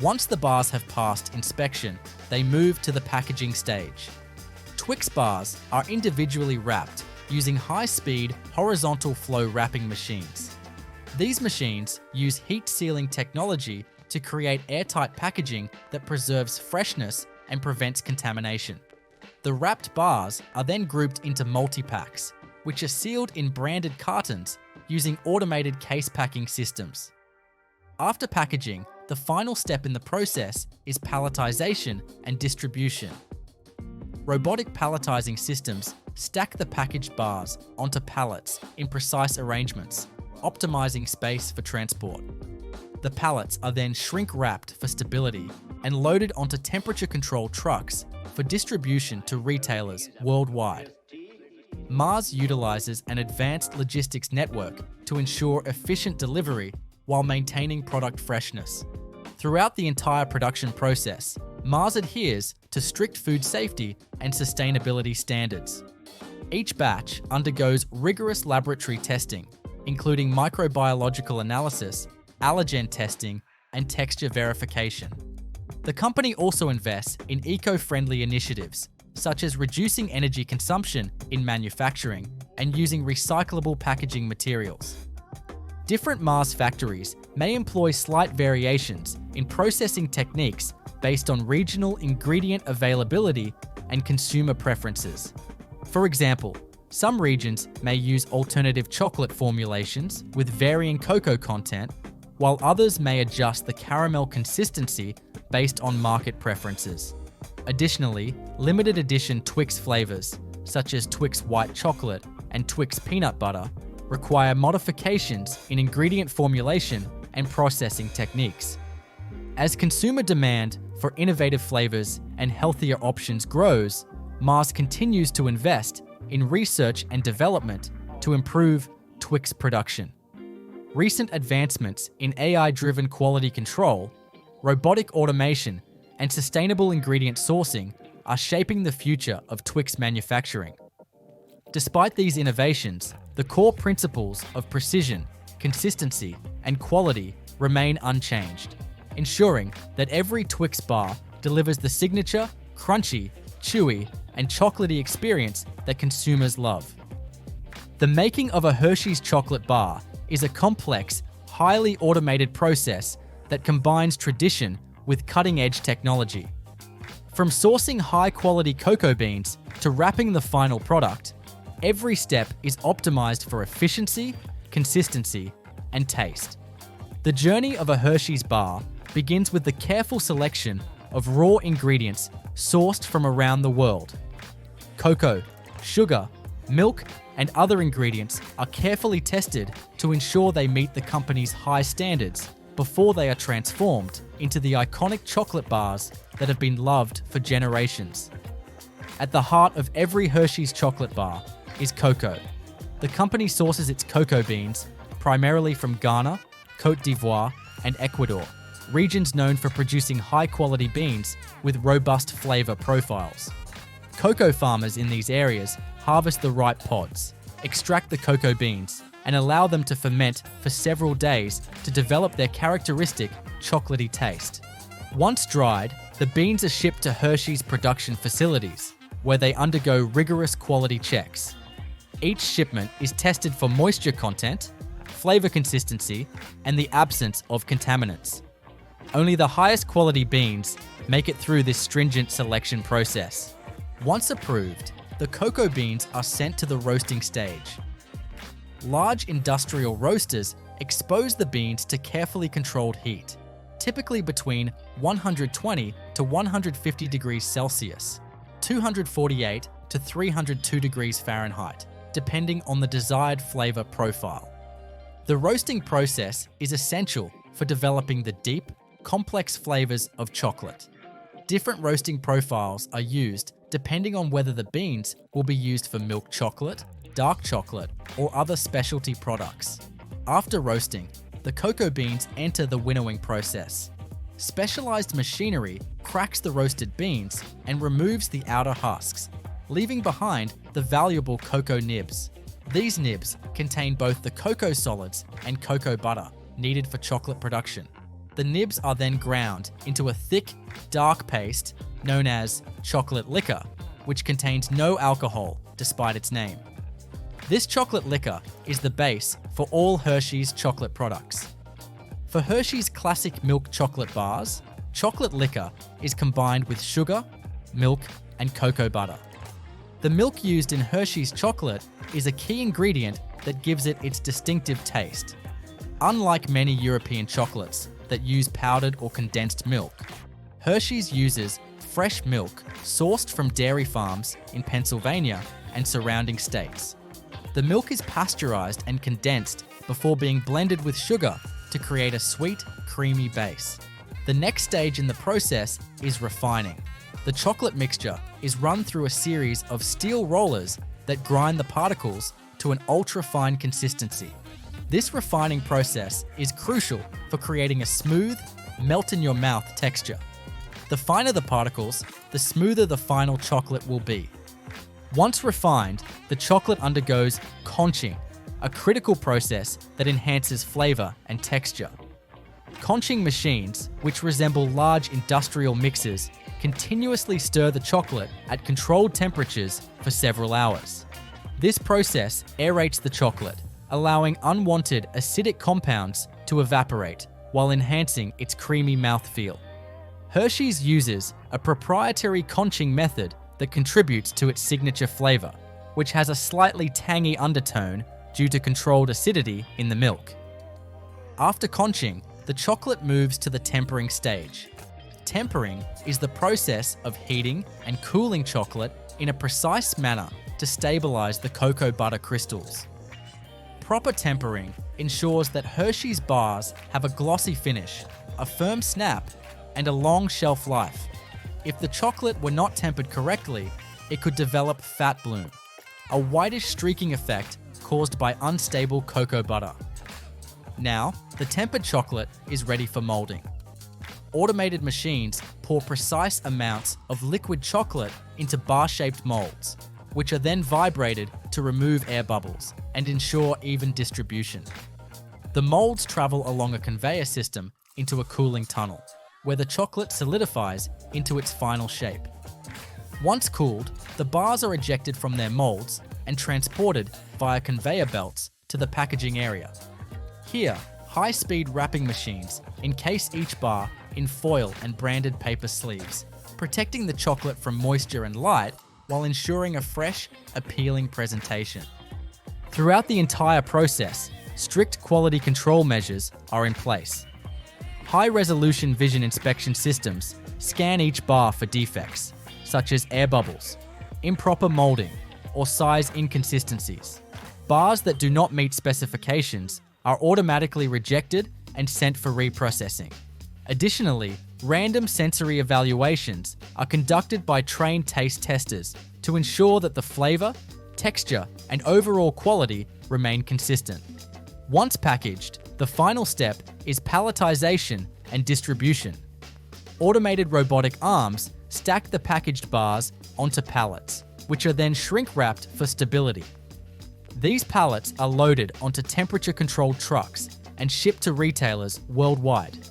Once the bars have passed inspection, they move to the packaging stage. Twix bars are individually wrapped using high-speed horizontal flow wrapping machines. These machines use heat sealing technology to create airtight packaging that preserves freshness and prevents contamination. The wrapped bars are then grouped into multi-packs, which are sealed in branded cartons using automated case packing systems. After packaging, the final step in the process is palletization and distribution. Robotic palletizing systems stack the packaged bars onto pallets in precise arrangements, optimizing space for transport. The pallets are then shrink-wrapped for stability and loaded onto temperature-controlled trucks for distribution to retailers worldwide. Mars utilizes an advanced logistics network to ensure efficient delivery while maintaining product freshness. Throughout the entire production process, Mars adheres to strict food safety and sustainability standards. Each batch undergoes rigorous laboratory testing, including microbiological analysis, allergen testing, and texture verification. The company also invests in eco-friendly initiatives, such as reducing energy consumption in manufacturing and using recyclable packaging materials. Different Mars factories may employ slight variations in processing techniques based on regional ingredient availability and consumer preferences. For example, some regions may use alternative chocolate formulations with varying cocoa content, while others may adjust the caramel consistency based on market preferences. Additionally, limited edition Twix flavors, such as Twix white chocolate and Twix peanut butter, require modifications in ingredient formulation and processing techniques. As consumer demand for innovative flavors and healthier options grows, Mars continues to invest in research and development to improve Twix production. Recent advancements in AI-driven quality control, robotic automation, and sustainable ingredient sourcing are shaping the future of Twix manufacturing. Despite these innovations, the core principles of precision, consistency, and quality remain unchanged, ensuring that every Twix bar delivers the signature, crunchy, chewy, and chocolatey experience that consumers love. The making of a Hershey's chocolate bar is a complex, highly automated process that combines tradition with cutting-edge technology. From sourcing high-quality cocoa beans to wrapping the final product, every step is optimized for efficiency, consistency, and taste. The journey of a Hershey's bar begins with the careful selection of raw ingredients sourced from around the world. Cocoa, sugar, milk, and other ingredients are carefully tested to ensure they meet the company's high standards before they are transformed into the iconic chocolate bars that have been loved for generations. At the heart of every Hershey's chocolate bar is cocoa. The company sources its cocoa beans primarily from Ghana, Côte d'Ivoire, and Ecuador, regions known for producing high-quality beans with robust flavor profiles. Cocoa farmers in these areas harvest the ripe pods, extract the cocoa beans, and allow them to ferment for several days to develop their characteristic chocolatey taste. Once dried, the beans are shipped to Hershey's production facilities, where they undergo rigorous quality checks. Each shipment is tested for moisture content, flavor consistency, and the absence of contaminants. Only the highest quality beans make it through this stringent selection process. Once approved, the cocoa beans are sent to the roasting stage. Large industrial roasters expose the beans to carefully controlled heat, typically between 120 to 150 degrees Celsius, 248 to 302 degrees Fahrenheit, depending on the desired flavor profile. The roasting process is essential for developing the deep, complex flavors of chocolate. Different roasting profiles are used depending on whether the beans will be used for milk chocolate, dark chocolate, or other specialty products. After roasting, the cocoa beans enter the winnowing process. Specialized machinery cracks the roasted beans and removes the outer husks, leaving behind the valuable cocoa nibs. These nibs contain both the cocoa solids and cocoa butter needed for chocolate production. The nibs are then ground into a thick, dark paste known as chocolate liquor, which contains no alcohol despite its name. This chocolate liquor is the base for all Hershey's chocolate products. For Hershey's classic milk chocolate bars, chocolate liquor is combined with sugar, milk, and cocoa butter. The milk used in Hershey's chocolate is a key ingredient that gives it its distinctive taste. Unlike many European chocolates that use powdered or condensed milk, Hershey's uses fresh milk sourced from dairy farms in Pennsylvania and surrounding states. The milk is pasteurized and condensed before being blended with sugar to create a sweet, creamy base. The next stage in the process is refining. The chocolate mixture is run through a series of steel rollers that grind the particles to an ultra-fine consistency. This refining process is crucial for creating a smooth, melt-in-your-mouth texture. The finer the particles, the smoother the final chocolate will be. Once refined, the chocolate undergoes conching, a critical process that enhances flavor and texture. Conching machines, which resemble large industrial mixers, continuously stir the chocolate at controlled temperatures for several hours. This process aerates the chocolate, allowing unwanted acidic compounds to evaporate while enhancing its creamy mouthfeel. Hershey's uses a proprietary conching method that contributes to its signature flavor, which has a slightly tangy undertone due to controlled acidity in the milk. After conching, the chocolate moves to the tempering stage. Tempering is the process of heating and cooling chocolate in a precise manner to stabilize the cocoa butter crystals. Proper tempering ensures that Hershey's bars have a glossy finish, a firm snap, and a long shelf life. If the chocolate were not tempered correctly, it could develop fat bloom, a whitish streaking effect caused by unstable cocoa butter. Now, the tempered chocolate is ready for molding. Automated machines pour precise amounts of liquid chocolate into bar-shaped molds, which are then vibrated to remove air bubbles and ensure even distribution. The molds travel along a conveyor system into a cooling tunnel, where the chocolate solidifies into its final shape. Once cooled, the bars are ejected from their molds and transported via conveyor belts to the packaging area. Here, high-speed wrapping machines encase each bar in foil and branded paper sleeves, protecting the chocolate from moisture and light while ensuring a fresh, appealing presentation. Throughout the entire process, strict quality control measures are in place. High-resolution vision inspection systems scan each bar for defects, such as air bubbles, improper molding, or size inconsistencies. Bars that do not meet specifications are automatically rejected and sent for reprocessing. Additionally, random sensory evaluations are conducted by trained taste testers to ensure that the flavor, texture, and overall quality remain consistent. Once packaged, the final step is palletization and distribution. Automated robotic arms stack the packaged bars onto pallets, which are then shrink-wrapped for stability. These pallets are loaded onto temperature-controlled trucks and shipped to retailers worldwide.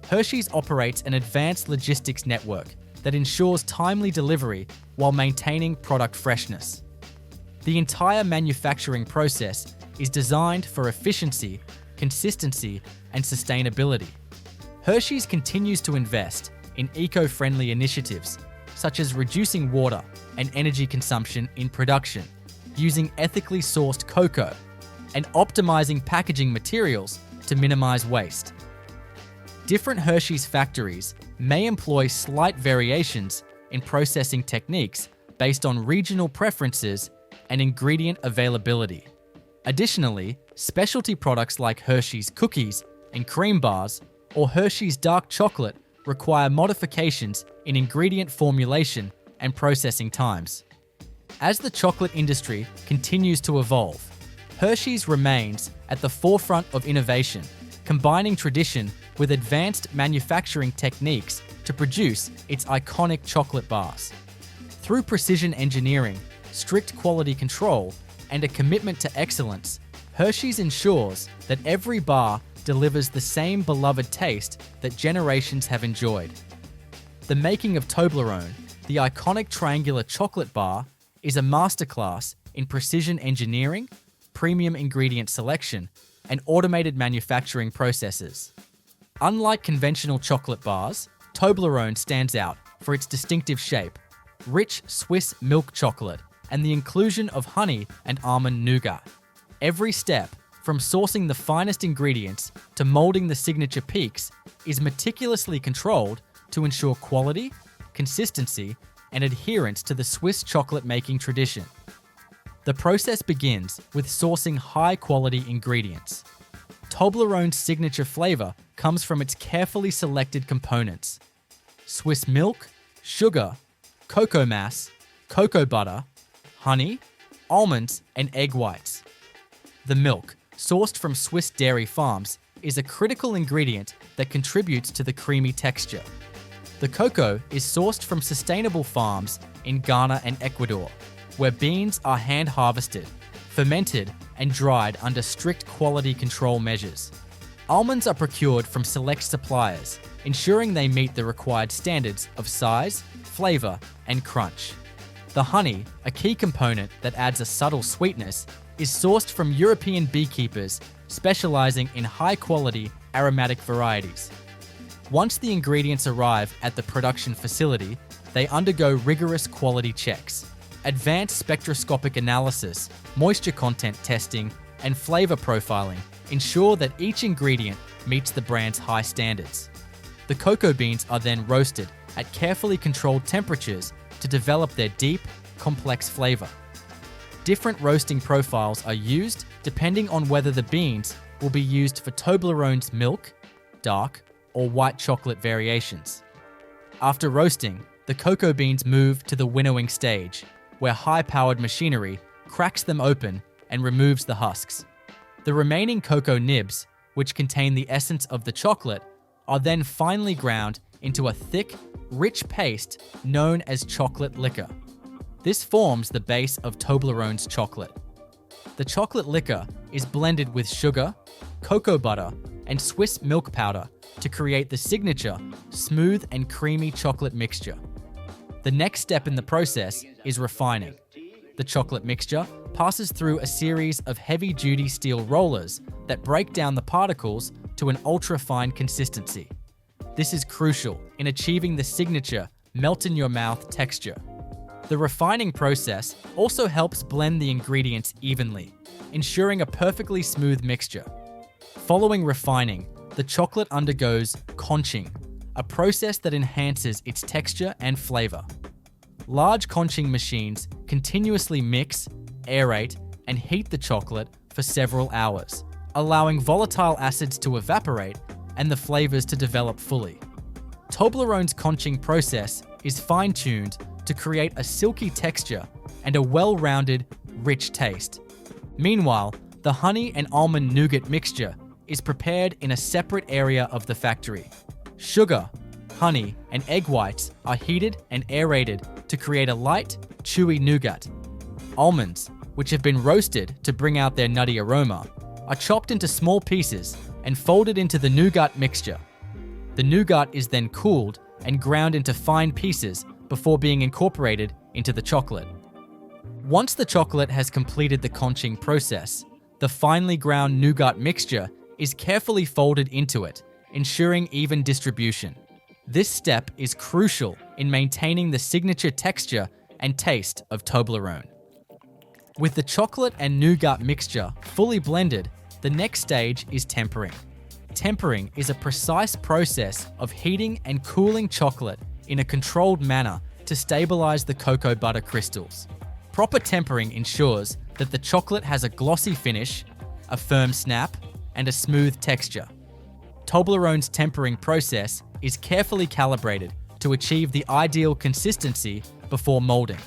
Hershey's operates an advanced logistics network that ensures timely delivery while maintaining product freshness. The entire manufacturing process is designed for efficiency, consistency, and sustainability. Hershey's continues to invest in eco-friendly initiatives, such as reducing water and energy consumption in production, using ethically sourced cocoa, and optimizing packaging materials to minimize waste. Different Hershey's factories may employ slight variations in processing techniques based on regional preferences and ingredient availability. Additionally, specialty products like Hershey's cookies and cream bars or Hershey's dark chocolate require modifications in ingredient formulation and processing times. As the chocolate industry continues to evolve, Hershey's remains at the forefront of innovation, combining tradition with advanced manufacturing techniques to produce its iconic chocolate bars. Through precision engineering, strict quality control, and a commitment to excellence, Hershey's ensures that every bar delivers the same beloved taste that generations have enjoyed. The making of Toblerone, the iconic triangular chocolate bar, is a masterclass in precision engineering, premium ingredient selection, and automated manufacturing processes. Unlike conventional chocolate bars, Toblerone stands out for its distinctive shape, rich Swiss milk chocolate, and the inclusion of honey and almond nougat. Every step, from sourcing the finest ingredients to molding the signature peaks, is meticulously controlled to ensure quality, consistency, and adherence to the Swiss chocolate making tradition. The process begins with sourcing high-quality ingredients. Toblerone's signature flavor comes from its carefully selected components: Swiss milk, sugar, cocoa mass, cocoa butter, honey, almonds, and egg whites. The milk, sourced from Swiss dairy farms, is a critical ingredient that contributes to the creamy texture. The cocoa is sourced from sustainable farms in Ghana and Ecuador, where beans are hand-harvested, fermented, and dried under strict quality control measures. Almonds are procured from select suppliers, ensuring they meet the required standards of size, flavor, and crunch. The honey, a key component that adds a subtle sweetness, is sourced from European beekeepers specializing in high-quality aromatic varieties. Once the ingredients arrive at the production facility, they undergo rigorous quality checks. Advanced spectroscopic analysis, moisture content testing, and flavor profiling ensure that each ingredient meets the brand's high standards. The cocoa beans are then roasted at carefully controlled temperatures to develop their deep, complex flavor. Different roasting profiles are used depending on whether the beans will be used for Toblerone's milk, dark, or white chocolate variations. After roasting, the cocoa beans move to the winnowing stage, where high-powered machinery cracks them open and removes the husks. The remaining cocoa nibs, which contain the essence of the chocolate, are then finely ground into a thick, rich paste known as chocolate liquor. This forms the base of Toblerone's chocolate. The chocolate liquor is blended with sugar, cocoa butter, and Swiss milk powder to create the signature smooth and creamy chocolate mixture. The next step in the process is refining. The chocolate mixture passes through a series of heavy-duty steel rollers that break down the particles to an ultra-fine consistency. This is crucial in achieving the signature melt-in-your-mouth texture. The refining process also helps blend the ingredients evenly, ensuring a perfectly smooth mixture. Following refining, the chocolate undergoes conching, a process that enhances its texture and flavor. Large conching machines continuously mix, aerate, and heat the chocolate for several hours, allowing volatile acids to evaporate and the flavors to develop fully. Toblerone's conching process is fine-tuned to create a silky texture and a well-rounded, rich taste. Meanwhile, the honey and almond nougat mixture is prepared in a separate area of the factory. Sugar, honey, and egg whites are heated and aerated to create a light, chewy nougat. Almonds, which have been roasted to bring out their nutty aroma, are chopped into small pieces and folded into the nougat mixture. The nougat is then cooled and ground into fine pieces before being incorporated into the chocolate. Once the chocolate has completed the conching process, the finely ground nougat mixture is carefully folded into it, ensuring even distribution. This step is crucial in maintaining the signature texture and taste of Toblerone. With the chocolate and nougat mixture fully blended, the next stage is tempering. Tempering is a precise process of heating and cooling chocolate in a controlled manner to stabilize the cocoa butter crystals. Proper tempering ensures that the chocolate has a glossy finish, a firm snap, and a smooth texture. Toblerone's tempering process is carefully calibrated to achieve the ideal consistency before molding.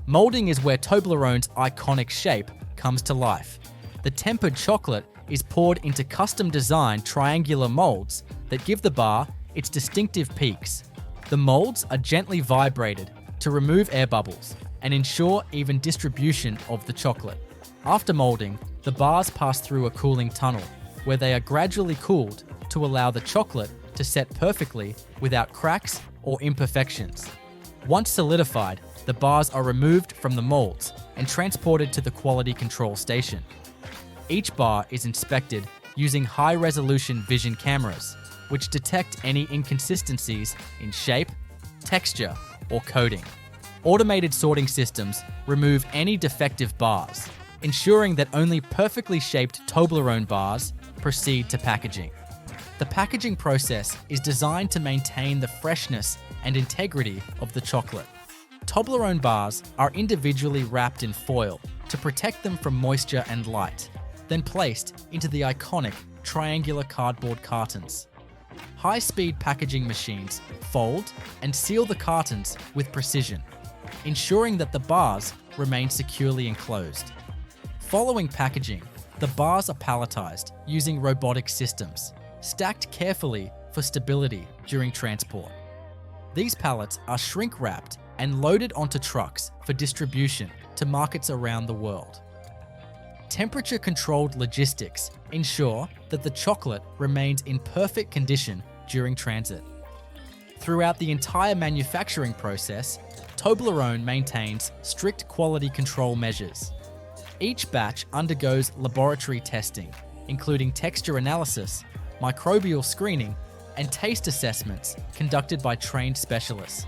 Molding is where Toblerone's iconic shape comes to life. The tempered chocolate is poured into custom-designed triangular molds that give the bar its distinctive peaks. The molds are gently vibrated to remove air bubbles and ensure even distribution of the chocolate. After molding, the bars pass through a cooling tunnel where they are gradually cooled to allow the chocolate to set perfectly without cracks or imperfections. Once solidified, the bars are removed from the molds and transported to the quality control station. Each bar is inspected using high-resolution vision cameras, which detect any inconsistencies in shape, texture, or coating. Automated sorting systems remove any defective bars, ensuring that only perfectly shaped Toblerone bars proceed to packaging. The packaging process is designed to maintain the freshness and integrity of the chocolate. Toblerone bars are individually wrapped in foil to protect them from moisture and light, then placed into the iconic triangular cardboard cartons. High-speed packaging machines fold and seal the cartons with precision, ensuring that the bars remain securely enclosed. Following packaging, the bars are palletized using robotic systems, stacked carefully for stability during transport. These pallets are shrink-wrapped and loaded onto trucks for distribution to markets around the world. Temperature-controlled logistics ensure that the chocolate remains in perfect condition during transit. Throughout the entire manufacturing process, Toblerone maintains strict quality control measures. Each batch undergoes laboratory testing, including texture analysis, microbial screening, and taste assessments conducted by trained specialists.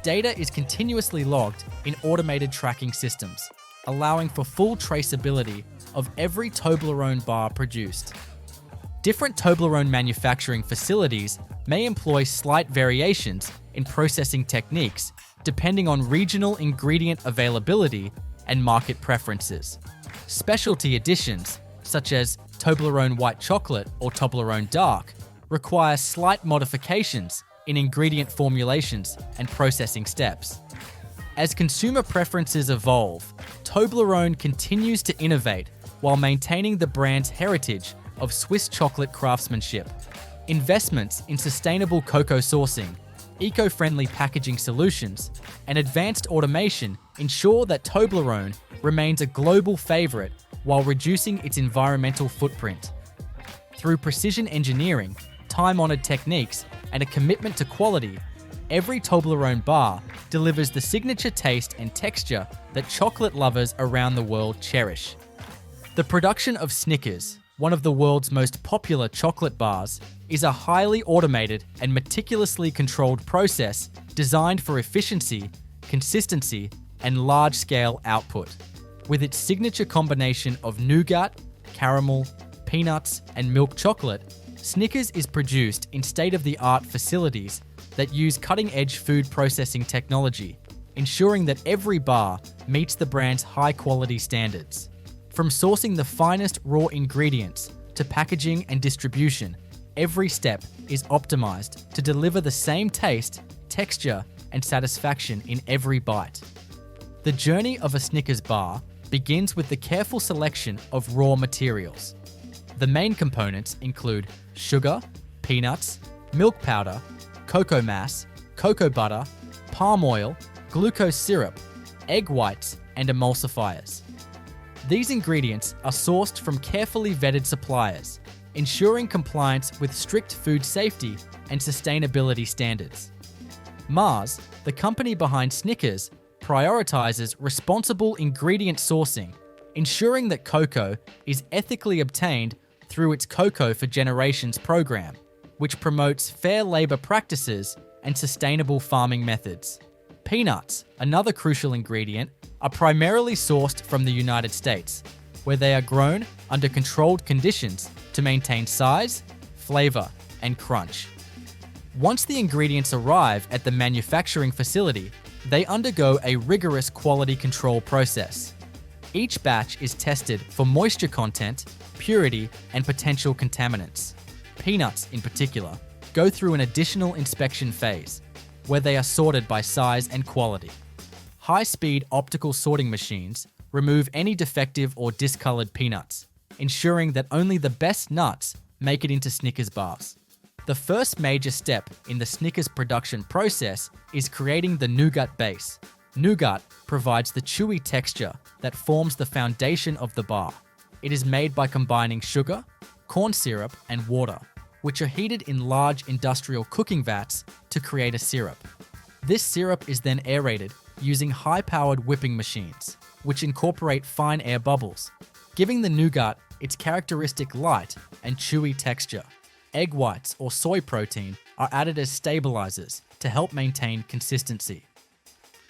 Data is continuously logged in automated tracking systems, allowing for full traceability of every Toblerone bar produced. Different Toblerone manufacturing facilities may employ slight variations in processing techniques depending on regional ingredient availability and market preferences. Specialty editions, such as Toblerone White Chocolate or Toblerone Dark, require slight modifications in ingredient formulations and processing steps. As consumer preferences evolve, Toblerone continues to innovate while maintaining the brand's heritage of Swiss chocolate craftsmanship. Investments in sustainable cocoa sourcing, eco-friendly packaging solutions, and advanced automation ensure that Toblerone remains a global favorite while reducing its environmental footprint. Through precision engineering, time-honored techniques, and a commitment to quality, every Toblerone bar delivers the signature taste and texture that chocolate lovers around the world cherish. The production of Snickers, one of the world's most popular chocolate bars, is a highly automated and meticulously controlled process designed for efficiency, consistency, and large-scale output. With its signature combination of nougat, caramel, peanuts, and milk chocolate, Snickers is produced in state-of-the-art facilities that use cutting-edge food processing technology, ensuring that every bar meets the brand's high-quality standards. From sourcing the finest raw ingredients to packaging and distribution, every step is optimized to deliver the same taste, texture, and satisfaction in every bite. The journey of a Snickers bar begins with the careful selection of raw materials. The main components include sugar, peanuts, milk powder, cocoa mass, cocoa butter, palm oil, glucose syrup, egg whites, and emulsifiers. These ingredients are sourced from carefully vetted suppliers, ensuring compliance with strict food safety and sustainability standards. Mars, the company behind Snickers, prioritizes responsible ingredient sourcing, ensuring that cocoa is ethically obtained through its Cocoa for Generations program, which promotes fair labor practices and sustainable farming methods. Peanuts, another crucial ingredient, are primarily sourced from the United States, where they are grown under controlled conditions to maintain size, flavor, and crunch. Once the ingredients arrive at the manufacturing facility, they undergo a rigorous quality control process. Each batch is tested for moisture content, purity, and potential contaminants. Peanuts, in particular, go through an additional inspection phase, where they are sorted by size and quality. High-speed optical sorting machines remove any defective or discolored peanuts, ensuring that only the best nuts make it into Snickers bars. The first major step in the Snickers production process is creating the nougat base. Nougat provides the chewy texture that forms the foundation of the bar. It is made by combining sugar, corn syrup, and water, which are heated in large industrial cooking vats to create a syrup. This syrup is then aerated using high-powered whipping machines, which incorporate fine air bubbles, giving the nougat its characteristic light and chewy texture. Egg whites or soy protein are added as stabilizers to help maintain consistency.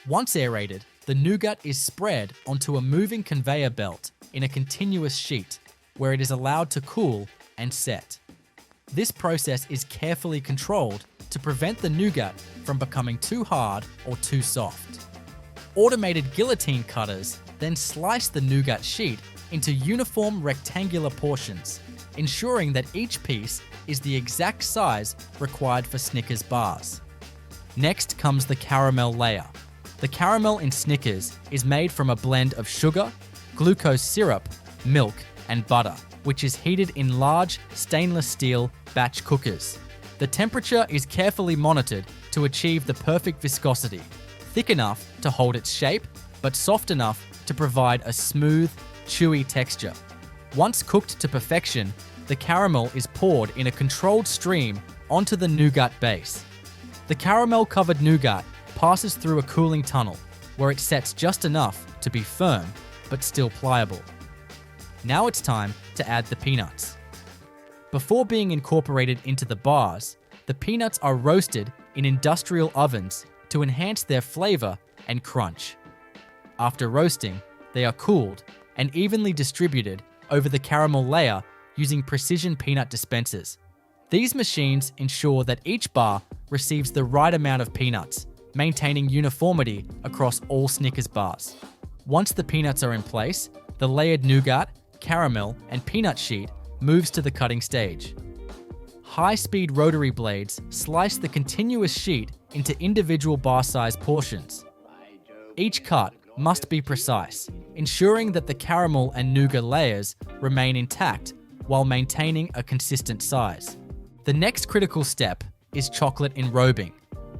Once aerated, the nougat is spread onto a moving conveyor belt in a continuous sheet, where it is allowed to cool and set. This process is carefully controlled to prevent the nougat from becoming too hard or too soft. Automated guillotine cutters then slice the nougat sheet into uniform rectangular portions, ensuring that each piece is the exact size required for Snickers bars. Next comes the caramel layer. The caramel in Snickers is made from a blend of sugar, glucose syrup, milk, and butter, which is heated in large stainless steel batch cookers. The temperature is carefully monitored to achieve the perfect viscosity, thick enough to hold its shape, but soft enough to provide a smooth, chewy texture. Once cooked to perfection, the caramel is poured in a controlled stream onto the nougat base. The caramel-covered nougat passes through a cooling tunnel, where it sets just enough to be firm, but still pliable. Now it's time to add the peanuts. Before being incorporated into the bars, the peanuts are roasted in industrial ovens to enhance their flavor and crunch. After roasting, they are cooled and evenly distributed over the caramel layer using precision peanut dispensers. These machines ensure that each bar receives the right amount of peanuts, maintaining uniformity across all Snickers bars. Once the peanuts are in place, the layered nougat, caramel, and peanut sheet moves to the cutting stage. High-speed rotary blades slice the continuous sheet into individual bar-sized portions. Each cut must be precise, ensuring that the caramel and nougat layers remain intact while maintaining a consistent size. The next critical step is chocolate enrobing.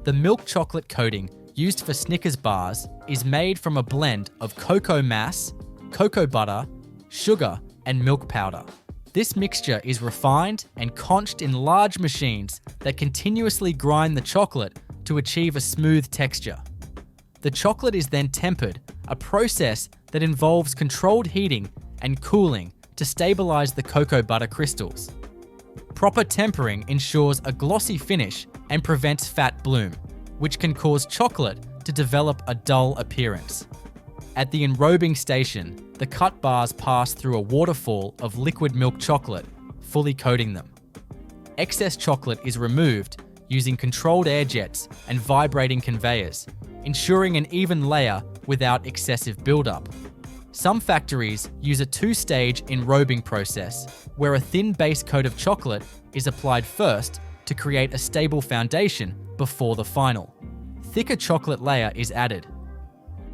The milk chocolate coating used for Snickers bars is made from a blend of cocoa mass, cocoa butter, sugar, and milk powder. This mixture is refined and conched in large machines that continuously grind the chocolate to achieve a smooth texture. The chocolate is then tempered, a process that involves controlled heating and cooling to stabilize the cocoa butter crystals. Proper tempering ensures a glossy finish and prevents fat bloom, which can cause chocolate to develop a dull appearance. At the enrobing station, the cut bars pass through a waterfall of liquid milk chocolate, fully coating them. Excess chocolate is removed using controlled air jets and vibrating conveyors, ensuring an even layer without excessive buildup. Some factories use a two-stage enrobing process, where a thin base coat of chocolate is applied first to create a stable foundation before the final. Thicker chocolate layer is added.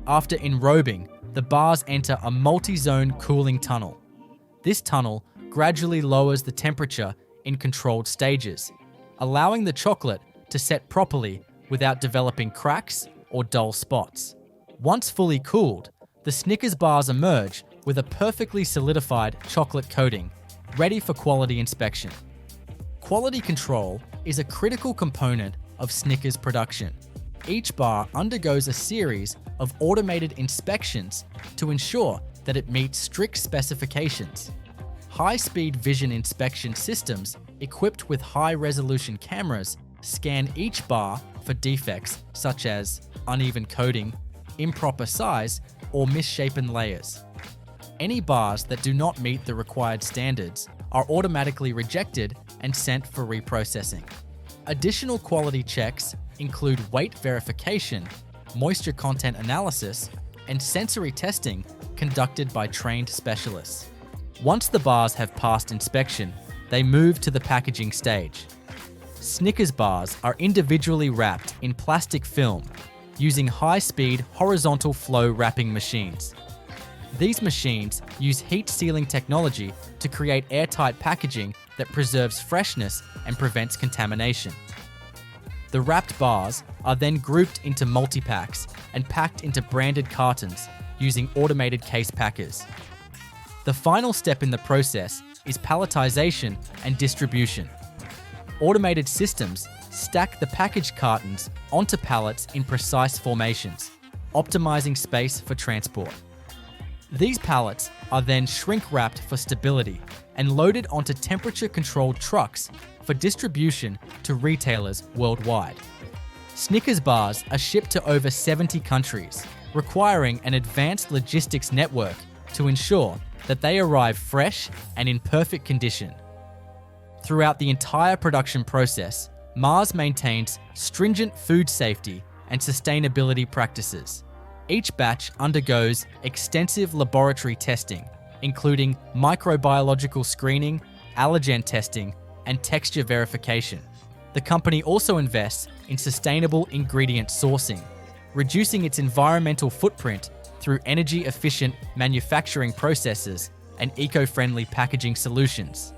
After enrobing, the bars enter a multi-zone cooling tunnel. This tunnel gradually lowers the temperature in controlled stages, allowing the chocolate to set properly without developing cracks or dull spots. Once fully cooled, the Snickers bars emerge with a perfectly solidified chocolate coating, ready for quality inspection. Quality control is a critical component of Snickers production. Each bar undergoes a series of automated inspections to ensure that it meets strict specifications. High-speed vision inspection systems equipped with high-resolution cameras scan each bar for defects such as uneven coating, improper size, or misshapen layers. Any bars that do not meet the required standards are automatically rejected and sent for reprocessing. Additional quality checks include weight verification, moisture content analysis, and sensory testing conducted by trained specialists. Once the bars have passed inspection, they move to the packaging stage. Snickers bars are individually wrapped in plastic film using high-speed horizontal flow wrapping machines. These machines use heat sealing technology to create airtight packaging that preserves freshness and prevents contamination. The wrapped bars are then grouped into multi-packs and packed into branded cartons using automated case packers. The final step in the process is palletization and distribution. Automated systems stack the packaged cartons onto pallets in precise formations, optimizing space for transport. These pallets are then shrink-wrapped for stability and loaded onto temperature-controlled trucks for distribution to retailers worldwide. Snickers bars are shipped to over 70 countries, requiring an advanced logistics network to ensure that they arrive fresh and in perfect condition. Throughout the entire production process, Mars maintains stringent food safety and sustainability practices. Each batch undergoes extensive laboratory testing, including microbiological screening, allergen testing, and texture verification. The company also invests in sustainable ingredient sourcing, reducing its environmental footprint through energy-efficient manufacturing processes and eco-friendly packaging solutions.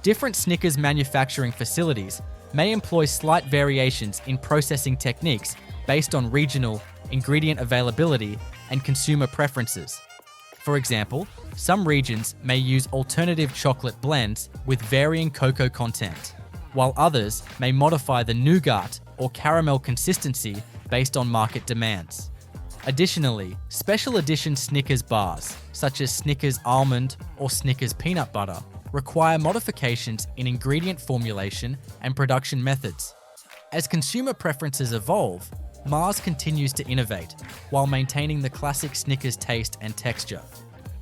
Different Snickers manufacturing facilities may employ slight variations in processing techniques based on regional ingredient availability and consumer preferences. For example, some regions may use alternative chocolate blends with varying cocoa content, while others may modify the nougat or caramel consistency based on market demands. Additionally, special edition Snickers bars, such as Snickers almond or Snickers peanut butter, require modifications in ingredient formulation and production methods. As consumer preferences evolve, Mars continues to innovate while maintaining the classic Snickers taste and texture.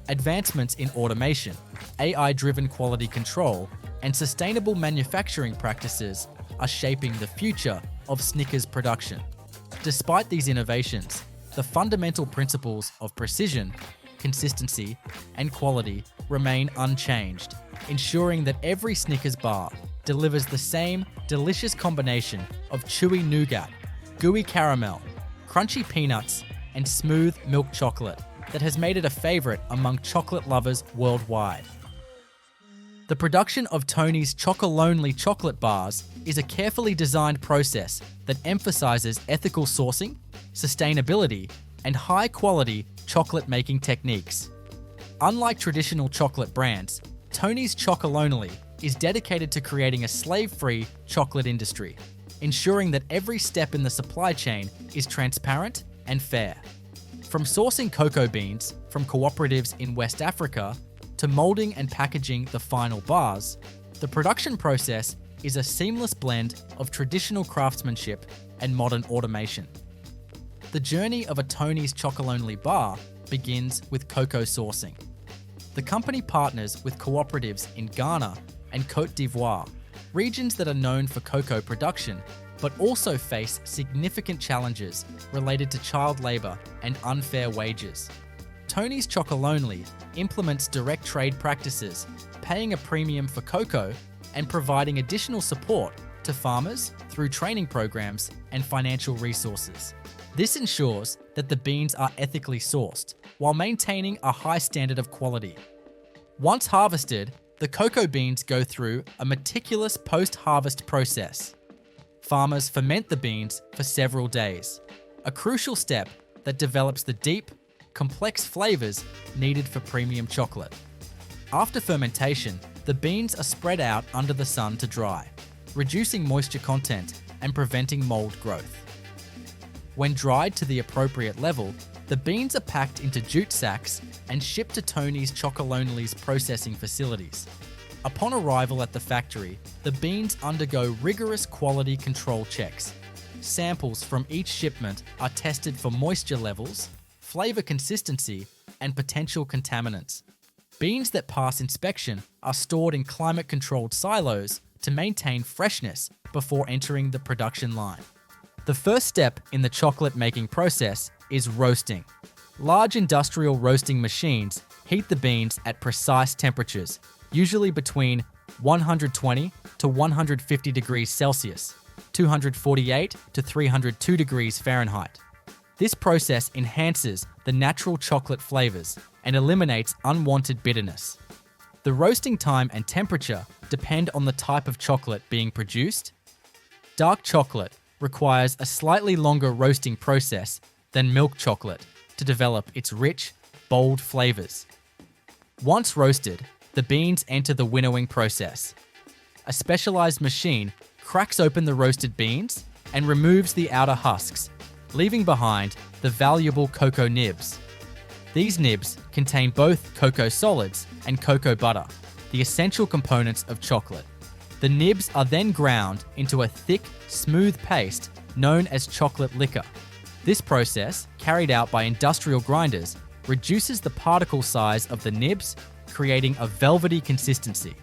Advancements in automation, AI-driven quality control, and sustainable manufacturing practices are shaping the future of Snickers production. Despite these innovations, the fundamental principles of precision, consistency, and quality remain unchanged, ensuring that every Snickers bar delivers the same delicious combination of chewy nougat, gooey caramel, crunchy peanuts, and smooth milk chocolate that has made it a favorite among chocolate lovers worldwide. The production of Tony's Chocolonely chocolate bars is a carefully designed process that emphasizes ethical sourcing, sustainability, and high-quality chocolate-making techniques. Unlike traditional chocolate brands, Tony's Chocolonely is dedicated to creating a slave-free chocolate industry, ensuring that every step in the supply chain is transparent and fair. From sourcing cocoa beans from cooperatives in West Africa to molding and packaging the final bars, the production process is a seamless blend of traditional craftsmanship and modern automation. The journey of a Tony's Chocolonely bar begins with cocoa sourcing. The company partners with cooperatives in Ghana and Côte d'Ivoire, regions that are known for cocoa production, but also face significant challenges related to child labour and unfair wages. Tony's Chocolonely implements direct trade practices, paying a premium for cocoa and providing additional support to farmers through training programs and financial resources. This ensures that the beans are ethically sourced while maintaining a high standard of quality. Once harvested, the cocoa beans go through a meticulous post-harvest process. Farmers ferment the beans for several days, a crucial step that develops the deep, complex flavors needed for premium chocolate. After fermentation, the beans are spread out under the sun to dry, reducing moisture content and preventing mold growth. When dried to the appropriate level, the beans are packed into jute sacks and shipped to Tony's Chocolonely's processing facilities. Upon arrival at the factory, the beans undergo rigorous quality control checks. Samples from each shipment are tested for moisture levels, flavor consistency, and potential contaminants. Beans that pass inspection are stored in climate-controlled silos to maintain freshness before entering the production line. The first step in the chocolate making process is roasting. Large industrial roasting machines heat the beans at precise temperatures, usually between 120 to 150 degrees Celsius, 248 to 302 degrees Fahrenheit. This process enhances the natural chocolate flavors and eliminates unwanted bitterness. The roasting time and temperature depend on the type of chocolate being produced. Dark chocolate requires a slightly longer roasting process than milk chocolate to develop its rich, bold flavors. Once roasted, the beans enter the winnowing process. A specialized machine cracks open the roasted beans and removes the outer husks, leaving behind the valuable cocoa nibs. These nibs contain both cocoa solids and cocoa butter, the essential components of chocolate. The nibs are then ground into a thick, smooth paste known as chocolate liquor. This process, carried out by industrial grinders, reduces the particle size of the nibs, creating a velvety consistency.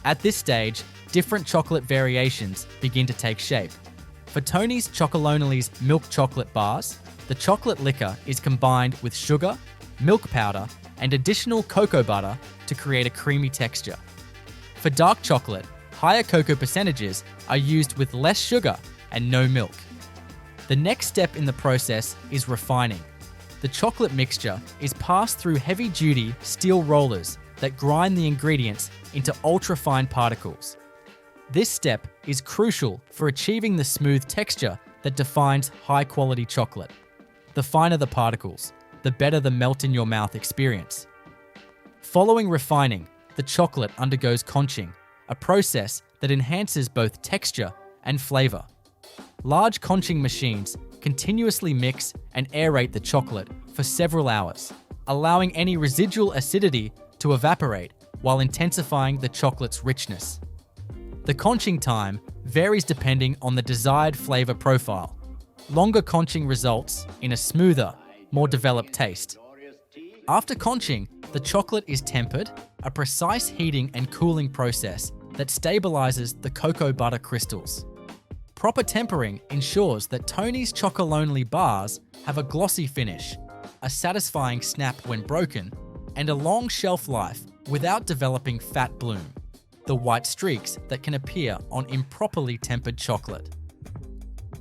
At this stage, different chocolate variations begin to take shape. For Tony's Chocolonely's milk chocolate bars, the chocolate liquor is combined with sugar, milk powder, and additional cocoa butter to create a creamy texture. For dark chocolate, higher cocoa percentages are used with less sugar and no milk. The next step in the process is refining. The chocolate mixture is passed through heavy-duty steel rollers that grind the ingredients into ultra-fine particles. This step is crucial for achieving the smooth texture that defines high-quality chocolate. The finer the particles, the better the melt-in-your-mouth experience. Following refining, the chocolate undergoes conching, a process that enhances both texture and flavor. Large conching machines continuously mix and aerate the chocolate for several hours, allowing any residual acidity to evaporate while intensifying the chocolate's richness. The conching time varies depending on the desired flavor profile. Longer conching results in a smoother, more developed taste. After conching, the chocolate is tempered, a precise heating and cooling process that stabilizes the cocoa butter crystals. Proper tempering ensures that Tony's Chocolonely bars have a glossy finish, a satisfying snap when broken, and a long shelf life without developing fat bloom, the white streaks that can appear on improperly tempered chocolate.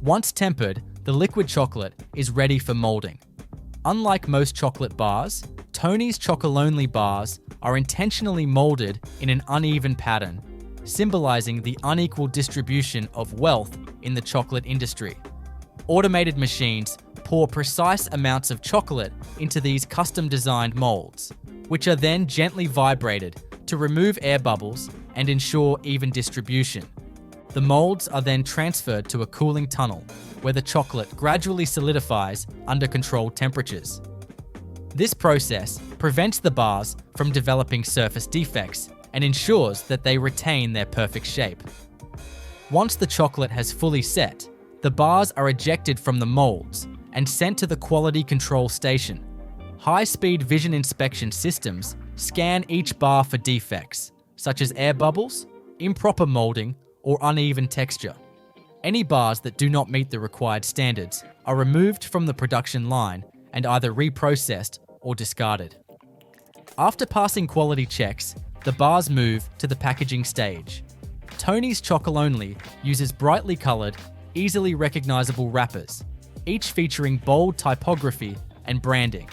Once tempered, the liquid chocolate is ready for molding. Unlike most chocolate bars, Tony's Chocolonely bars are intentionally molded in an uneven pattern, symbolizing the unequal distribution of wealth in the chocolate industry. Automated machines pour precise amounts of chocolate into these custom-designed molds, which are then gently vibrated to remove air bubbles and ensure even distribution. The molds are then transferred to a cooling tunnel, where the chocolate gradually solidifies under controlled temperatures. This process prevents the bars from developing surface defects and ensures that they retain their perfect shape. Once the chocolate has fully set, the bars are ejected from the molds and sent to the quality control station. High-speed vision inspection systems scan each bar for defects, such as air bubbles, improper molding, or uneven texture. Any bars that do not meet the required standards are removed from the production line and either reprocessed or discarded. After passing quality checks, the bars move to the packaging stage. Tony's Chocolonely uses brightly colored, easily recognizable wrappers, each featuring bold typography and branding.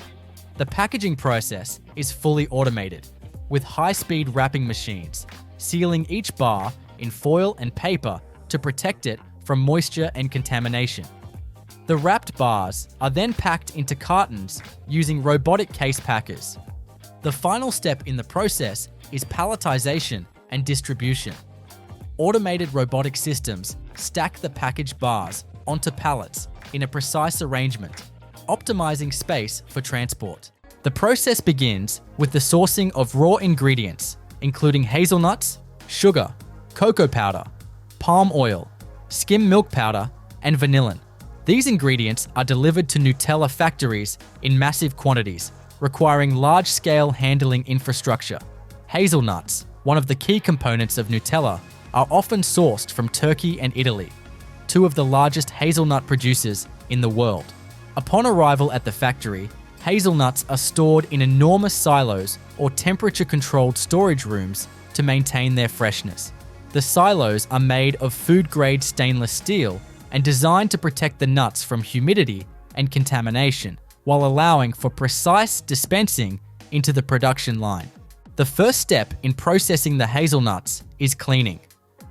The packaging process is fully automated, with high-speed wrapping machines, sealing each bar in foil and paper to protect it from moisture and contamination. The wrapped bars are then packed into cartons using robotic case packers. The final step in the process is palletization and distribution. Automated robotic systems stack the packaged bars onto pallets in a precise arrangement, optimizing space for transport. The process begins with the sourcing of raw ingredients, including hazelnuts, sugar, cocoa powder, palm oil, skim milk powder, and vanillin. These ingredients are delivered to Nutella factories in massive quantities, requiring large-scale handling infrastructure. Hazelnuts, one of the key components of Nutella, are often sourced from Turkey and Italy, two of the largest hazelnut producers in the world. Upon arrival at the factory, hazelnuts are stored in enormous silos or temperature-controlled storage rooms to maintain their freshness. The silos are made of food-grade stainless steel and designed to protect the nuts from humidity and contamination, while allowing for precise dispensing into the production line. The first step in processing the hazelnuts is cleaning.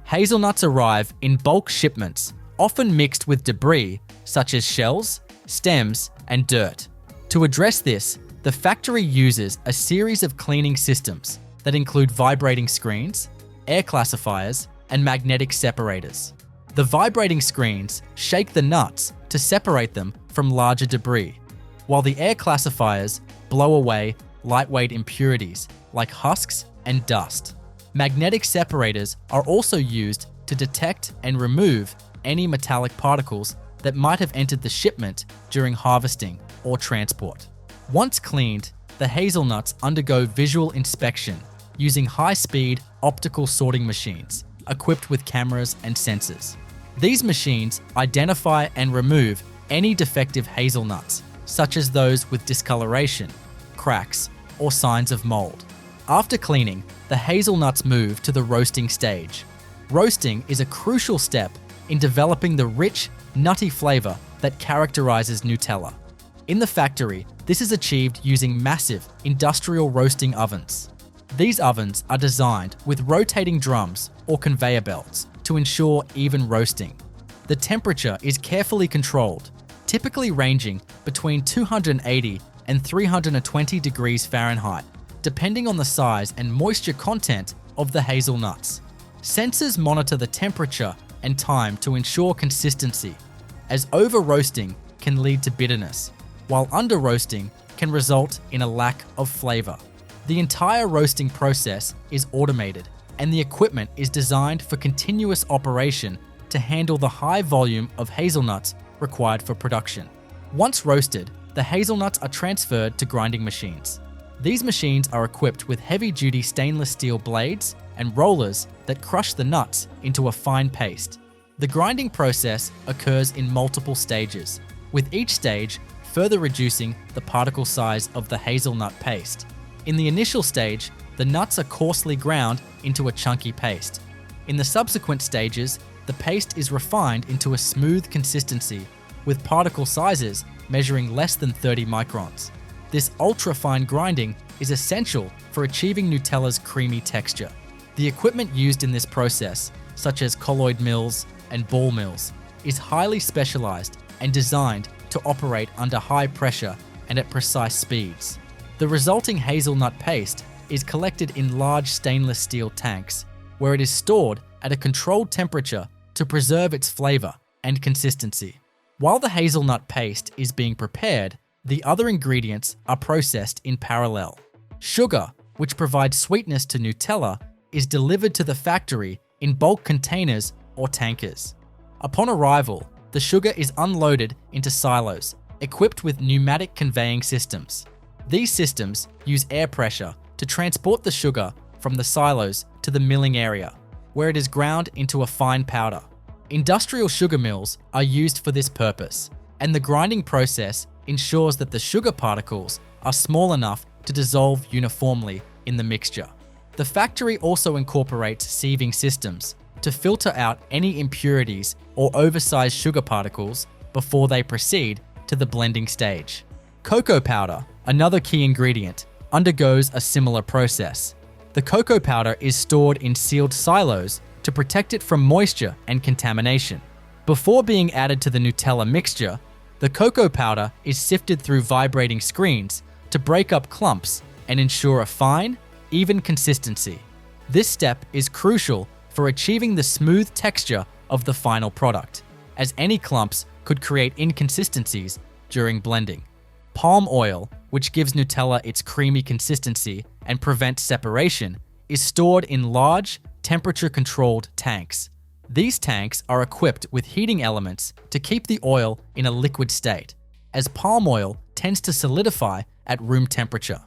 Hazelnuts arrive in bulk shipments, often mixed with debris such as shells, stems, and dirt. To address this, the factory uses a series of cleaning systems that include vibrating screens, air classifiers, and magnetic separators. The vibrating screens shake the nuts to separate them from larger debris, while the air classifiers blow away lightweight impurities like husks and dust. Magnetic separators are also used to detect and remove any metallic particles that might have entered the shipment during harvesting or transport. Once cleaned, the hazelnuts undergo visual inspection using high-speed optical sorting machines equipped with cameras and sensors. These machines identify and remove any defective hazelnuts, such as those with discoloration, cracks, or signs of mold. After cleaning, the hazelnuts move to the roasting stage. Roasting is a crucial step in developing the rich, nutty flavor that characterizes Nutella. In the factory, this is achieved using massive industrial roasting ovens. These ovens are designed with rotating drums or conveyor belts to ensure even roasting. The temperature is carefully controlled, typically ranging between 280 and 320 degrees Fahrenheit, depending on the size and moisture content of the hazelnuts. Sensors monitor the temperature and time to ensure consistency, as over-roasting can lead to bitterness, while under-roasting can result in a lack of flavor. The entire roasting process is automated, and the equipment is designed for continuous operation to handle the high volume of hazelnuts required for production. Once roasted, the hazelnuts are transferred to grinding machines. These machines are equipped with heavy-duty stainless steel blades and rollers that crush the nuts into a fine paste. The grinding process occurs in multiple stages, with each stage further reducing the particle size of the hazelnut paste. In the initial stage, the nuts are coarsely ground into a chunky paste. In the subsequent stages, the paste is refined into a smooth consistency, with particle sizes measuring less than 30 microns. This ultra-fine grinding is essential for achieving Nutella's creamy texture. The equipment used in this process, such as colloid mills and ball mills, is highly specialized and designed to operate under high pressure and at precise speeds. The resulting hazelnut paste is collected in large stainless steel tanks, where it is stored at a controlled temperature to preserve its flavor and consistency. While the hazelnut paste is being prepared, the other ingredients are processed in parallel. Sugar, which provides sweetness to Nutella, is delivered to the factory in bulk containers or tankers. Upon arrival, the sugar is unloaded into silos, equipped with pneumatic conveying systems. These systems use air pressure to transport the sugar from the silos to the milling area, where it is ground into a fine powder. Industrial sugar mills are used for this purpose, and the grinding process ensures that the sugar particles are small enough to dissolve uniformly in the mixture. The factory also incorporates sieving systems to filter out any impurities or oversized sugar particles before they proceed to the blending stage. Cocoa powder, another key ingredient, undergoes a similar process. The cocoa powder is stored in sealed silos to protect it from moisture and contamination. Before being added to the Nutella mixture, the cocoa powder is sifted through vibrating screens to break up clumps and ensure a fine, even consistency. This step is crucial for achieving the smooth texture of the final product, as any clumps could create inconsistencies during blending. Palm oil, which gives Nutella its creamy consistency and prevents separation, is stored in large, temperature-controlled tanks. These tanks are equipped with heating elements to keep the oil in a liquid state, as palm oil tends to solidify at room temperature.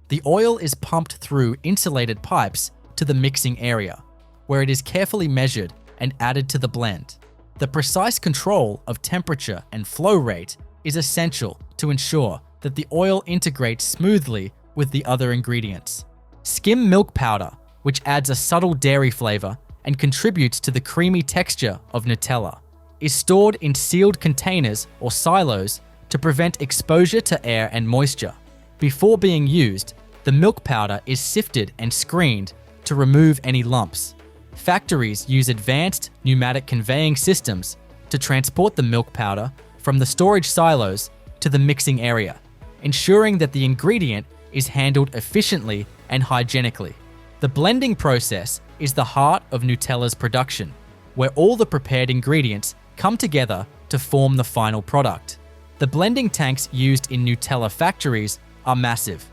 The oil is pumped through insulated pipes to the mixing area, where it is carefully measured and added to the blend. The precise control of temperature and flow rate is essential to ensure that the oil integrates smoothly with the other ingredients. Skim milk powder, which adds a subtle dairy flavor and contributes to the creamy texture of Nutella, is stored in sealed containers or silos to prevent exposure to air and moisture. Before being used, the milk powder is sifted and screened to remove any lumps. Factories use advanced pneumatic conveying systems to transport the milk powder from the storage silos to the mixing area, ensuring that the ingredient is handled efficiently and hygienically. The blending process is the heart of Nutella's production, where all the prepared ingredients come together to form the final product. The blending tanks used in Nutella factories are massive,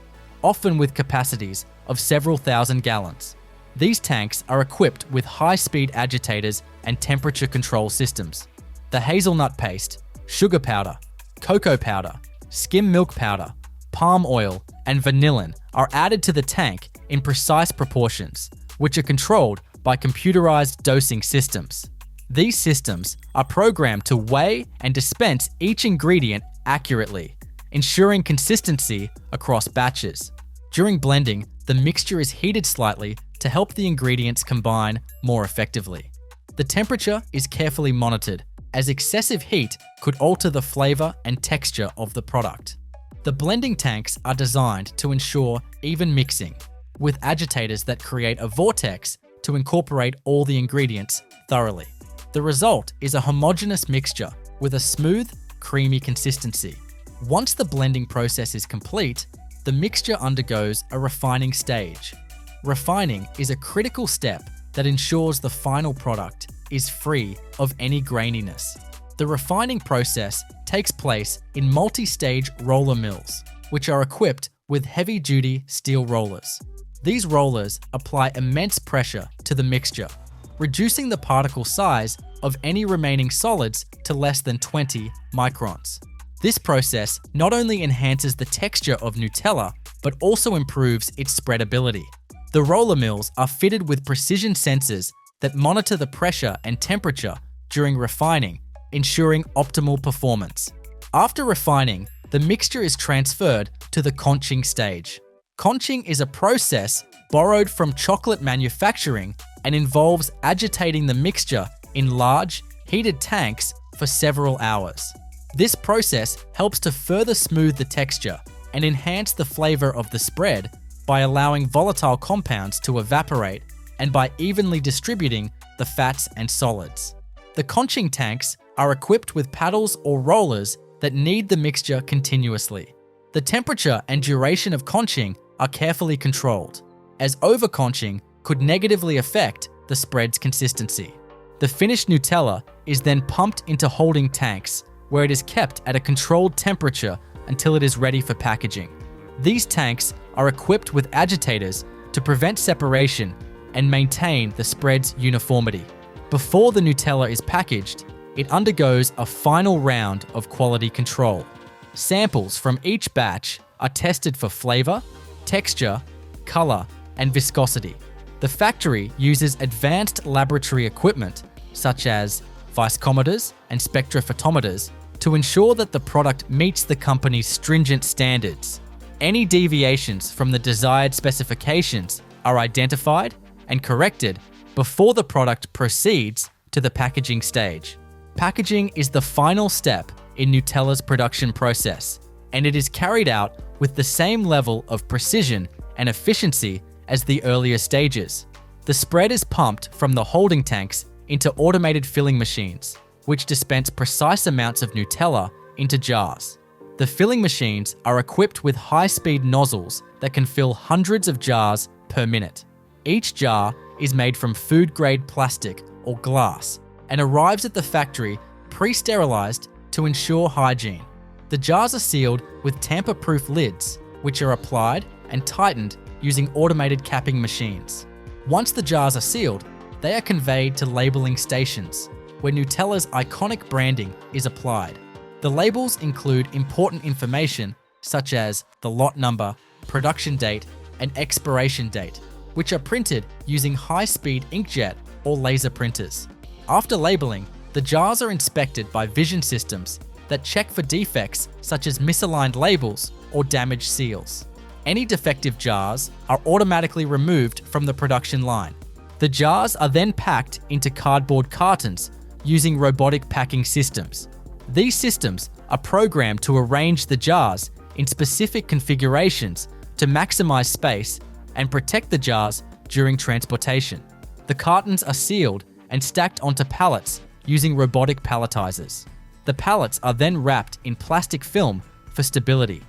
often with capacities of several thousand gallons. These tanks are equipped with high-speed agitators and temperature control systems. The hazelnut paste, sugar powder, cocoa powder, skim milk powder, palm oil, and vanillin are added to the tank in precise proportions, which are controlled by computerized dosing systems. These systems are programmed to weigh and dispense each ingredient accurately, ensuring consistency across batches. During blending, the mixture is heated slightly to help the ingredients combine more effectively. The temperature is carefully monitored, as excessive heat could alter the flavor and texture of the product. The blending tanks are designed to ensure even mixing, with agitators that create a vortex to incorporate all the ingredients thoroughly. The result is a homogeneous mixture with a smooth, creamy consistency. Once the blending process is complete, the mixture undergoes a refining stage. Refining is a critical step that ensures the final product is free of any graininess. The refining process takes place in multi-stage roller mills, which are equipped with heavy-duty steel rollers. These rollers apply immense pressure to the mixture, reducing the particle size of any remaining solids to less than 20 microns. This process not only enhances the texture of Nutella, but also improves its spreadability. The roller mills are fitted with precision sensors that monitor the pressure and temperature during refining, ensuring optimal performance. After refining, the mixture is transferred to the conching stage. Conching is a process borrowed from chocolate manufacturing and involves agitating the mixture in large, heated tanks for several hours. This process helps to further smooth the texture and enhance the flavor of the spread by allowing volatile compounds to evaporate and by evenly distributing the fats and solids. The conching tanks are equipped with paddles or rollers that knead the mixture continuously. The temperature and duration of conching are carefully controlled, as over-conching could negatively affect the spread's consistency. The finished Nutella is then pumped into holding tanks, where it is kept at a controlled temperature until it is ready for packaging. These tanks are equipped with agitators to prevent separation and maintain the spread's uniformity. Before the Nutella is packaged, it undergoes a final round of quality control. Samples from each batch are tested for flavor, texture, color, and viscosity. The factory uses advanced laboratory equipment such as viscometers and spectrophotometers to ensure that the product meets the company's stringent standards. Any deviations from the desired specifications are identified and corrected before the product proceeds to the packaging stage. Packaging is the final step in Nutella's production process, and it is carried out with the same level of precision and efficiency as the earlier stages. The spread is pumped from the holding tanks into automated filling machines, which dispense precise amounts of Nutella into jars. The filling machines are equipped with high-speed nozzles that can fill hundreds of jars per minute. Each jar is made from food-grade plastic or glass and arrives at the factory pre-sterilized to ensure hygiene. The jars are sealed with tamper-proof lids, which are applied and tightened using automated capping machines. Once the jars are sealed, they are conveyed to labeling stations, where Nutella's iconic branding is applied. The labels include important information such as the lot number, production date, and expiration date, which are printed using high-speed inkjet or laser printers. After labeling, the jars are inspected by vision systems that check for defects such as misaligned labels or damaged seals. Any defective jars are automatically removed from the production line. The jars are then packed into cardboard cartons using robotic packing systems. These systems are programmed to arrange the jars in specific configurations to maximize space and protect the jars during transportation. The cartons are sealed and stacked onto pallets using robotic palletizers. The pallets are then wrapped in plastic film for stability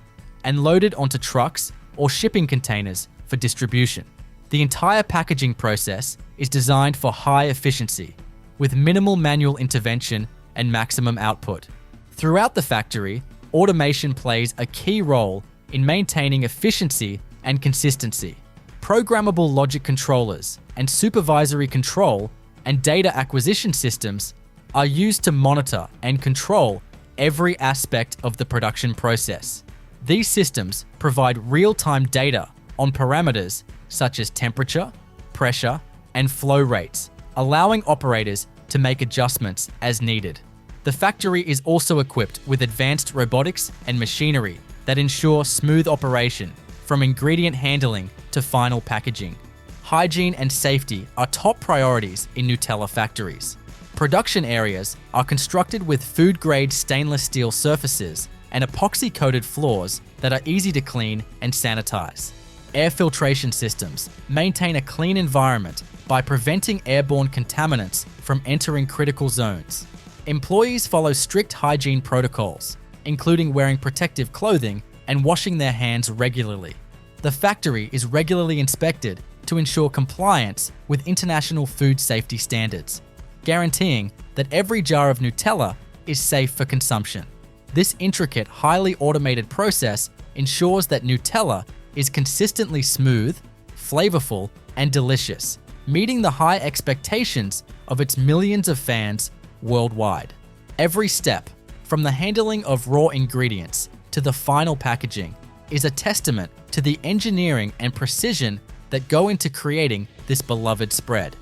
and loaded onto trucks or shipping containers for distribution. The entire packaging process is designed for high efficiency, with minimal manual intervention and maximum output. Throughout the factory, automation plays a key role in maintaining efficiency and consistency. Programmable logic controllers and supervisory control and data acquisition systems are used to monitor and control every aspect of the production process. These systems provide real-time data on parameters such as temperature, pressure, and flow rates, allowing operators to make adjustments as needed. The factory is also equipped with advanced robotics and machinery that ensure smooth operation, from ingredient handling to final packaging. Hygiene and safety are top priorities in Nutella factories. Production areas are constructed with food-grade stainless steel surfaces and epoxy-coated floors that are easy to clean and sanitize. Air filtration systems maintain a clean environment by preventing airborne contaminants from entering critical zones. Employees follow strict hygiene protocols, including wearing protective clothing and washing their hands regularly. The factory is regularly inspected to ensure compliance with international food safety standards, guaranteeing that every jar of Nutella is safe for consumption. This intricate, highly automated process ensures that Nutella is consistently smooth, flavorful, and delicious, meeting the high expectations of its millions of fans worldwide. Every step, from the handling of raw ingredients to the final packaging, is a testament to the engineering and precision that go into creating this beloved spread.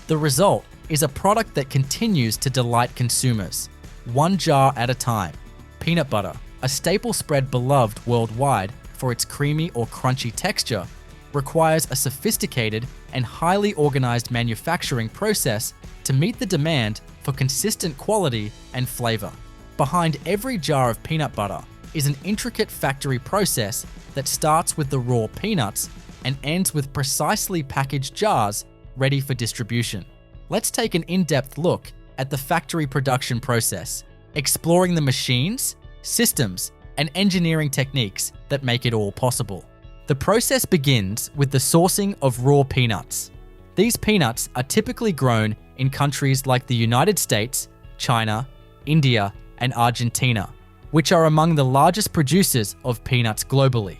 The result is a product that continues to delight consumers, one jar at a time. Peanut butter, a staple spread beloved worldwide for its creamy or crunchy texture, requires a sophisticated and highly organized manufacturing process to meet the demand for consistent quality and flavor. Behind every jar of peanut butter is an intricate factory process that starts with the raw peanuts and ends with precisely packaged jars ready for distribution. Let's take an in-depth look at the factory production process, exploring the machines, systems, and engineering techniques that make it all possible. The process begins with the sourcing of raw peanuts. These peanuts are typically grown in countries like the United States, China, India, and Argentina, which are among the largest producers of peanuts globally.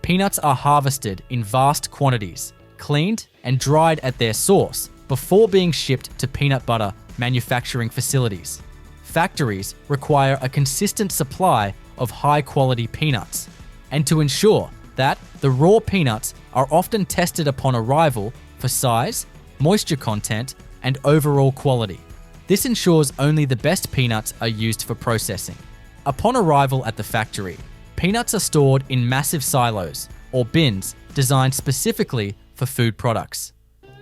Peanuts are harvested in vast quantities, cleaned and dried at their source before being shipped to peanut butter manufacturing facilities. Factories require a consistent supply of high-quality peanuts, and to ensure that the raw peanuts are often tested upon arrival for size, moisture content, and overall quality. This ensures only the best peanuts are used for processing. Upon arrival at the factory, peanuts are stored in massive silos or bins designed specifically for food products.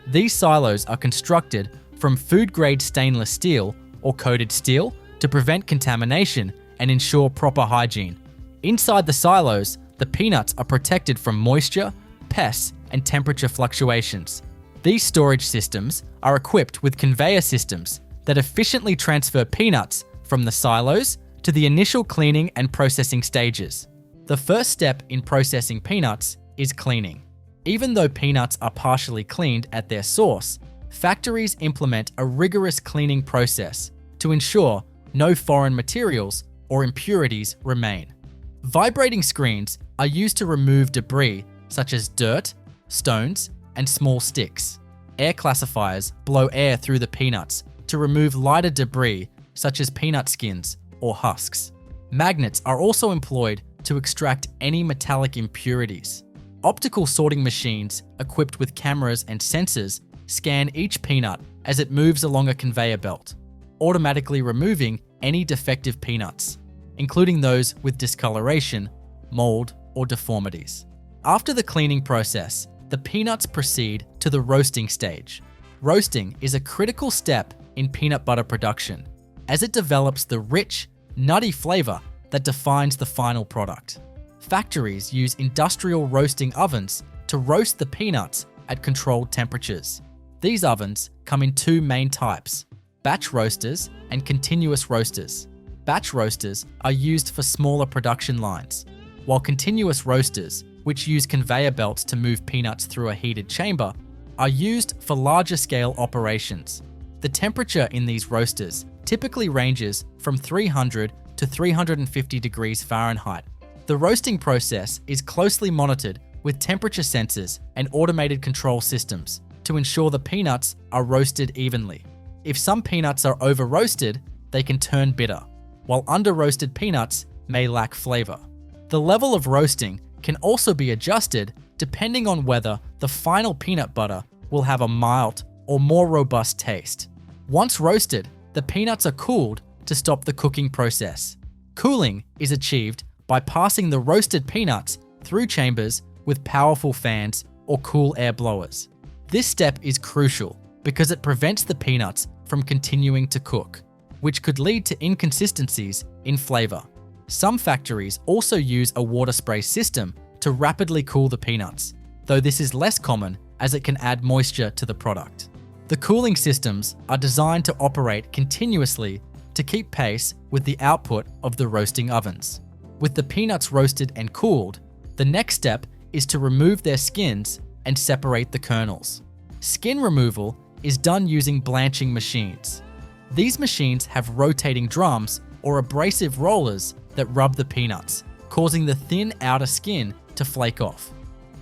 These silos are constructed from food-grade stainless steel or coated steel to prevent contamination and ensure proper hygiene. Inside the silos, the peanuts are protected from moisture, pests, and temperature fluctuations. These storage systems are equipped with conveyor systems that efficiently transfer peanuts from the silos to the initial cleaning and processing stages. The first step in processing peanuts is cleaning. Even though peanuts are partially cleaned at their source, factories implement a rigorous cleaning process to ensure no foreign materials or impurities remain. Vibrating screens are used to remove debris such as dirt, stones, and small sticks. Air classifiers blow air through the peanuts to remove lighter debris such as peanut skins or husks. Magnets are also employed to extract any metallic impurities. Optical sorting machines equipped with cameras and sensors scan each peanut as it moves along a conveyor belt, automatically removing any defective peanuts, including those with discoloration, mold, or deformities. After the cleaning process, the peanuts proceed to the roasting stage. Roasting is a critical step in peanut butter production, as it develops the rich, nutty flavor that defines the final product. Factories use industrial roasting ovens to roast the peanuts at controlled temperatures. These ovens come in two main types: batch roasters and continuous roasters. Batch roasters are used for smaller production lines, while continuous roasters, which use conveyor belts to move peanuts through a heated chamber, are used for larger scale operations. The temperature in these roasters typically ranges from 300 to 350 degrees Fahrenheit. The roasting process is closely monitored with temperature sensors and automated control systems to ensure the peanuts are roasted evenly. If some peanuts are over-roasted, they can turn bitter, while under-roasted peanuts may lack flavor. The level of roasting can also be adjusted depending on whether the final peanut butter will have a mild or more robust taste. Once roasted, the peanuts are cooled to stop the cooking process. Cooling is achieved by passing the roasted peanuts through chambers with powerful fans or cool air blowers. This step is crucial because it prevents the peanuts from continuing to cook, which could lead to inconsistencies in flavor. Some factories also use a water spray system to rapidly cool the peanuts, though this is less common as it can add moisture to the product. The cooling systems are designed to operate continuously to keep pace with the output of the roasting ovens. With the peanuts roasted and cooled, the next step is to remove their skins and separate the kernels. Skin removal is done using blanching machines. These machines have rotating drums or abrasive rollers that rub the peanuts, causing the thin outer skin to flake off.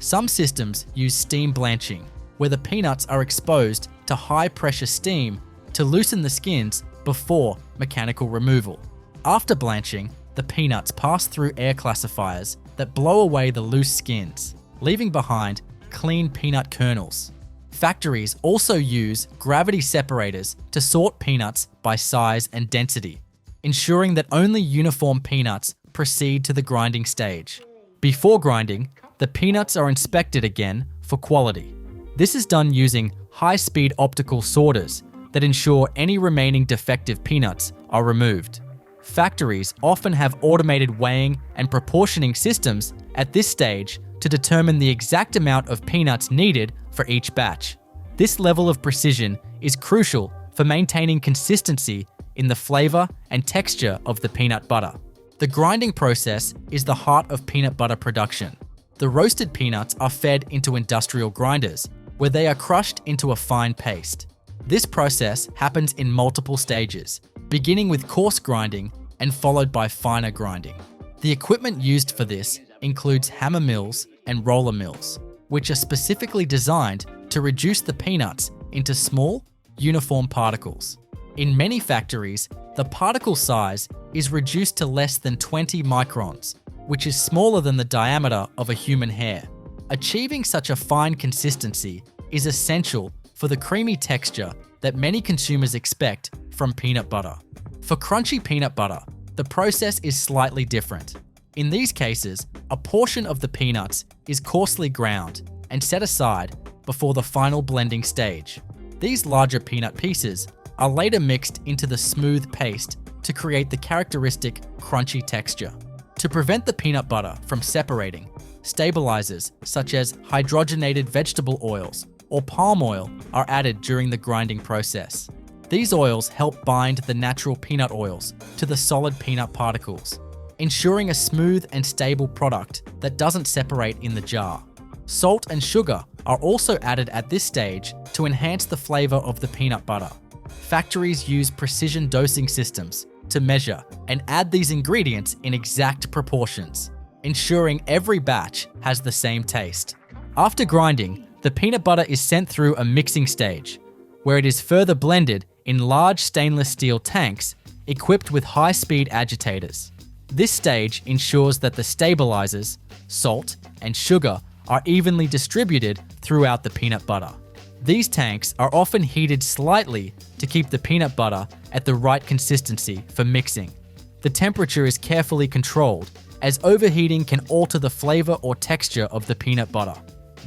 Some systems use steam blanching, where the peanuts are exposed to high-pressure steam to loosen the skins before mechanical removal. After blanching, the peanuts pass through air classifiers that blow away the loose skins, leaving behind clean peanut kernels. Factories also use gravity separators to sort peanuts by size and density, ensuring that only uniform peanuts proceed to the grinding stage. Before grinding, the peanuts are inspected again for quality. This is done using high-speed optical sorters that ensure any remaining defective peanuts are removed. Factories often have automated weighing and proportioning systems at this stage to determine the exact amount of peanuts needed for each batch. This level of precision is crucial for maintaining consistency in the flavor and texture of the peanut butter. The grinding process is the heart of peanut butter production. The roasted peanuts are fed into industrial grinders, where they are crushed into a fine paste. This process happens in multiple stages, beginning with coarse grinding and followed by finer grinding. The equipment used for this includes hammer mills and roller mills, which are specifically designed to reduce the peanuts into small, uniform particles. In many factories, the particle size is reduced to less than 20 microns, which is smaller than the diameter of a human hair. Achieving such a fine consistency is essential for the creamy texture that many consumers expect from peanut butter. For crunchy peanut butter, the process is slightly different. In these cases, a portion of the peanuts is coarsely ground and set aside before the final blending stage. These larger peanut pieces are later mixed into the smooth paste to create the characteristic crunchy texture. To prevent the peanut butter from separating, stabilizers such as hydrogenated vegetable oils or palm oil are added during the grinding process. These oils help bind the natural peanut oils to the solid peanut particles, ensuring a smooth and stable product that doesn't separate in the jar. Salt and sugar are also added at this stage to enhance the flavor of the peanut butter. Factories use precision dosing systems to measure and add these ingredients in exact proportions, ensuring every batch has the same taste. After grinding, the peanut butter is sent through a mixing stage, where it is further blended in large stainless steel tanks equipped with high-speed agitators. This stage ensures that the stabilizers, salt, and sugar are evenly distributed throughout the peanut butter. These tanks are often heated slightly to keep the peanut butter at the right consistency for mixing. The temperature is carefully controlled, as overheating can alter the flavor or texture of the peanut butter.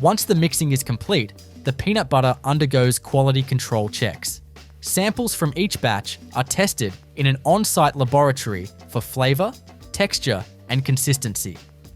Once the mixing is complete, the peanut butter undergoes quality control checks. Samples from each batch are tested in an on-site laboratory for flavor, texture, and consistency.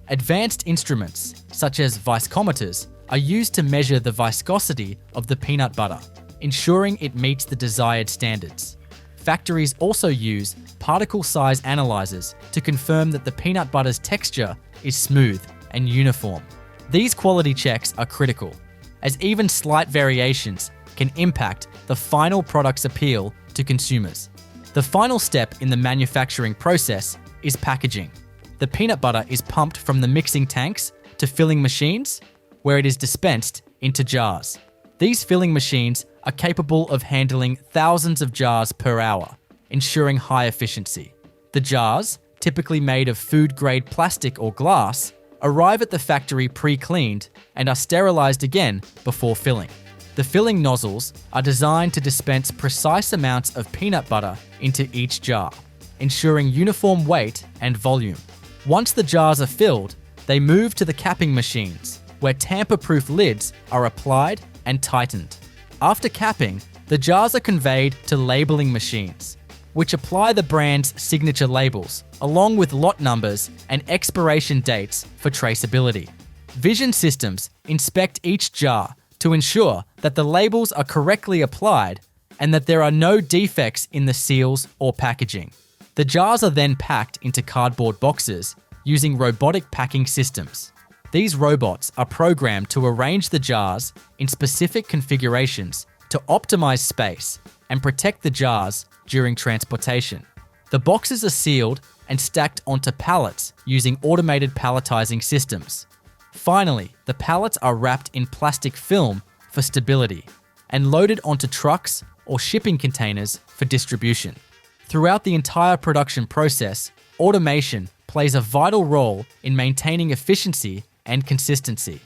Advanced instruments, such as viscometers, are used to measure the viscosity of the peanut butter, ensuring it meets the desired standards. Factories also use particle size analyzers to confirm that the peanut butter's texture is smooth and uniform. These quality checks are critical, as even slight variations can impact the final product's appeal to consumers. The final step in the manufacturing process is packaging. The peanut butter is pumped from the mixing tanks to filling machines, where it is dispensed into jars. These filling machines are capable of handling thousands of jars per hour, ensuring high efficiency. The jars, typically made of food-grade plastic or glass, arrive at the factory pre-cleaned and are sterilized again before filling. The filling nozzles are designed to dispense precise amounts of peanut butter into each jar, ensuring uniform weight and volume. Once the jars are filled, they move to the capping machines, where tamper-proof lids are applied and tightened. After capping, the jars are conveyed to labeling machines, which apply the brand's signature labels, along with lot numbers and expiration dates for traceability. Vision systems inspect each jar to ensure that the labels are correctly applied and that there are no defects in the seals or packaging. The jars are then packed into cardboard boxes using robotic packing systems. These robots are programmed to arrange the jars in specific configurations to optimize space and protect the jars during transportation. The boxes are sealed and stacked onto pallets using automated palletizing systems. Finally, the pallets are wrapped in plastic film for stability and loaded onto trucks or shipping containers for distribution. Throughout the entire production process, automation plays a vital role in maintaining efficiency and consistency.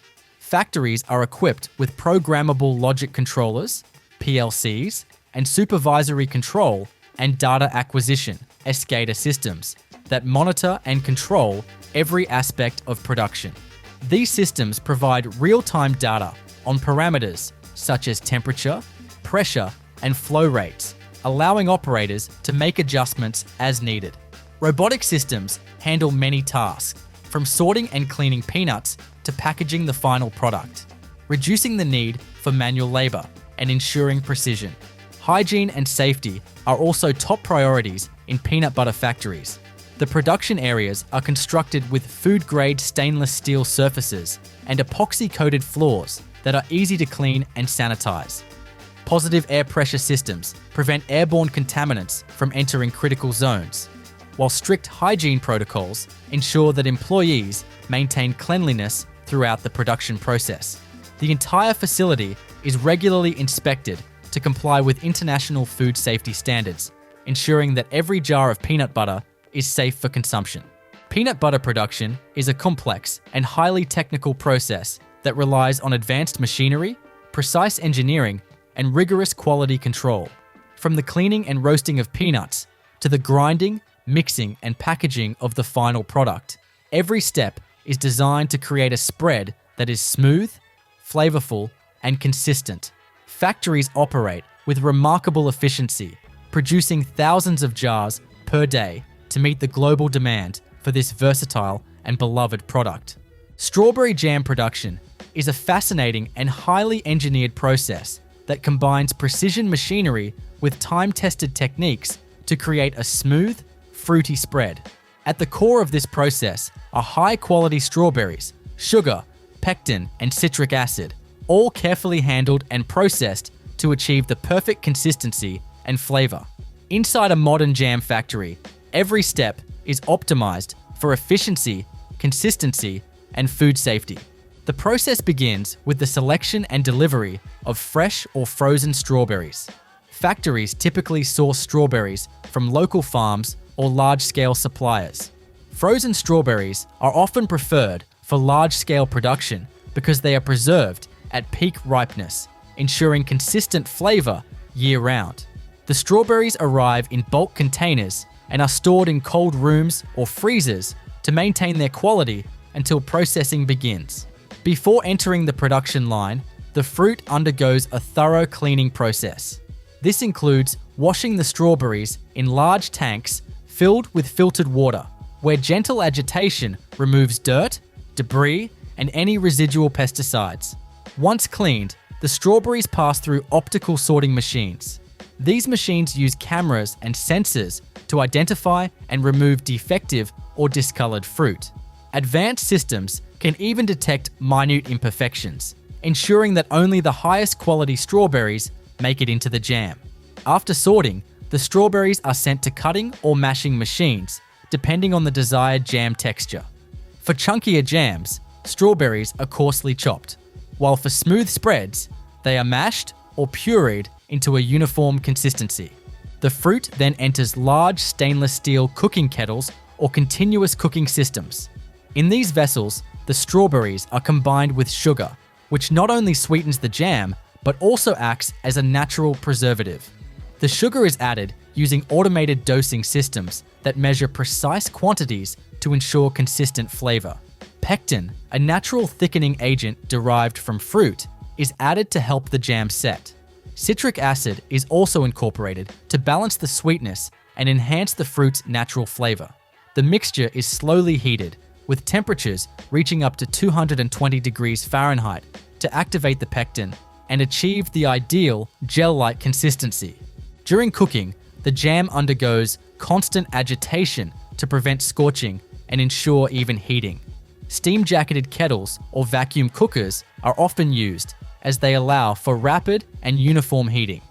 Factories are equipped with programmable logic controllers, PLCs, and supervisory control and data acquisition, SCADA systems, that monitor and control every aspect of production. These systems provide real-time data on parameters such as temperature, pressure, and flow rates, allowing operators to make adjustments as needed. Robotic systems handle many tasks, from sorting and cleaning peanuts to packaging the final product, reducing the need for manual labor and ensuring precision. Hygiene and safety are also top priorities in peanut butter factories. The production areas are constructed with food-grade stainless steel surfaces and epoxy-coated floors that are easy to clean and sanitize. Positive air pressure systems prevent airborne contaminants from entering critical zones, while strict hygiene protocols ensure that employees maintain cleanliness throughout the production process. The entire facility is regularly inspected to comply with international food safety standards, ensuring that every jar of peanut butter is safe for consumption. Peanut butter production is a complex and highly technical process that relies on advanced machinery, precise engineering, and rigorous quality control. From the cleaning and roasting of peanuts to the grinding, mixing, and packaging of the final product, every step is designed to create a spread that is smooth, flavorful, and consistent. Factories operate with remarkable efficiency, producing thousands of jars per day to meet the global demand for this versatile and beloved product. Strawberry jam production is a fascinating and highly engineered process that combines precision machinery with time-tested techniques to create a smooth, fruity spread. At the core of this process are high-quality strawberries, sugar, pectin, and citric acid, all carefully handled and processed to achieve the perfect consistency and flavor. Inside a modern jam factory, every step is optimized for efficiency, consistency, and food safety. The process begins with the selection and delivery of fresh or frozen strawberries. Factories typically source strawberries from local farms or large-scale suppliers. Frozen strawberries are often preferred for large-scale production because they are preserved at peak ripeness, ensuring consistent flavor year-round. The strawberries arrive in bulk containers and are stored in cold rooms or freezers to maintain their quality until processing begins. Before entering the production line, the fruit undergoes a thorough cleaning process. This includes washing the strawberries in large tanks filled with filtered water, where gentle agitation removes dirt, debris, and any residual pesticides. Once cleaned, the strawberries pass through optical sorting machines. These machines use cameras and sensors to identify and remove defective or discolored fruit. Advanced systems can even detect minute imperfections, ensuring that only the highest quality strawberries make it into the jam. After sorting, the strawberries are sent to cutting or mashing machines, depending on the desired jam texture. For chunkier jams, strawberries are coarsely chopped, while for smooth spreads, they are mashed or pureed into a uniform consistency. The fruit then enters large stainless steel cooking kettles or continuous cooking systems. In these vessels, the strawberries are combined with sugar, which not only sweetens the jam, but also acts as a natural preservative. The sugar is added using automated dosing systems that measure precise quantities to ensure consistent flavor. Pectin, a natural thickening agent derived from fruit, is added to help the jam set. Citric acid is also incorporated to balance the sweetness and enhance the fruit's natural flavor. The mixture is slowly heated, with temperatures reaching up to 220 degrees Fahrenheit to activate the pectin and achieve the ideal gel-like consistency. During cooking, the jam undergoes constant agitation to prevent scorching and ensure even heating. Steam-jacketed kettles or vacuum cookers are often used, as they allow for rapid and uniform heating.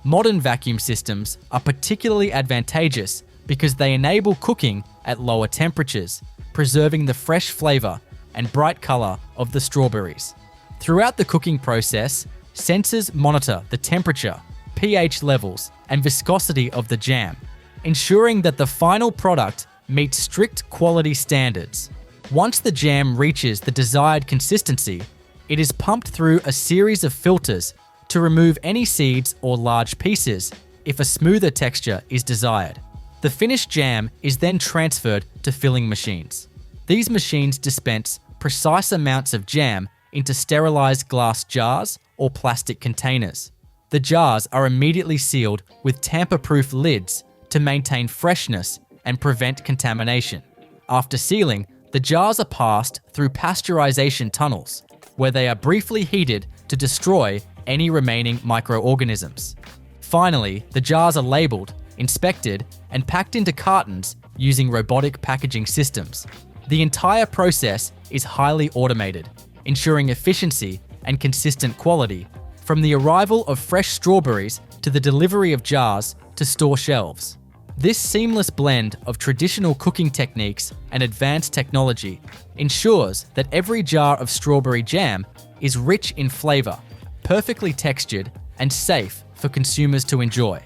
Modern vacuum systems are particularly advantageous because they enable cooking at lower temperatures, preserving the fresh flavor and bright color of the strawberries. Throughout the cooking process, sensors monitor the temperature, pH levels, and viscosity of the jam, ensuring that the final product meets strict quality standards. Once the jam reaches the desired consistency, It is pumped through a series of filters to remove any seeds or large pieces if a smoother texture is desired. The finished jam is then transferred to filling machines. These machines dispense precise amounts of jam into sterilized glass jars or plastic containers. The jars are immediately sealed with tamper-proof lids to maintain freshness and prevent contamination. After sealing, the jars are passed through pasteurization tunnels, where they are briefly heated to destroy any remaining microorganisms. Finally, the jars are labeled, inspected, and packed into cartons using robotic packaging systems. The entire process is highly automated, ensuring efficiency and consistent quality, from the arrival of fresh strawberries to the delivery of jars to store shelves. This seamless blend of traditional cooking techniques and advanced technology ensures that every jar of strawberry jam is rich in flavor, perfectly textured, and safe for consumers to enjoy.